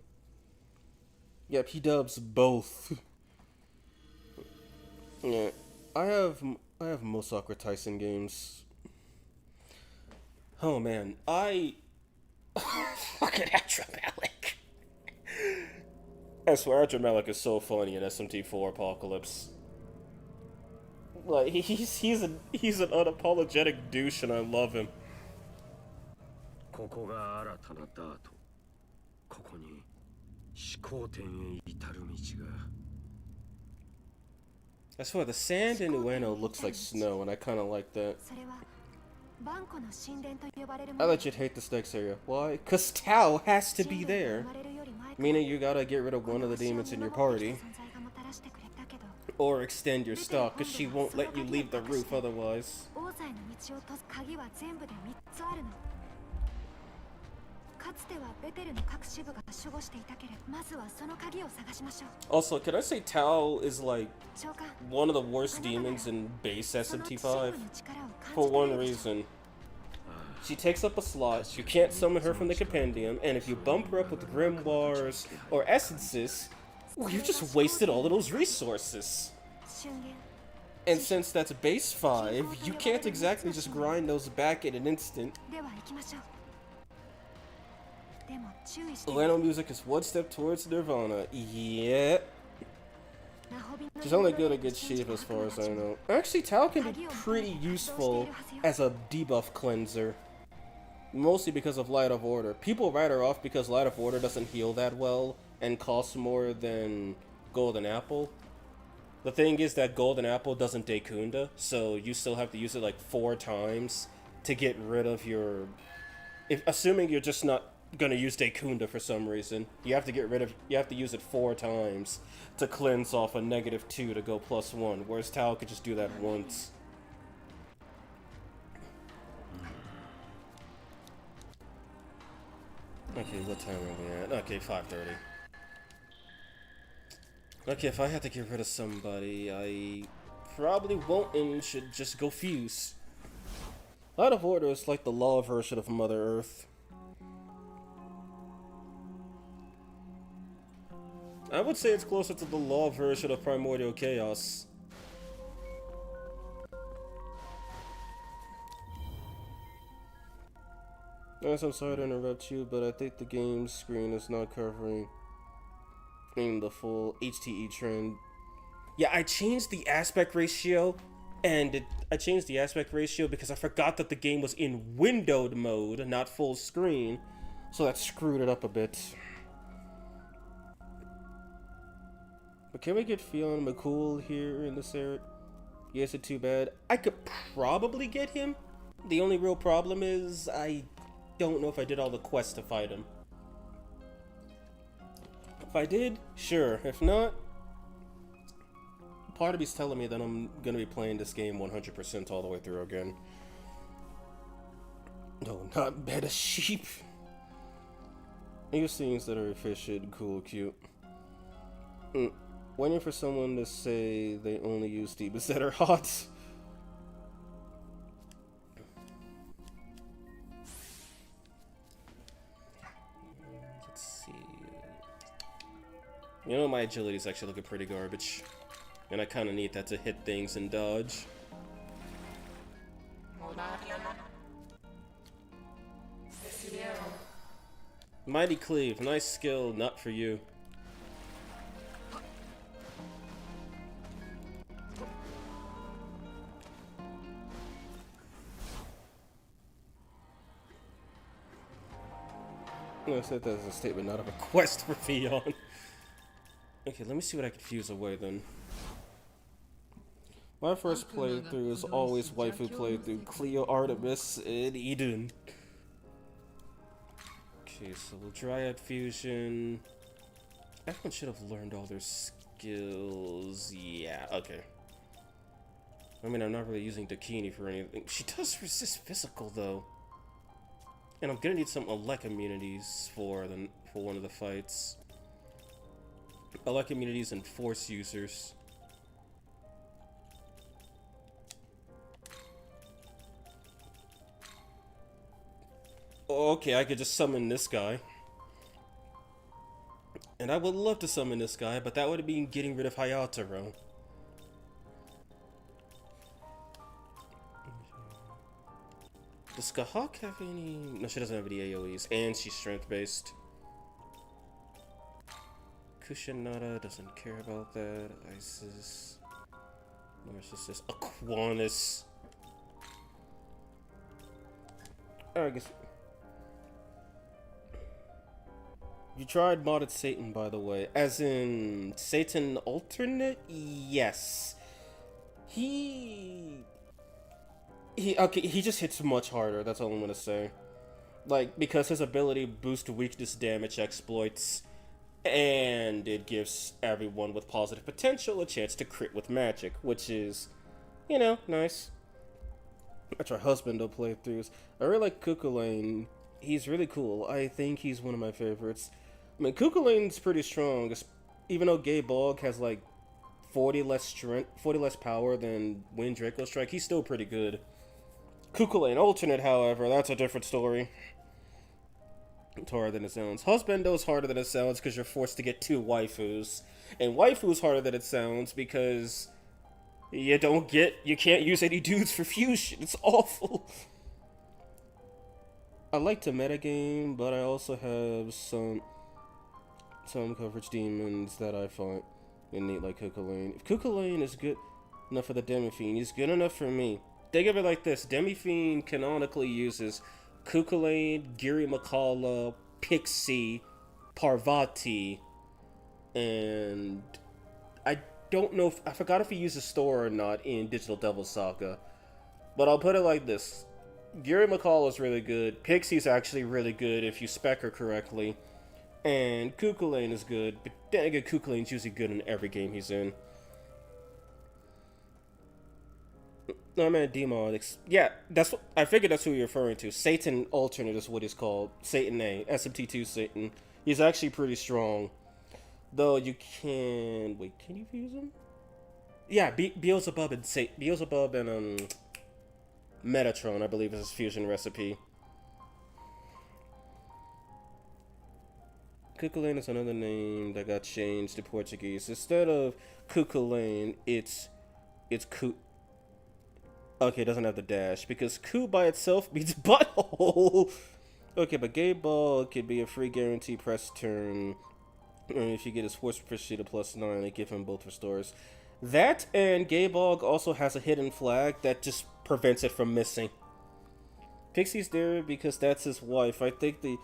Yep, he dubs both. Yeah, I have most Sakura Tyson games. Oh man, fucking Adramalik. I swear Adramalik is so funny in SMT4 Apocalypse. Like he's an unapologetic douche and I love him. I swear the sand in Ueno looks like snow and I kinda like that. I legit hate the Styx area. Why? Cause Tao has to be there. Meaning you gotta get rid of one of the demons in your party. Or extend your stock, cause she won't let you leave the roof otherwise. Also, can I say Tao is like one of the worst demons in base SMT5? For one reason. She takes up a slot, you can't summon her from the compendium, and if you bump her up with grimoires or essences, well, you just wasted all of those resources. And since that's base 5, you can't exactly just grind those back in an instant. Ueno music is one step towards Nirvana. Yeah. She's only good at good Shiva as far as I know. Actually, Tao can be pretty useful as a debuff cleanser. Mostly because of Light of Order. People write her off because Light of Order doesn't heal that well and costs more than Golden Apple. The thing is that Golden Apple doesn't Dekunda, so you still have to use it like 4 times to get rid of your... assuming you're just not gonna use Dekunda for some reason, you have to use it 4 times to cleanse off a -2 to go +1, whereas Tao could just do that once. Okay, what time are we at? Okay, 5:30. Okay, if I had to get rid of somebody, I probably won't and should just go Fuse. Light of Order is like the law version of Mother Earth. I would say it's closer to the law version of Primordial Chaos. Guys, I'm sorry to interrupt you, but I think the game screen is not covering the full HTE trend. Yeah, I changed the aspect ratio, and I changed the aspect ratio because I forgot that the game was in windowed mode, not full screen, so that screwed it up a bit. But can we get Fion McCool here in this area? Yes, it's too bad. I could probably get him. The only real problem is I don't know if I did all the quests to fight him. If I did, sure. If not, part of me's telling me that I'm gonna be playing this game 100% all the way through again. No, not better sheep. Use things that are efficient, cool, cute. Waiting for someone to say they only use demons that are hot. Let's see. You know, my agility is actually looking pretty garbage. And I kind of need that to hit things and dodge. Mighty Cleave, nice skill, not for you. No, I said that as a statement, not a request for Fion. Okay, let me see what I can fuse away then. My first playthrough is always waifu playthrough, Cleo, Artemis, and Eden. Okay, so we'll Dryad Fusion. Everyone should have learned all their skills. Yeah, okay. I mean, I'm not really using Dakini for anything. She does resist physical, though. And I'm gonna need some Elec immunities for one of the fights. Elec immunities and Force users. Okay, I could just summon this guy. And I would love to summon this guy, but that would have been getting rid of Hayataro. Does Skahawk have any? No, she doesn't have any AoEs, and she's strength-based. Kushinada doesn't care about that. Isis. Narcissus. Aquanus. I guess. You tried modded Satan, by the way. As in Satan alternate? Yes. Okay, he just hits much harder, that's all I'm gonna say. Like, because his ability boosts weakness damage exploits, and it gives everyone with positive potential a chance to crit with magic, which is, you know, nice. I try husbando playthroughs. I really like Cuchulainn. He's really cool. I think he's one of my favorites. I mean, Cuchulainn's pretty strong, even though Gay Bog has like 40 less strength, 40 less power than Wind Draco Strike, he's still pretty good. Cuchulainn alternate, however, that's a different story. It's harder than it sounds. Husbando's harder than it sounds because you're forced to get 2 waifus. And waifu's harder than it sounds because you can't use any dudes for fusion. It's awful. I like to metagame, but I also have some coverage demons that I find neat, like Cuchulainn. If Cuchulainn is good enough for the Demi-Fiend, he's good enough for me. Think of it like this. Demi-Fiend canonically uses Cuchulainn, Giri Makala, Pixie, Parvati, and I don't know I forgot if he uses Store or not in Digital Devil Saga. But I'll put it like this. Giri Makala is really good. Pixie's actually really good if you spec her correctly. And Cuchulainn is good, but then again, Cuchulainn's usually good in every game he's in. No, man, Demon. Yeah, I figured that's who you're referring to. Satan Alternate is what he's called. Satan A. SMT2 Satan. He's actually pretty strong. Though you can... Wait, can you fuse him? Yeah, Beelzebub and Metatron, I believe, is his fusion recipe. Cuchulainn is another name that got changed to Portuguese. Instead of Cuchulainn, it's okay, it doesn't have the dash, because Ku by itself means butthole. Okay, but Gay Ball could be a free guarantee press turn. And if you get his force proficiency to +9, they give him both restores. That and Gay Bog also has a hidden flag that just prevents it from missing. Pixie's there because that's his wife. I think the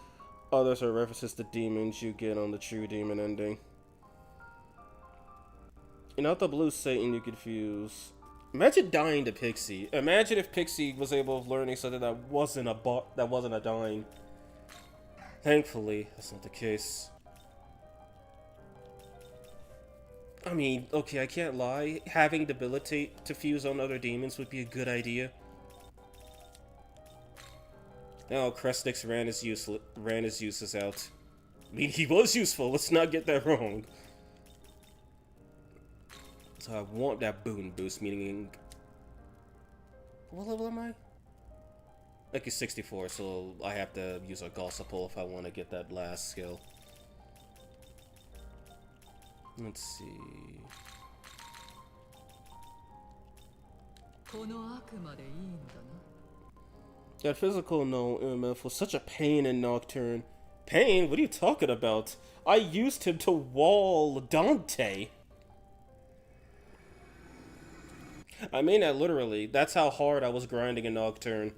others are references to demons you get on the True Demon ending. And not the blue Satan you could fuse. Imagine dying to Pixie. Imagine if Pixie was able of learning something that wasn't a dying. Thankfully, that's not the case. I mean, okay, I can't lie. Having Debilitate to fuse on other demons would be a good idea. Oh, Krestix ran his uses out. I mean, he was useful. Let's not get that wrong. So I want that boon boost, meaning... What level am I? Like, it's 64, so I have to use a Gossipole if I want to get that last skill. Let's see... That physical no MF was such a pain in Nocturne. Pain? What are you talking about? I used him to wall Dante. I mean that literally. That's how hard I was grinding in Nocturne.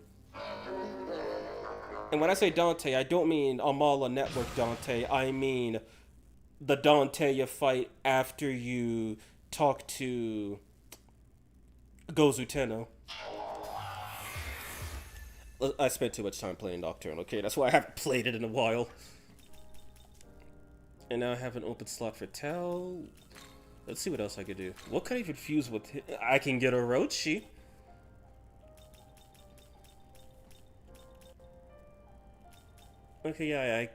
And when I say Dante, I don't mean Amala Network Dante. I mean the Dante you fight after you talk to Gozu Tenno. I spent too much time playing Nocturne, okay? That's why I haven't played it in a while. And now I have an open slot for Tell. Let's see what else I could do. What could I even fuse with? I can get a Orochi. Okay, yeah,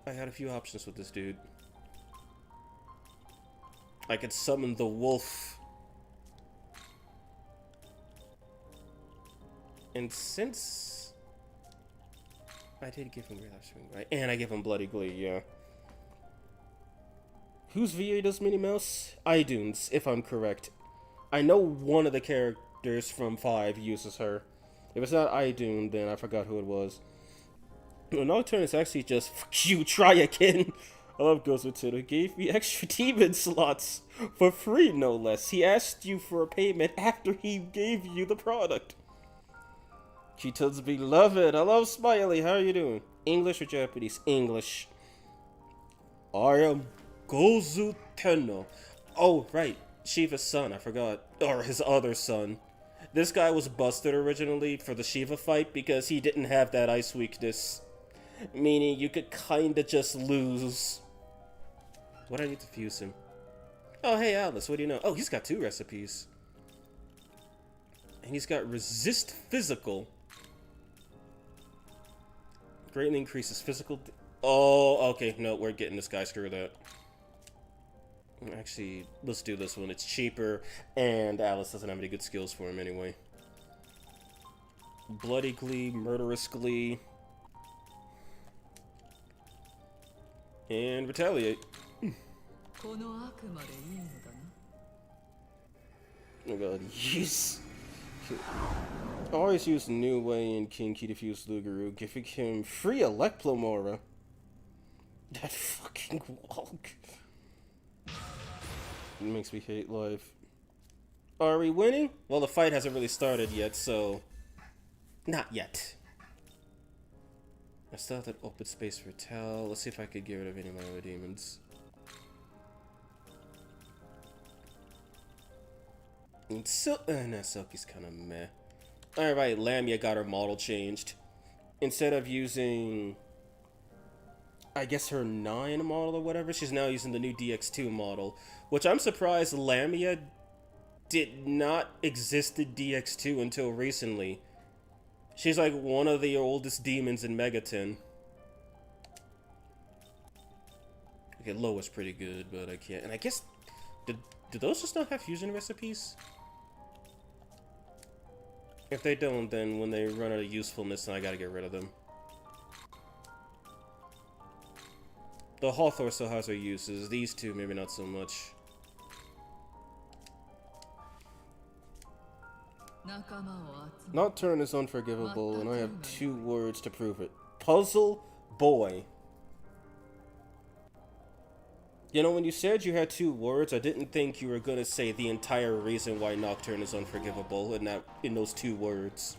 I had a few options with this dude. I could summon the wolf. And since I did give him Great Swing, right? And I give him Bloody Glee, yeah. Whose VA does Minnie Mouse? iDunes, if I'm correct. I know one of the characters from 5 uses her. If it's not iDune, then I forgot who it was. Nocturne is actually just, fuck you, try again. I love Gozu Tenno. He gave me extra demon slots for free, no less. He asked you for a payment after he gave you the product. She tells me, love it. I love Smiley. How are you doing? English or Japanese? English. I am Gozu Tenno. Oh, right. Shiva's son. I forgot. Or his other son. This guy was busted originally for the Shiva fight because he didn't have that ice weakness. Meaning you could kinda just lose. What do I need to fuse him? Oh, hey, Alice. What do you know? Oh, he's got 2 recipes. And he's got resist physical. Greatly increases physical. Oh, okay. No, we're getting this guy. Screw that. Actually, let's do this one. It's cheaper, and Alice doesn't have any good skills for him anyway. Bloody Glee, Murderous Glee. And Retaliate. Oh god, yes. Always use New Way and Kinky to fuse Lugaru, giving him free Elecplomora. That fucking walk. It makes me hate life. Are we winning? Well, the fight hasn't really started yet, so... Not yet. I still have that open space for Tell. Let's see if I could get rid of any of my other demons. And nah, Silky's kind of meh. Alright, Lamia got her model changed. Instead of using... I guess her 9 model or whatever, she's now using the new DX2 model. Which I'm surprised Lamia did not exist in DX2 until recently. She's like one of the oldest demons in Megaton. Okay, Loa's pretty good, but I can't... And I guess... Do those just not have fusion recipes? If they don't, then when they run out of usefulness, then I gotta get rid of them. The Hawthorne still has her uses. These two, maybe not so much. Nocturne is unforgivable, and I have 2 words to prove it. Puzzle Boy. You know, when you said you had 2 words, I didn't think you were gonna say the entire reason why Nocturne is unforgivable in those 2 words.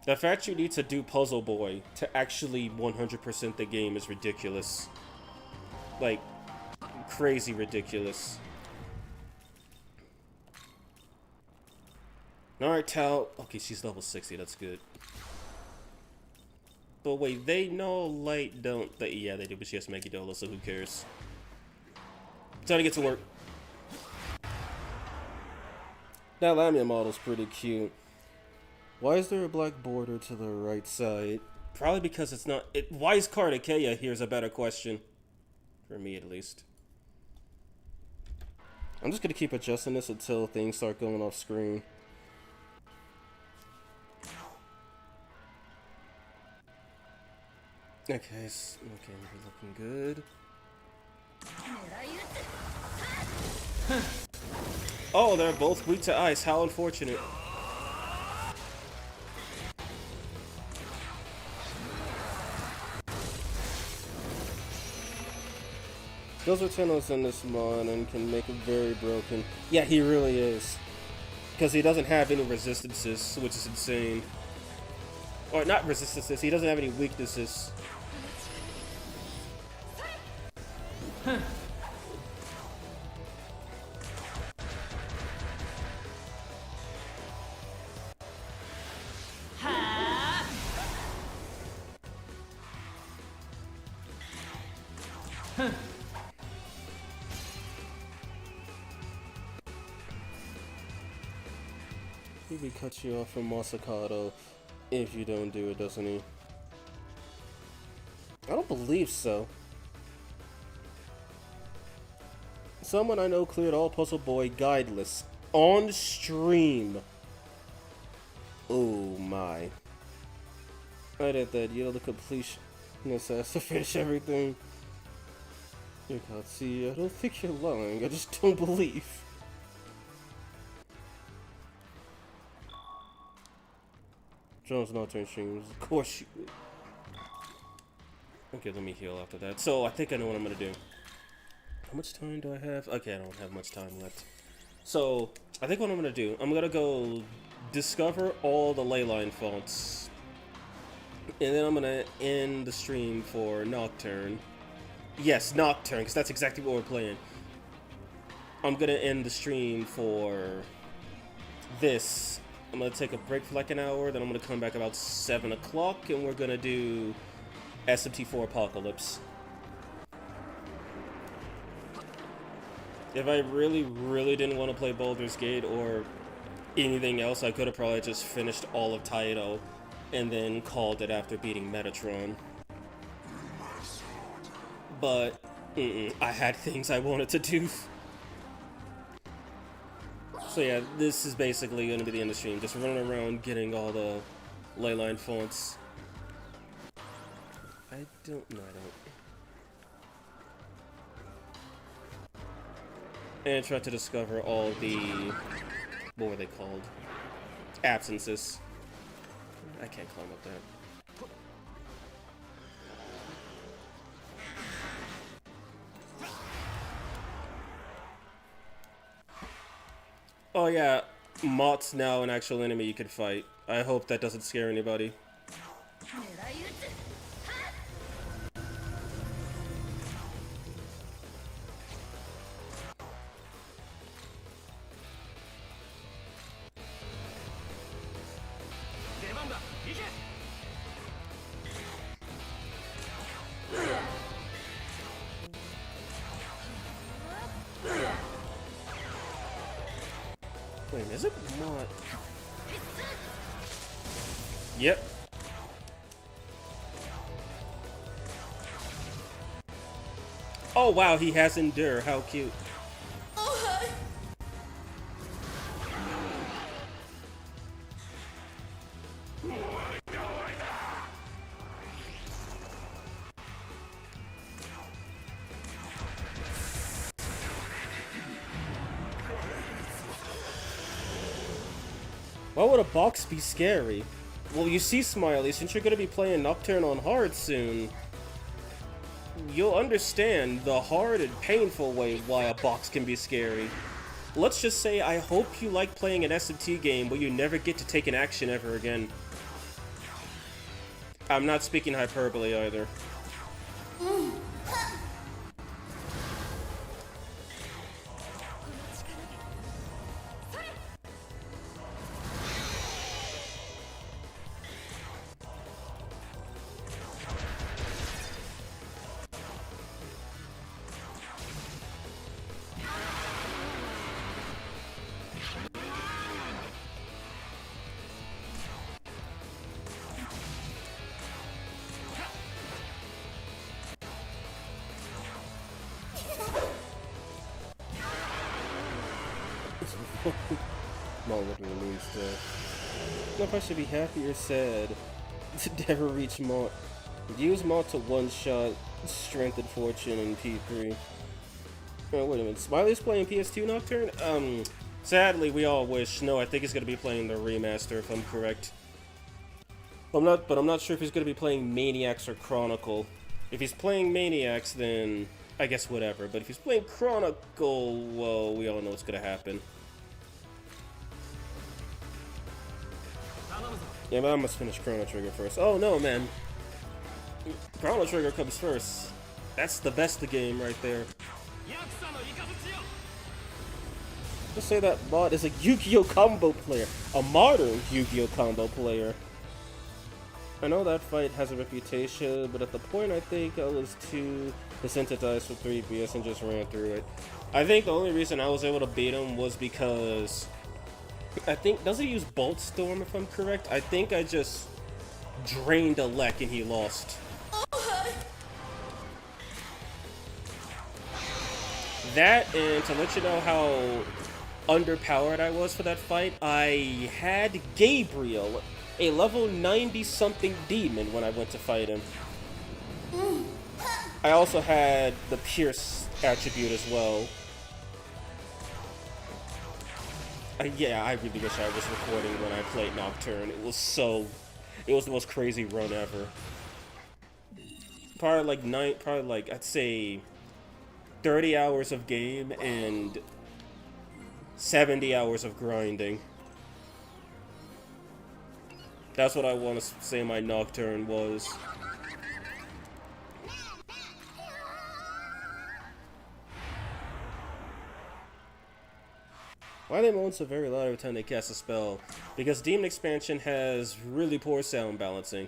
The fact you need to do Puzzle Boy to actually 100% the game is ridiculous. Like, crazy ridiculous. Alright, Tal. Okay, she's level 60, that's good. But wait, they know Light don't... yeah, they do, but she has Megidolo, so who cares? Time to get to work. That Lamia model's pretty cute. Why is there a black border to the right side? Probably because it's not. Why is Kartikeya here's a better question. For me, at least. I'm just gonna keep adjusting this until things start going off screen. Okay, okay, we're looking good. Oh, they're both weak to ice. How unfortunate. Those are Tennos in this mon and can make it very broken. Yeah, he really is. Because he doesn't have any resistances, which is insane. Or not resistances, he doesn't have any weaknesses. He cuts you off from Masakado if you don't do it, doesn't he? I don't believe so. Someone I know cleared all Puzzle Boy guideless on stream. Oh my. I did that. You know the completionist has to finish everything. You can't see. I don't think you're lying. I just don't believe. Jones Nocturne streams. Of course you would. Okay, let me heal after that. So, I think I know what I'm gonna do. How much time do I have? Okay, I don't have much time left. So, I think what I'm gonna do, I'm gonna go discover all the leyline fonts. And then I'm gonna end the stream for Nocturne. Yes, Nocturne, because that's exactly what we're playing. I'm gonna end the stream for this. I'm gonna take a break for like an hour, then I'm gonna come back about 7 o'clock, and we're gonna do SMT4 Apocalypse. If I really didn't want to play Baldur's Gate or anything else, I could have probably just finished all of Taito and then called it after beating Metatron. But, I had things I wanted to do. So yeah, this is basically going to be the end of the stream. Just running around getting all the leyline fonts. No, I don't. And try to discover all the, what were they called? Absences. I can't climb up that. Oh yeah, Mott's now an actual enemy you can fight. I hope that doesn't scare anybody. Wait, is it not? Yep. Oh wow, he has Endure. How cute. Why would a box be scary? Well, you see, Smiley, since you're gonna be playing Nocturne on hard soon, you'll understand the hard and painful way why a box can be scary. Let's just say I hope you like playing an SMT game where you never get to take an action ever again. I'm not speaking hyperbole either. Maul literally means death. I don't know if I should be happy or sad to never reach Maul. Use Maul to one-shot Strength and Fortune in P3. Oh, wait a minute. Smiley's playing PS2 Nocturne? Sadly, we all wish. No, I think he's gonna be playing the remaster, if I'm correct. I'm not sure if he's gonna be playing Maniacs or Chronicle. If he's playing Maniacs, then I guess whatever. But if he's playing Chronicle, well, we all know what's gonna happen. Yeah, but I must finish Chrono Trigger first. Oh no, man. Chrono Trigger comes first. That's the best of the game right there. Let's say that bot is a Yu-Gi-Oh combo player. A modern Yu-Gi-Oh combo player. I know that fight has a reputation, but at the point I think I was too desensitized for 3BS and just ran through it. I think the only reason I was able to beat him was because I think, does he use Bolt Storm if I'm correct? I think I just drained a Lek and he lost. That, and to let you know how underpowered I was for that fight, I had Gabriel, a level 90-something demon, when I went to fight him. I also had the Pierce attribute as well. Yeah, I really wish I was recording when I played Nocturne. It was the most crazy run ever. Probably like I'd say 30 hours of game and 70 hours of grinding. That's what I want to say my Nocturne was. Why are they moan so very loud every time they cast a spell? Because Demon Expansion has really poor sound balancing.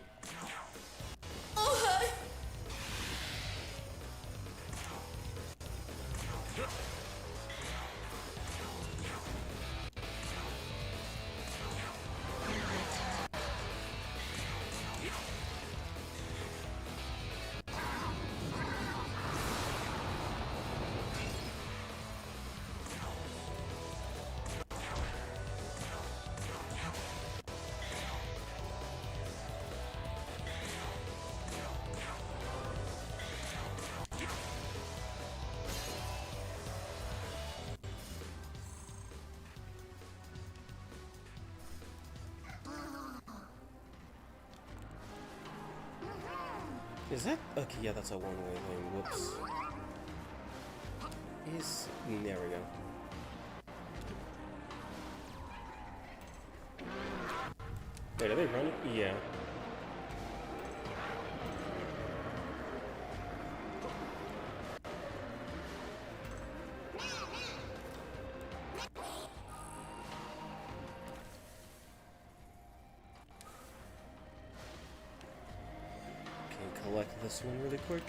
Is that? Okay, yeah, that's a one-way lane. Whoops. There we go. Wait, are they running? Yeah. Collect this one really quick.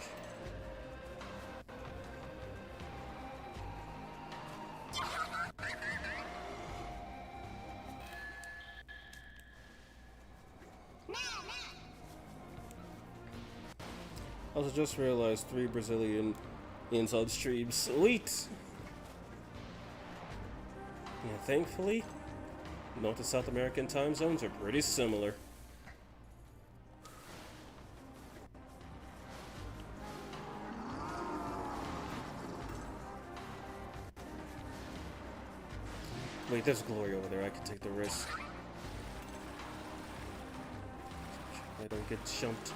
I also just realized 3 Brazilian on stream. Sweet! Yeah, thankfully, North and South American time zones are pretty similar. Wait, there's Glory over there. I can take the risk. I don't get jumped.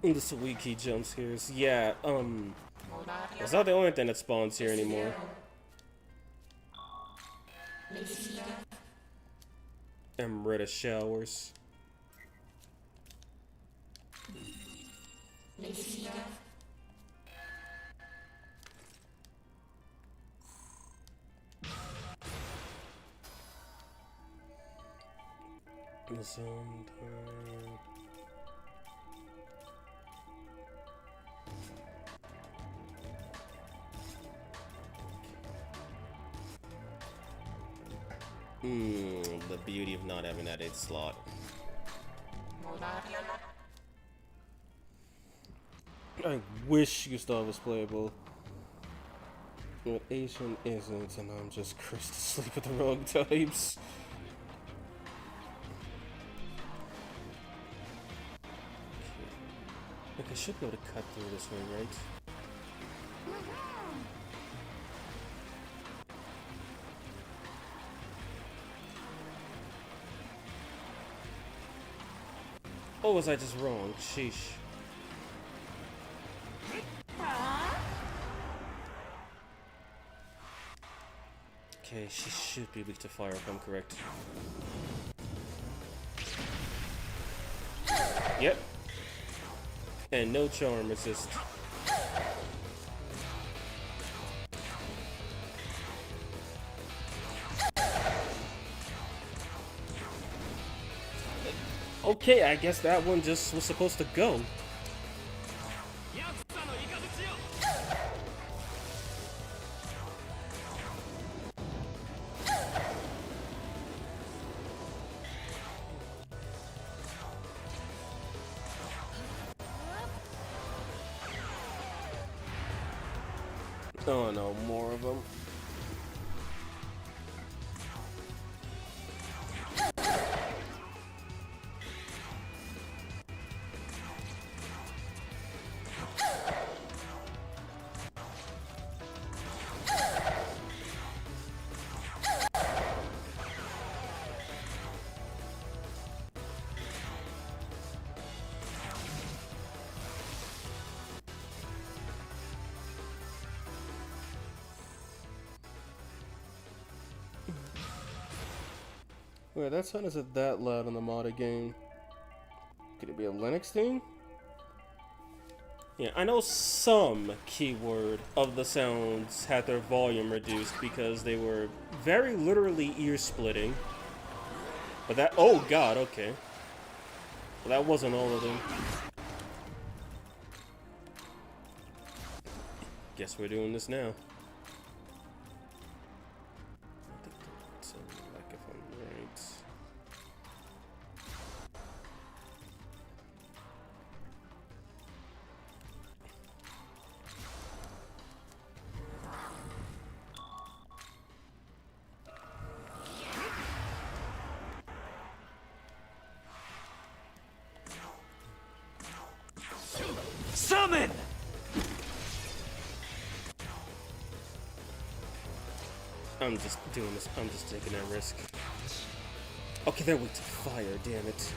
The Suiki jump scares. Yeah, it's not the only thing that spawns here anymore. And Rita showers. Zone. The beauty of not having that 8th slot. I wish Gustav was playable. But Asian isn't, and I'm just cursed to sleep with the wrong types. Like, I should be able to cut through this way, right? Or was I just wrong? Sheesh. Okay, she should be weak to fire if I'm correct. Yep. And no charm resist. Okay, I guess that one just was supposed to go. Oh no, more of them. Wait, that sound isn't that loud on the modded game. Could it be a Linux thing? Yeah, I know some keyword of the sounds had their volume reduced because they were very literally ear-splitting. But that— oh god, okay. Well, that wasn't all of them. Guess we're doing this now. I think that's like if I'm right. Summon! I'm just doing this. I'm just taking that risk. Okay, they're weak to fire, damn it.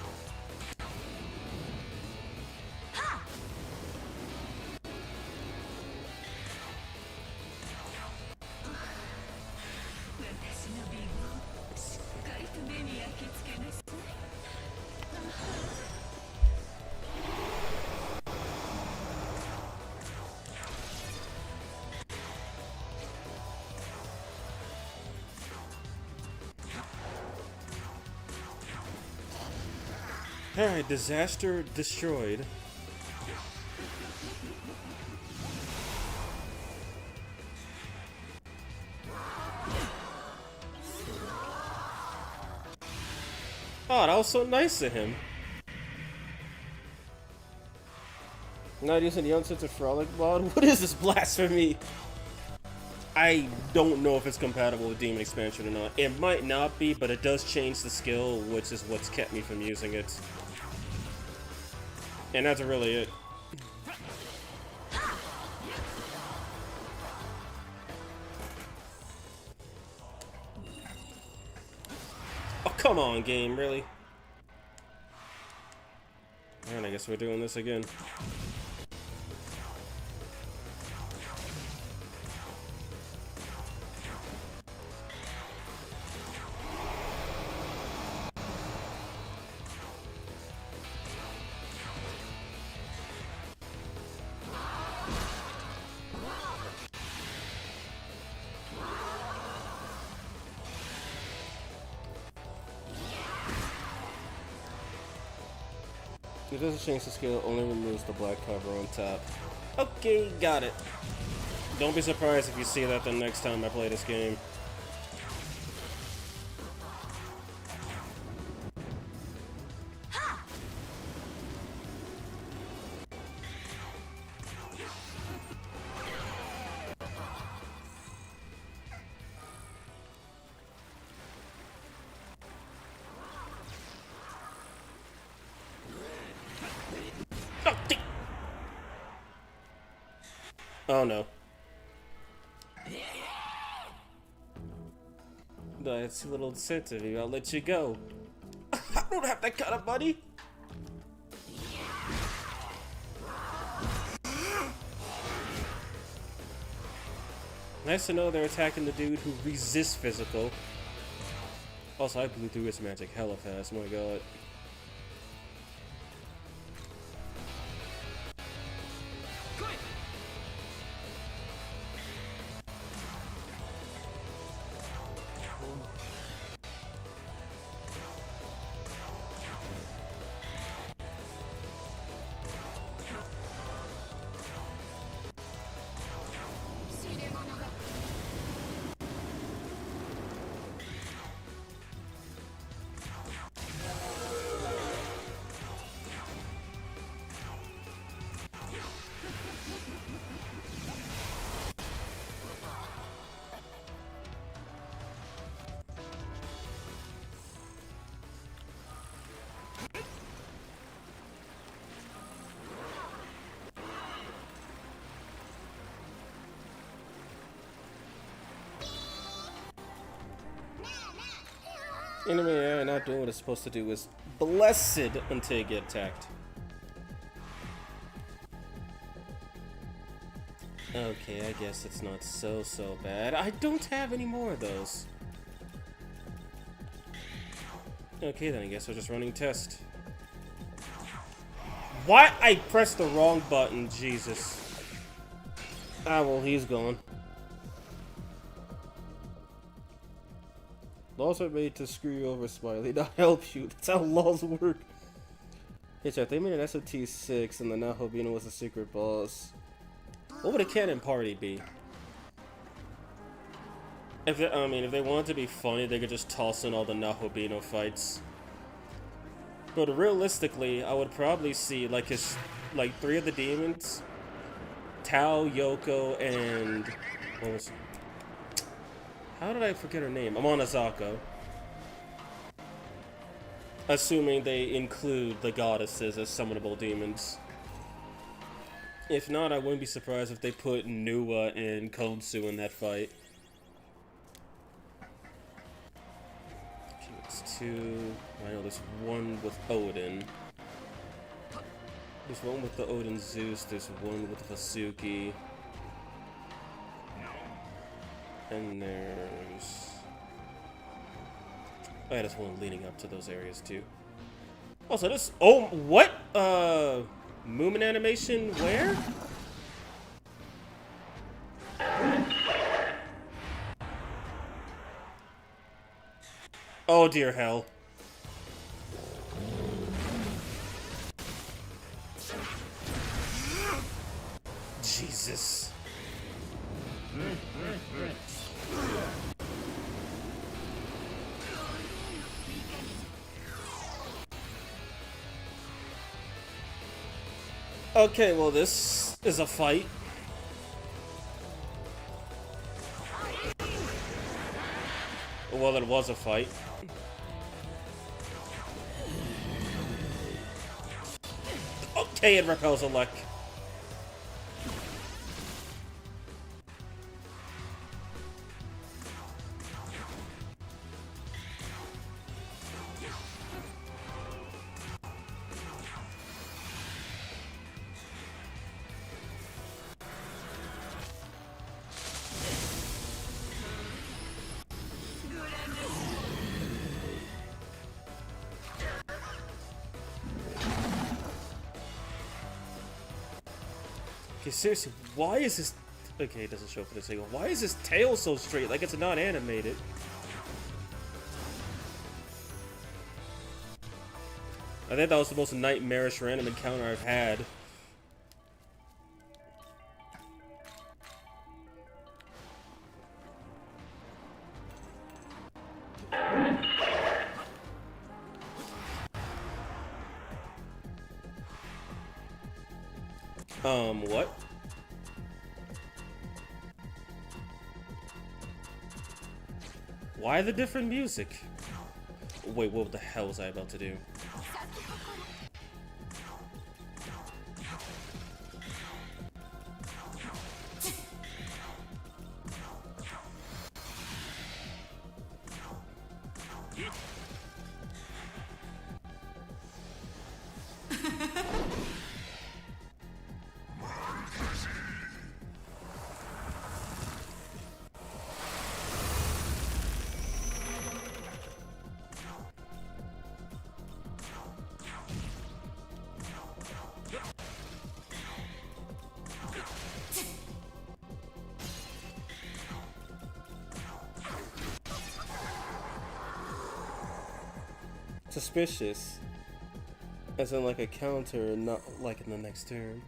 Alright, disaster destroyed. Oh, that was so nice of him. Not using the Uncensored Frolic mod? What is this blasphemy? I don't know if it's compatible with Demon Expansion or not. It might not be, but it does change the skill, which is what's kept me from using it. And that's really it. Oh, come on, game, really? Alright, I guess we're doing this again. It doesn't change the skill, only removes the black cover on top. Okay, got it. Don't be surprised if you see that the next time I play this game. Oh no. That's a little sensitive. I'll let you go. I don't have that kind of money. Nice to know they're attacking the dude who resists physical. Also, I blew through his magic hella fast. My god. Enemy AI not doing what it's supposed to do is blessed until you get attacked. Okay, I guess it's not so bad. I don't have any more of those. Okay, then I guess we're just running test. What? I pressed the wrong button, Jesus. Ah, well, he's gone. Laws are made to screw you over, Smiley, not help you. That's how laws work. Hey, chat, they made an SMT6 and the Nahobino was a secret boss. What would a cannon party be? If they, if they wanted to be funny, they could just toss in all the Nahobino fights. But realistically, I would probably see like three of the demons, Tao, Yoko, and what was? How did I forget her name? Amanazako. Assuming they include the goddesses as summonable demons. If not, I wouldn't be surprised if they put Nuwa and Konsu in that fight. Okay, it's two. I know there's one with Odin. There's one with the Odin Zeus. There's one with Vasuki. And there's... oh yeah, there's one leading up to those areas too. Also, this... oh, what? Moomin animation where? Oh dear hell. Jesus. Okay, well this is a fight. Well, it was a fight. Okay, it repels a luck. Okay, seriously, why is this... okay, it doesn't show up for this angle. Why is this tail so straight? Like it's not animated. I think that was the most nightmarish random encounter I've had. What? Why the different music? Wait, what the hell was I about to do? Suspicious. As in like a counter, not like in the next turn.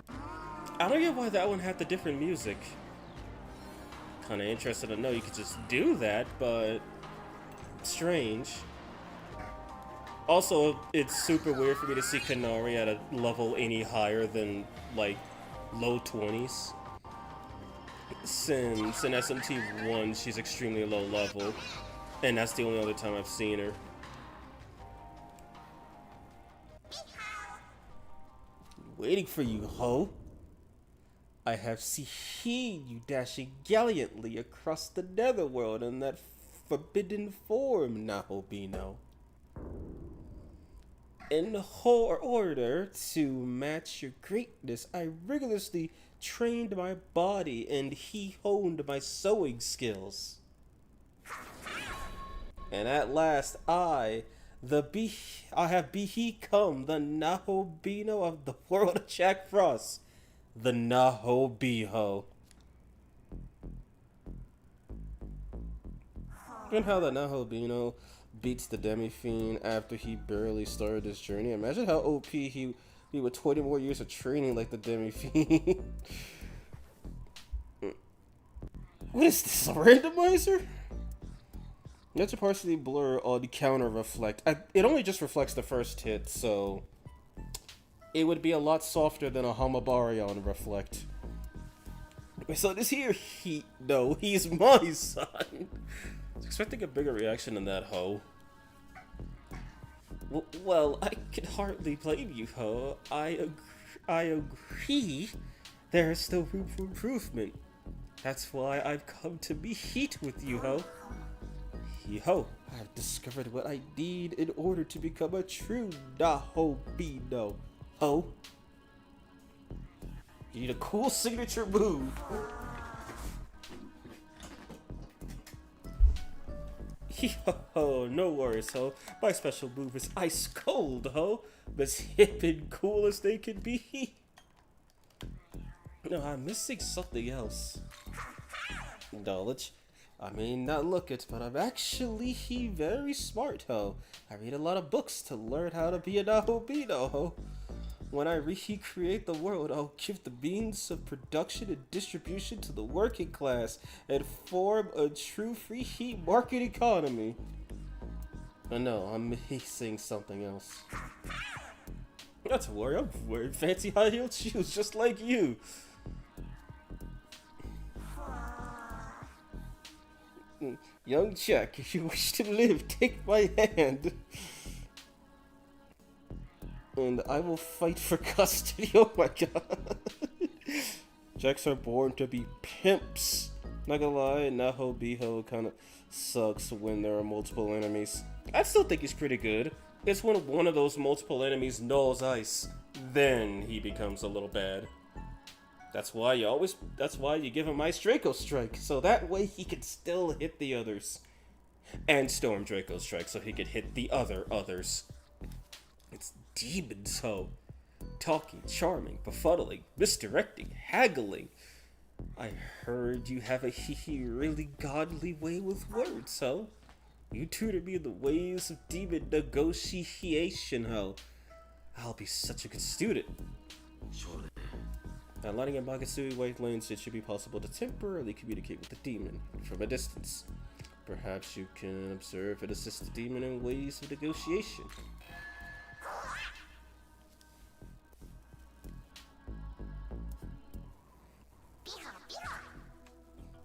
I don't get why that one had the different music. Kinda interested to know you could just do that, but strange. Also, it's super weird for me to see Kanari at a level any higher than like low 20s. Since in SMT1 she's extremely low level, and that's the only other time I've seen her. Waiting for you, ho! I have seen you dashing gallantly across the netherworld in that forbidden form, Nahobino. In order to match your greatness, I rigorously trained my body and he honed my sewing skills. And at last I have become the Nahobino of the world of Jack Frost. The Nahobiho. And how the Nahobino beats the Demi-Fiend after he barely started his journey. Imagine how OP he with 20 more years of training like the Demi-Fiend. What is this, a randomizer? You have to partially blur on counter reflect. It only just reflects the first hit, so it would be a lot softer than a Hamabari on reflect. So this here, he's my son. I was expecting a bigger reaction than that, ho. Well, I can hardly blame you, ho. I agree. There is still room for improvement. That's why I've come to meet with you, ho. Ho, I've discovered what I need in order to become a true Nahobino. Ho. You need a cool signature move. Ho, no worries, ho. My special move is ice cold, ho. As hip and cool as they can be. No, I'm missing something else. Knowledge. I may not look it, but I'm actually very smart, ho. I read a lot of books to learn how to be a Nahobino, ho. When I recreate the world, I'll give the means of production and distribution to the working class and form a true free heat market economy. But no, I'm missing something else. Not to worry, I'm wearing fancy high-heeled shoes just like you. Young Jack, if you wish to live, take my hand. And I will fight for custody. Oh my god. Jacks are born to be pimps. Not gonna lie, Nahobiho kinda sucks when there are multiple enemies. I still think he's pretty good. It's when one of those multiple enemies knows ice. Then he becomes a little bad. That's why you give him Ice Draco Strike, so that way he can still hit the others. And Storm Draco Strike, so he could hit the others. It's demons, ho. Talking, charming, befuddling, misdirecting, haggling. I heard you have a really godly way with words, ho. You tutored me in the ways of demon negotiation, ho. I'll be such a good student. 少年 By lighting in Magasui wavelengths, it should be possible to temporarily communicate with the demon from a distance. Perhaps you can observe and assist the demon in ways of negotiation.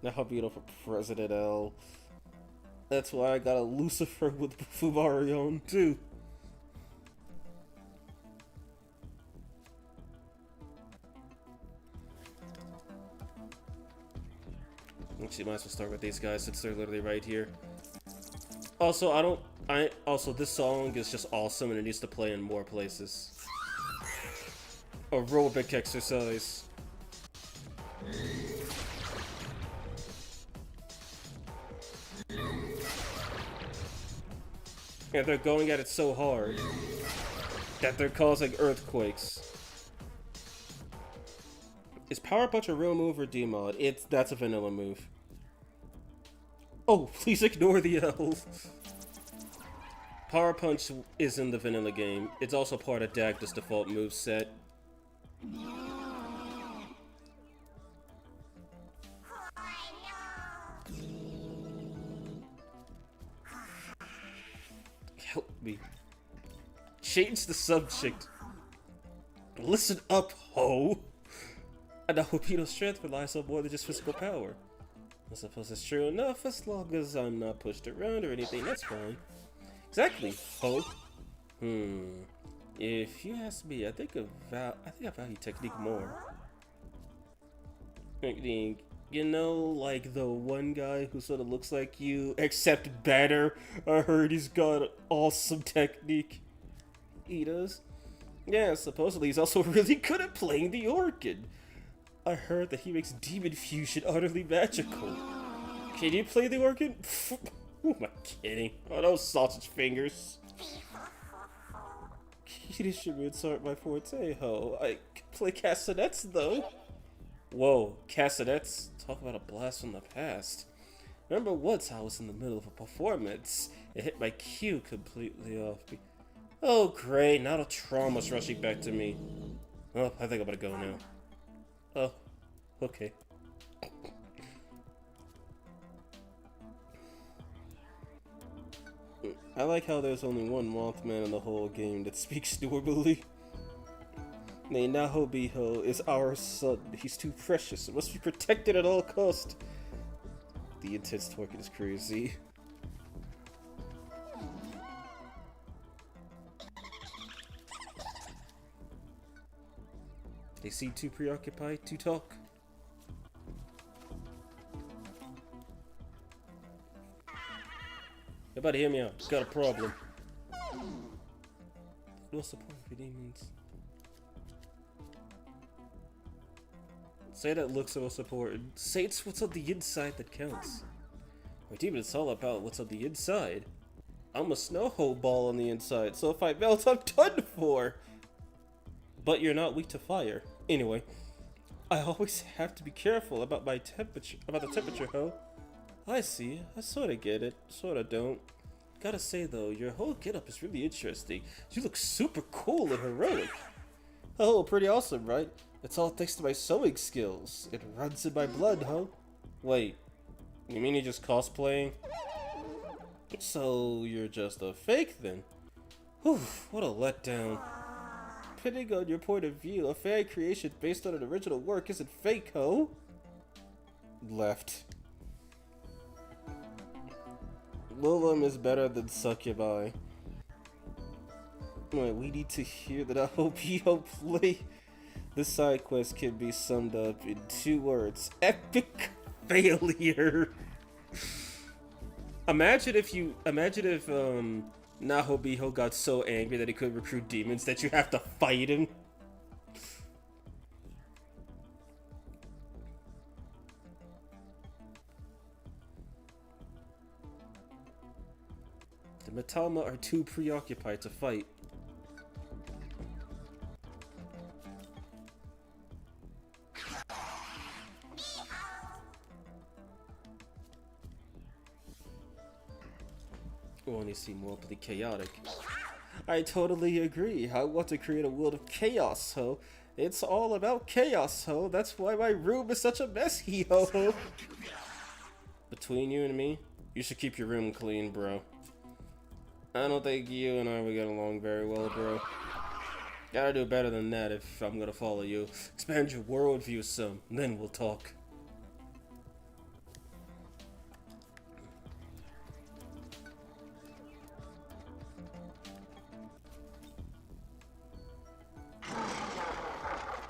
Now beautiful President L. That's why I got a Lucifer with Fubari on too. Actually, might as well start with these guys since they're literally right here. Also, also this song is just awesome and it needs to play in more places. Aerobic exercise. And they're going at it so hard that they're causing earthquakes. Is Power Punch a real move or D-mod? That's a vanilla move. Oh, please ignore the L. Power Punch is in the vanilla game. It's also part of Dagda's default moveset. Help me. Change the subject. Listen up, ho! And now Hopino's strength relies on more than just physical power. I suppose it's true enough, as long as I'm not pushed around or anything, that's fine. Exactly, ho. If you ask me, I think I value technique more. You know, like the one guy who sort of looks like you, except better. I heard he's got awesome technique. He does? Yeah, supposedly he's also really good at playing the organ. I heard that he makes demon fusion utterly magical. Can you play the organ? Who am I kidding? Oh, those sausage fingers. Kiddish aren't my forte, ho. I can play castanets, though. Whoa, castanets? Talk about a blast from the past. Remember once I was in the middle of a performance. It hit my cue completely off. Oh, great. Now the trauma's rushing back to me. Oh, I think I'm gonna go now. Oh, okay. I like how there's only one Mothman in the whole game that speaks normally. Nay, Nahobiho is our son. He's too precious. It must be protected at all costs. The intense talking is crazy. They seem too preoccupied to talk. Everybody hear me out. Got a problem. What's the point for demons? Say that looks the most important. Say it's what's on the inside that counts. My demon, it's all about what's on the inside. I'm a snow ball on the inside, so if I melt, I'm done for. But you're not weak to fire. Anyway, I always have to be careful about my temperature, about the temperature, ho. I see. I sorta get it, sorta don't. Gotta say though, your whole getup is really interesting. You look super cool and heroic. Oh, pretty awesome, right? It's all thanks to my sewing skills. It runs in my blood, ho. Wait, you mean you're just cosplaying? So you're just a fake then? Whew, what a letdown. Depending on your point of view, a fan creation based on an original work isn't fake, ho? Left. Willem is better than Succubi. Wait, we need to hear that I hope you don't play. This side quest can be summed up in 2 words. Epic failure. Imagine if Nahobiho got so angry that he couldn't recruit demons that you have to fight him. The Metama are too preoccupied to fight. seem awfully chaotic. I totally agree. I want to create a world of chaos, ho. It's all about chaos, ho. That's why my room is such a mess, ho. Between you and me, you should keep your room clean, bro. I don't think you and I would get along very well, bro. Gotta do better than that if I'm gonna follow you. Expand your worldview some, then we'll talk.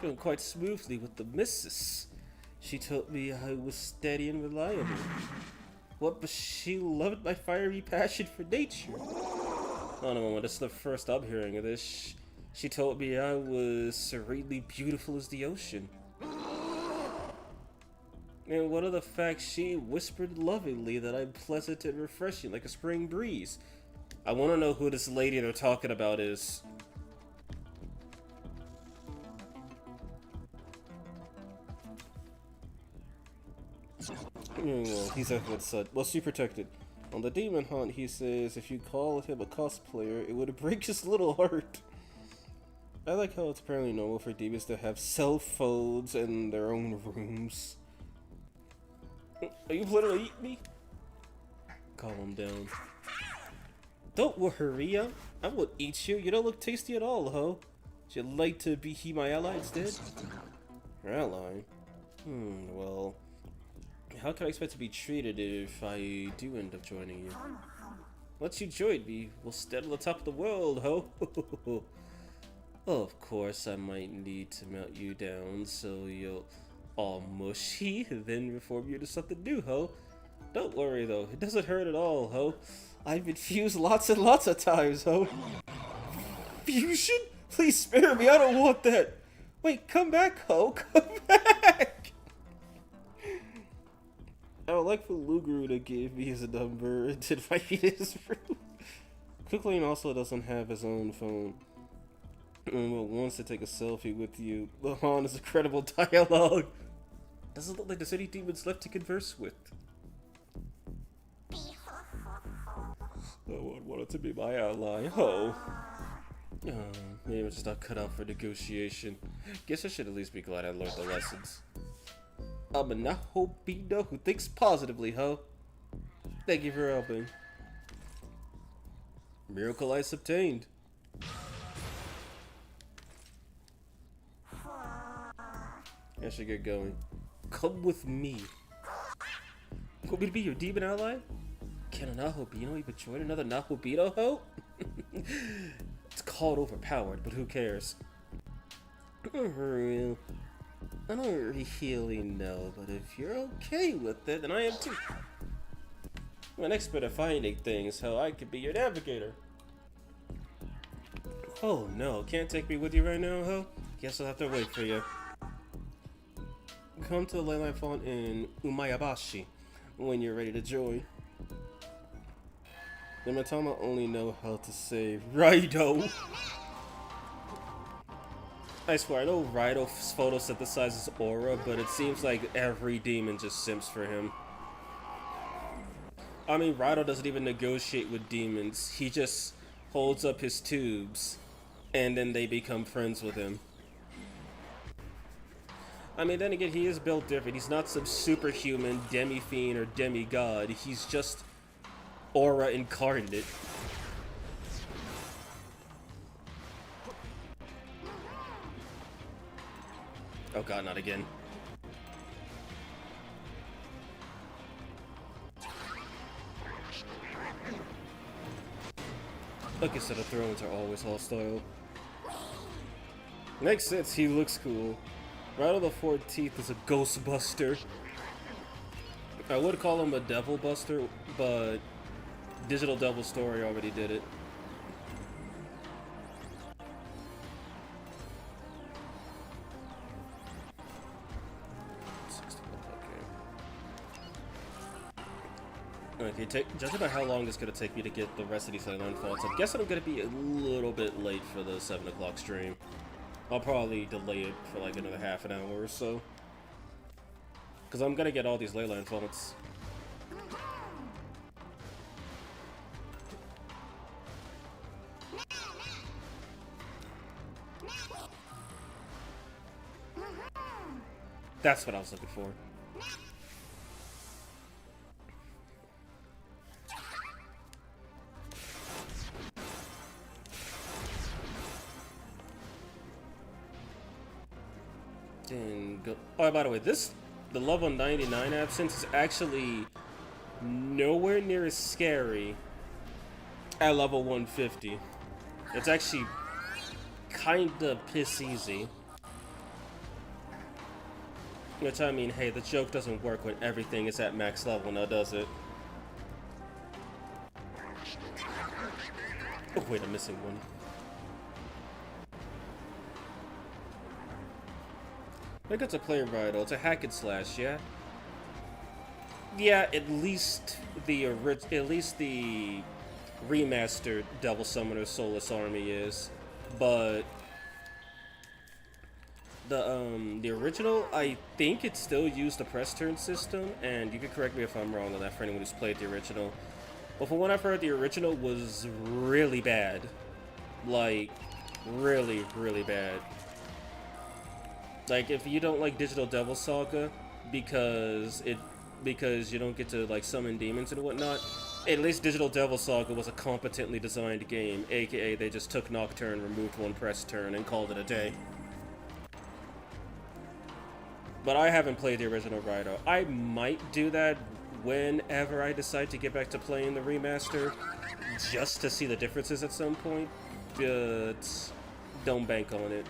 Going quite smoothly with the missus. She told me I was steady and reliable. What, but she loved my fiery passion for nature. Hold on a moment, this is the first I'm hearing of this. She told me I was serenely beautiful as the ocean. And what of the fact she whispered lovingly that I'm pleasant and refreshing like a spring breeze. I want to know who this lady they're talking about is. Well, he's a good son. Well, she protected. On the demon hunt, he says if you call him a cosplayer, it would break his little heart. I like how it's apparently normal for demons to have cell phones in their own rooms. Are you literally eating me? Calm down. Don't worry, I won't eat you. You don't look tasty at all, ho. Would you like to be my ally instead? Your ally? Well... How can I expect to be treated if I do end up joining you? Once you join me, we'll stand on the top of the world, ho! Of course, I might need to melt you down so you'll all mushy, then reform you into something new, ho! Don't worry though, it doesn't hurt at all, ho! I've been fused lots and lots of times, ho! Fusion? Please spare me, I don't want that! Wait, come back, ho! Come back! I would like for Luguru to give me his number and to invite me to his room. Cookling also doesn't have his own phone. But wants to take a selfie with you. Lahan is incredible dialogue. Doesn't look like there's any demons left to converse with. No one wanted to be my ally. Oh. Maybe I'm just not cut out for negotiation. Guess I should at least be glad I learned the lessons. I'm a Nahobino who thinks positively, ho. Thank you for helping. Miracle ice obtained. I should get going. Come with me. Want me to be your demon ally? Can a Nahobino even join another Nahobino, ho? It's called overpowered, but who cares? I don't really know, but if you're okay with it, then I am too. I'm an expert at finding things, hell, I could be your navigator. Oh no, can't take me with you right now, ho? Guess I'll have to wait for you. Come to the Leyline Font in Umayabashi when you're ready to join. The Matama only know how to say Raido. I swear, I know Raido photosynthesizes aura, but it seems like every demon just simps for him. I mean, Raido doesn't even negotiate with demons. He just holds up his tubes, and then they become friends with him. I mean, then again, he is built different. He's not some superhuman demi-fiend or demigod. He's just aura incarnate. Oh god, not again. Like I said, the thrones are always hostile. Makes sense, he looks cool. Raido the 14th is a Ghostbuster. I would call him a Devil Buster, but Digital Devil Story already did it. Okay, judging by how long it's going to take me to get the rest of these Leyline Fonts, I'm guessing I'm going to be a little bit late for the 7 o'clock stream. I'll probably delay it for like another half an hour or so. Because I'm going to get all these Leyline Fonts. That's what I was looking for. Oh, by the way, the level 99 absence is actually nowhere near as scary at level 150. It's actually kinda piss easy. Which, I mean, hey, the joke doesn't work when everything is at max level now, does it? Oh, wait, I'm missing one. I got to play Rydell. It's a hack and slash, yeah? Yeah, at least the remastered Devil Summoner Soulless Army is. But the original, I think it still used the press turn system, and you can correct me if I'm wrong on that for anyone who's played the original. But from what I've heard, the original was really bad. Like, really, really bad. Like, if you don't like Digital Devil Saga because you don't get to like summon demons and whatnot, at least Digital Devil Saga was a competently designed game, aka they just took Nocturne, removed one press turn, and called it a day. But I haven't played the original Rydell. I might do that whenever I decide to get back to playing the remaster, just to see the differences at some point, but don't bank on it.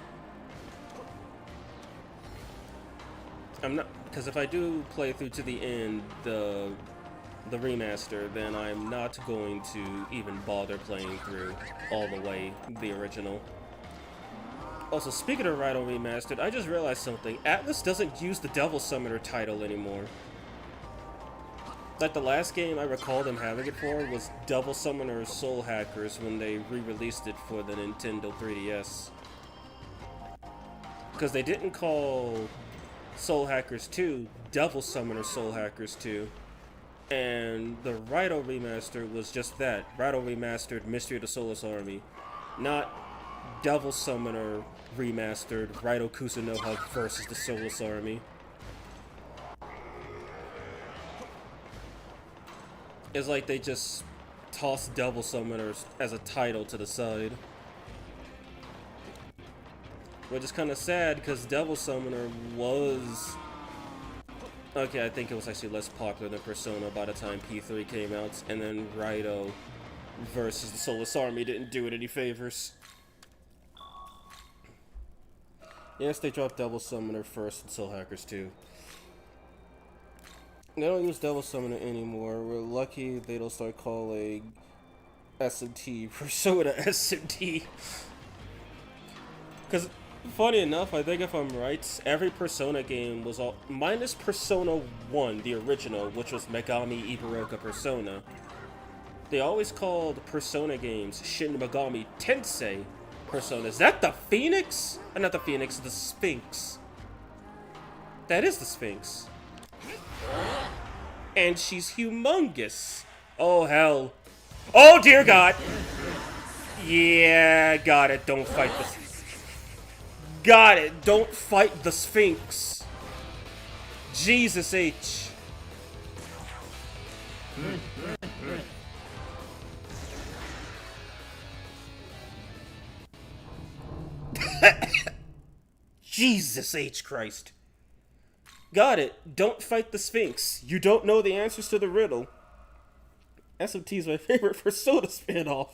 I'm not, because if I do play through to the end the remaster, then I'm not going to even bother playing through all the way the original. Also, speaking of Rydell Remastered, I just realized something. Atlas doesn't use the Devil Summoner title anymore. Like, the last game I recall them having it for was Devil Summoner Soul Hackers when they re-released it for the Nintendo 3DS. Because they didn't call Soul Hackers 2 Devil Summoner Soul Hackers 2. And the Rydell Remaster was just that. Rydell Remastered Mystery of the Soulless Army. Not Devil Summoner Remastered Rydell Kusunoha versus the Soulless Army. It's like they just tossed Devil Summoners as a title to the side. Which is kind of sad, because Devil Summoner was... Okay, I think it was actually less popular than Persona by the time P3 came out, and then Rydell versus the Soulless Army didn't do it any favors. Yes, they dropped Devil Summoner first and Soul Hackers 2. They don't use Devil Summoner anymore. We're lucky they don't start calling SMT Persona SMT. Because, funny enough, I think if I'm right, every Persona game was all... minus Persona 1, the original, which was Megami Ibaroka Persona. They always called Persona games Shin Megami Tensei Persona. Is that the Phoenix? Not the Phoenix, the Sphinx. That is the Sphinx. And she's humongous. Oh, hell. Oh, dear God. Yeah, got it. Don't fight the... Got it. Don't fight the Sphinx. Jesus H. Jesus H. Christ. Got it. Don't fight the Sphinx. You don't know the answers to the riddle. SMT is my favorite Persona spinoff.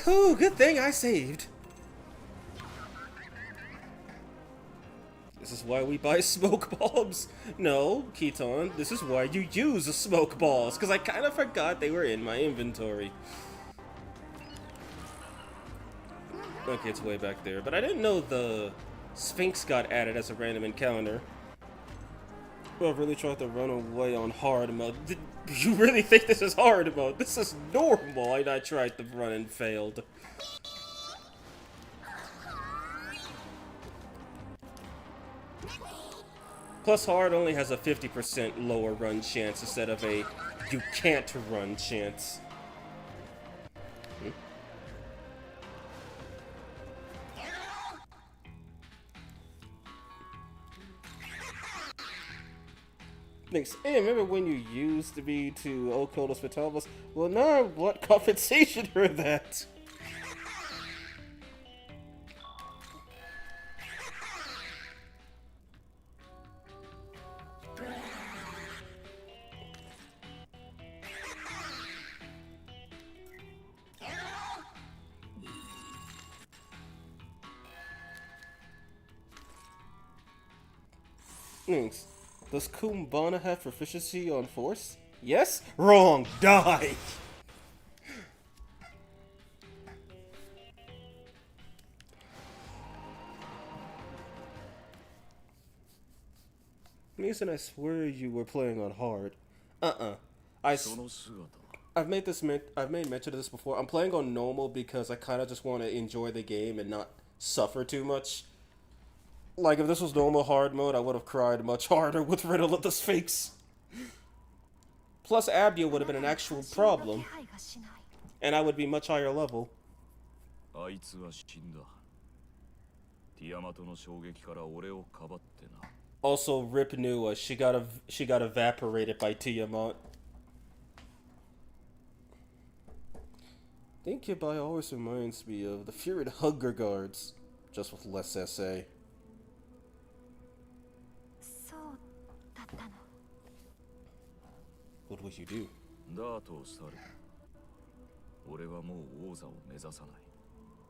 Ooh, good thing I saved. This is why we buy smoke bombs. No, Keaton, this is why you use the smoke balls, because I kind of forgot they were in my inventory. Okay, it's way back there, but I didn't know the Sphinx got added as a random encounter. Well, I've really tried to run away on hard mode. Did you really think this is hard mode? This is normal. I tried to run and failed. Plus, hard only has a 50% lower run chance instead of a you can't run chance. Thanks. Hey, remember when you used me to Okonos Vitalis? Well, now I want compensation for that. Thanks. Does Kumbana have proficiency on force? Yes? Wrong. Die. Mason, I swear you were playing on hard. I. I've made mention of this before. I'm playing on normal because I kind of just want to enjoy the game and not suffer too much. Like if this was normal hard mode, I would have cried much harder with Riddle of the Sphinx. Plus, Abdia would have been an actual problem, and I would be much higher level. Also, Rip Nua, she got evaporated by Tiamat. Think Yabai always reminds me of the Fury Hunger Guards, just with less SA. What would you do?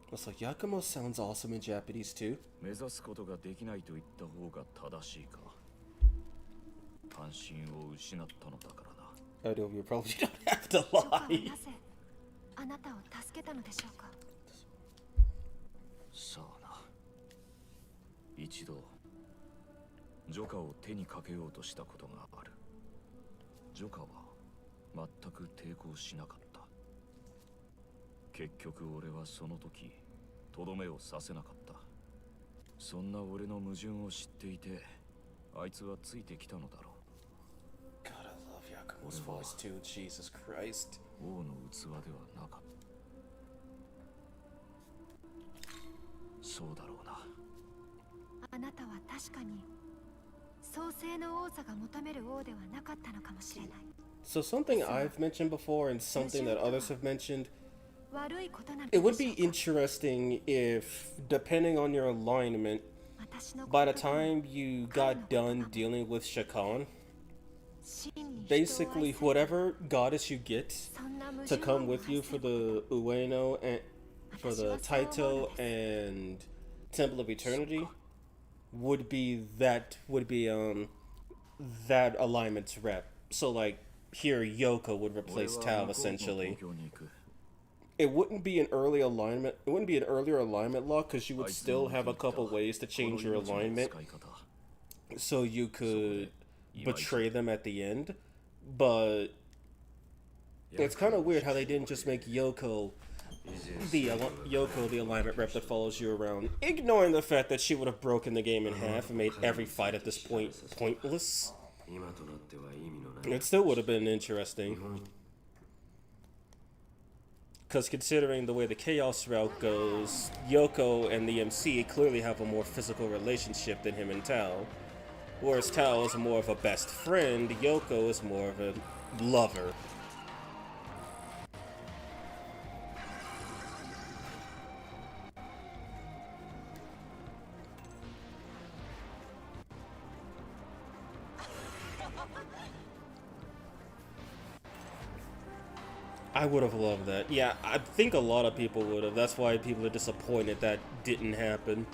Also, Yakumo sounds awesome in Japanese too. I know you probably don't have to lie. あなたを助けたのでしょうか。さあな。一度ジョカを手にかけようとしたことがある。ジョカは全く抵抗しなかった。結局俺はその時とどめを刺せなかった。そんな俺の矛盾を知っていて、あいつはついてきたのだろう。God, I love Yakumo's voice too. Jesus Christ. 王の器ではなかった。そうだろうな。あなたは確かに創世の王座が求める王ではなかったのかもしれない。So something I've mentioned before and something that others have mentioned, it would be interesting if, depending on your alignment, by the time you got done dealing with Shakan, basically whatever goddess you get to come with you for the Ueno and for the Taito and Temple of Eternity would be that alignment's rep. So like here Yoko would replace Tao essentially. It wouldn't be an early alignment. It wouldn't be an earlier alignment lock because you would still have a couple ways to change your alignment, so you could betray them at the end. But it's kind of weird how they didn't just make Yoko the alignment rep that follows you around, ignoring the fact that she would have broken the game in half and made every fight at this point pointless. It still would have been interesting. Because considering the way the Chaos route goes, Yoko and the MC clearly have a more physical relationship than him and Tao. Whereas Tao is more of a best friend, Yoko is more of a lover. I would have loved that. Yeah, I think a lot of people would have. That's why people are disappointed that didn't happen.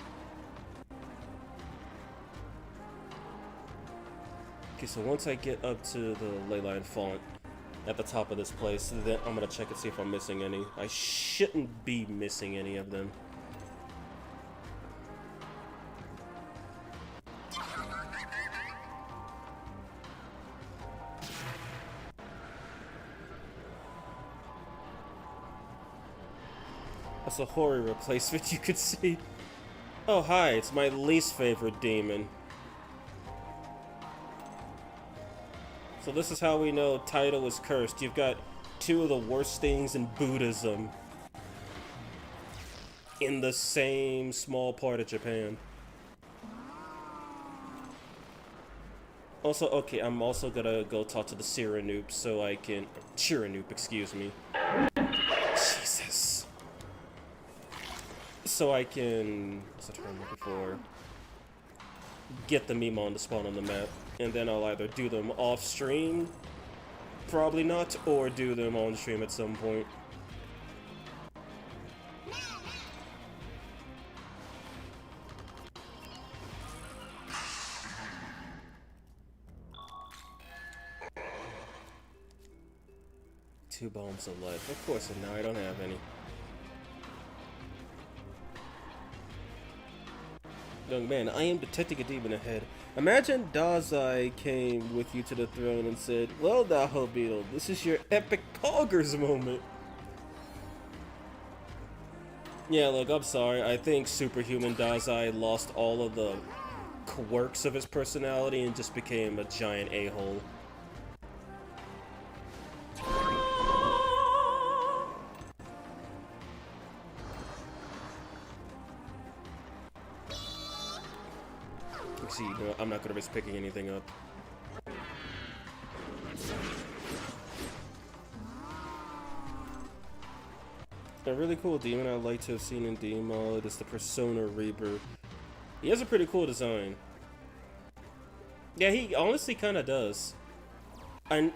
Okay, so once I get up to the leyline font at the top of this place, then I'm gonna check and see if I'm missing any. I shouldn't be missing any of them. That's a Hori replacement, you could see. Oh, hi, it's my least favorite demon. So this is how we know Taito is cursed. You've got two of the worst things in Buddhism in the same small part of Japan. Also, okay, I'm also gonna go talk to the Cyranoop so I can... Chiranoop, excuse me. Jesus. So I can... What's the term I'm looking for? Get the Mimon to spawn on the map. And then I'll either do them off-stream, probably not, or do them on-stream at some point. Two bombs of life. Of course, and now I don't have any. Young man, I am detecting a demon ahead. Imagine Dazai came with you to the throne and said, "Well now, Hobito, this is your epic poggers moment." Yeah, look, I'm sorry. I think Superhuman Dazai lost all of the quirks of his personality and just became a giant a-hole. See, no, I'm not gonna risk picking anything up. A really cool demon I'd like to have seen in D-Mod is the Persona Reaper. He has a pretty cool design. Yeah, he honestly kind of does. And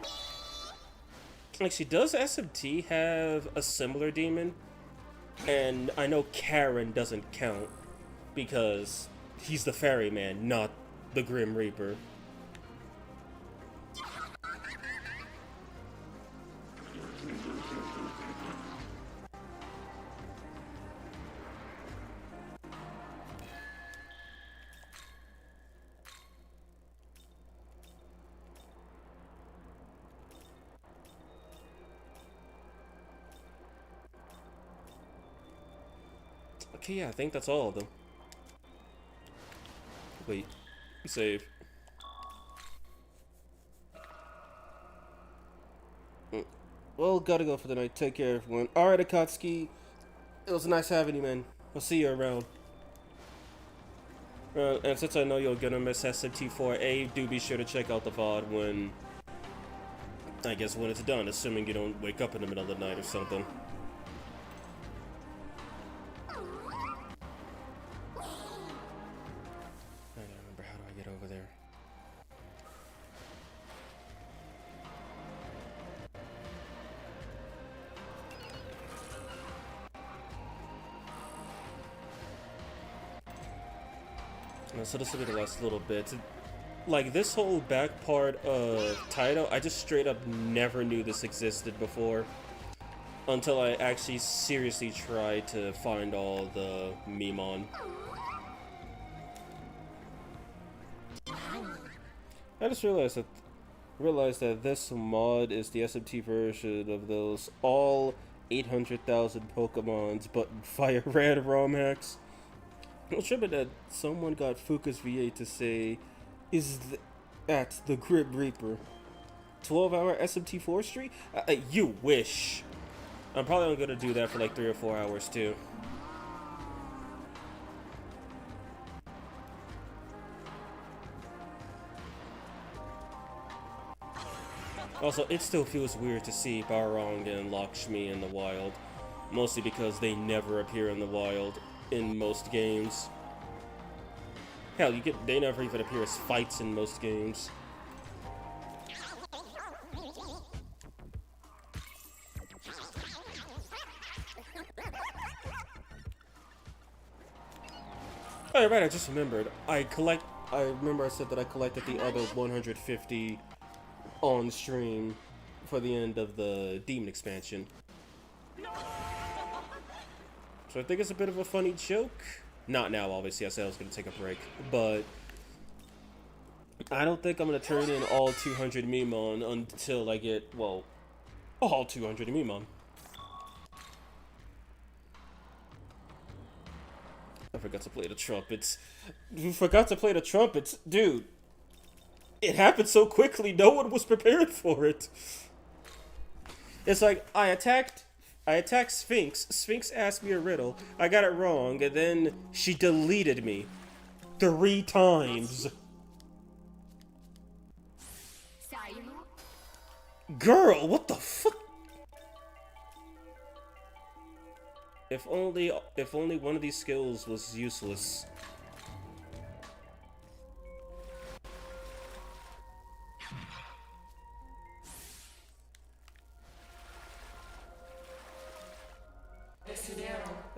actually, does SMT have a similar demon? And I know Karen doesn't count because he's the ferryman, not the Grim Reaper. Okay, yeah, I think that's all of them. Wait, save. Well, gotta go for the night. Take care, everyone. Alright, Akatsuki. It was nice having you, man. I'll see you around. And since I know you're gonna miss SMT4A, do be sure to check out the VOD when... I guess when it's done, assuming you don't wake up in the middle of the night or something. So this will be the last little bit. Like, this whole back part of Taito, I just straight up never knew this existed before. Until I actually seriously tried to find all the Mimon. I just realized that this mod is the SMT version of those all 800,000 Pokemons but Fire Red ROM hacks. I'm tripping that someone got Fuka's VA to say, "Is that the Grim Reaper? 12-hour SMT4 streak? You wish." I'm probably only gonna do that for like 3 or 4 hours too. Also, it still feels weird to see Barong and Lakshmi in the wild, mostly because they never appear in the wild in most games. Hell, they never even appear as fights in most games. Oh, right, I just remembered. I remember I said that I collected the other 150 on stream for the end of the Demon expansion. So I think it's a bit of a funny joke. Not now, obviously. I said I was going to take a break. But I don't think I'm going to turn in all 200 Mimon until I get, well, all 200 Mimon. I forgot to play the trumpets. You forgot to play the trumpets? Dude, it happened so quickly, no one was prepared for it. It's like, I attacked Sphinx. Sphinx asked me a riddle. I got it wrong, and then she deleted me 3 times. Girl, what the fuck? If only one of these skills was useless.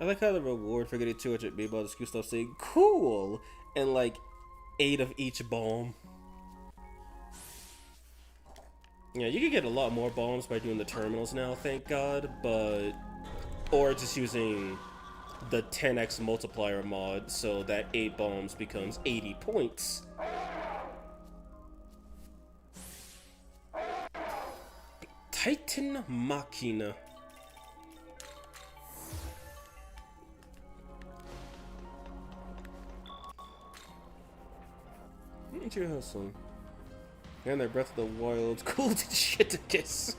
I like how the reward for getting 200 meatballs is stuff saying cool and like 8 of each bomb. Yeah, you can get a lot more bombs by doing the terminals now, thank God, but or just using the 10x multiplier mod so that 8 bombs becomes 80 points. Titan Machina. Ain't you hustling? And their Breath of the Wild cool shit to kiss.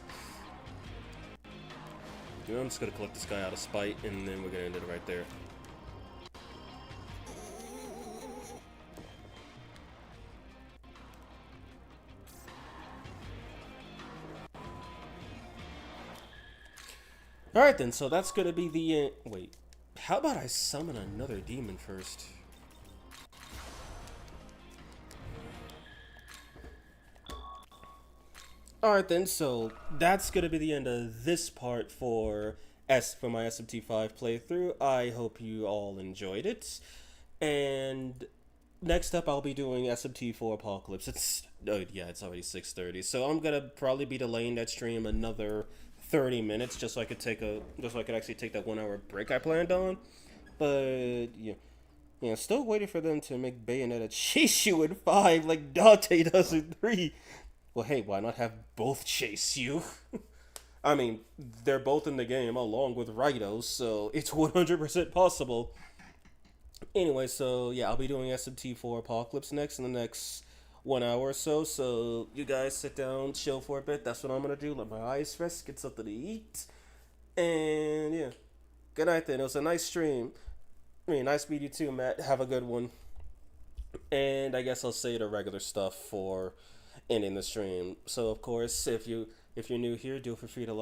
You know, I'm just gonna collect this guy out of spite, and then we're gonna end it right there. Alright then, so that's gonna be the end. Wait, how about I summon another demon first? Alright then, so that's gonna be the end of this part for my SMT5 playthrough. I hope you all enjoyed it. And next up I'll be doing SMT4 Apocalypse. It's it's already 6:30. So I'm gonna probably be delaying that stream another 30 minutes just so I could actually take that 1 hour break I planned on. But yeah, still waiting for them to make Bayonetta chase you in 5 like Dante does in 3. Well, hey, why not have both chase you? I mean, they're both in the game along with Raito, so it's 100% possible. Anyway, so yeah, I'll be doing SMT4 Apocalypse next in the next 1 hour or so. So you guys sit down, chill for a bit. That's what I'm gonna do. Let my eyes rest, get something to eat, and yeah. Good night then. It was a nice stream. I mean, nice meeting you too, Matt. Have a good one. And I guess I'll say the regular stuff for ending the stream. So of course, if you're new here, do feel free to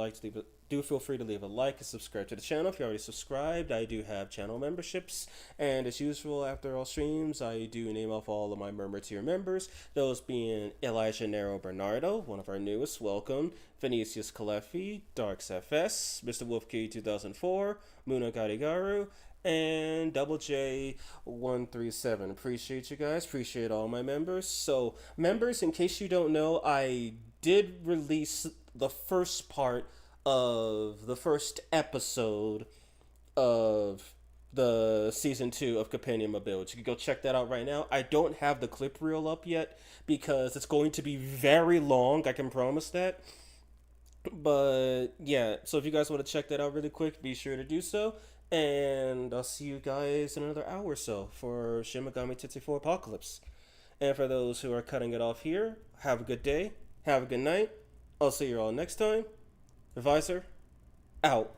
leave a like and subscribe to the channel. If you're already subscribed, I do have channel memberships, and as usual, after all streams, I do name off all of my Murmur tier members. Those being Elijah Nero Bernardo, one of our newest, welcome. Vinicius Kalefi, Darks FS, Mr. Wolfkey 2004, Muna Garigaru, and Double J137. Appreciate you guys. Appreciate all my members. So, members, in case you don't know, I did release the first part of the first episode of the season 2 of Companion Mobility. You can go check that out right now. I don't have the clip reel up yet because it's going to be very long. I can promise that. But yeah, so if you guys want to check that out really quick, be sure to do so. And I'll see you guys in another hour or so for Shin Megami Tensei 4 Apocalypse. And for those who are cutting it off here, have a good day, have a good night. I'll see you all next time. Advisor, out.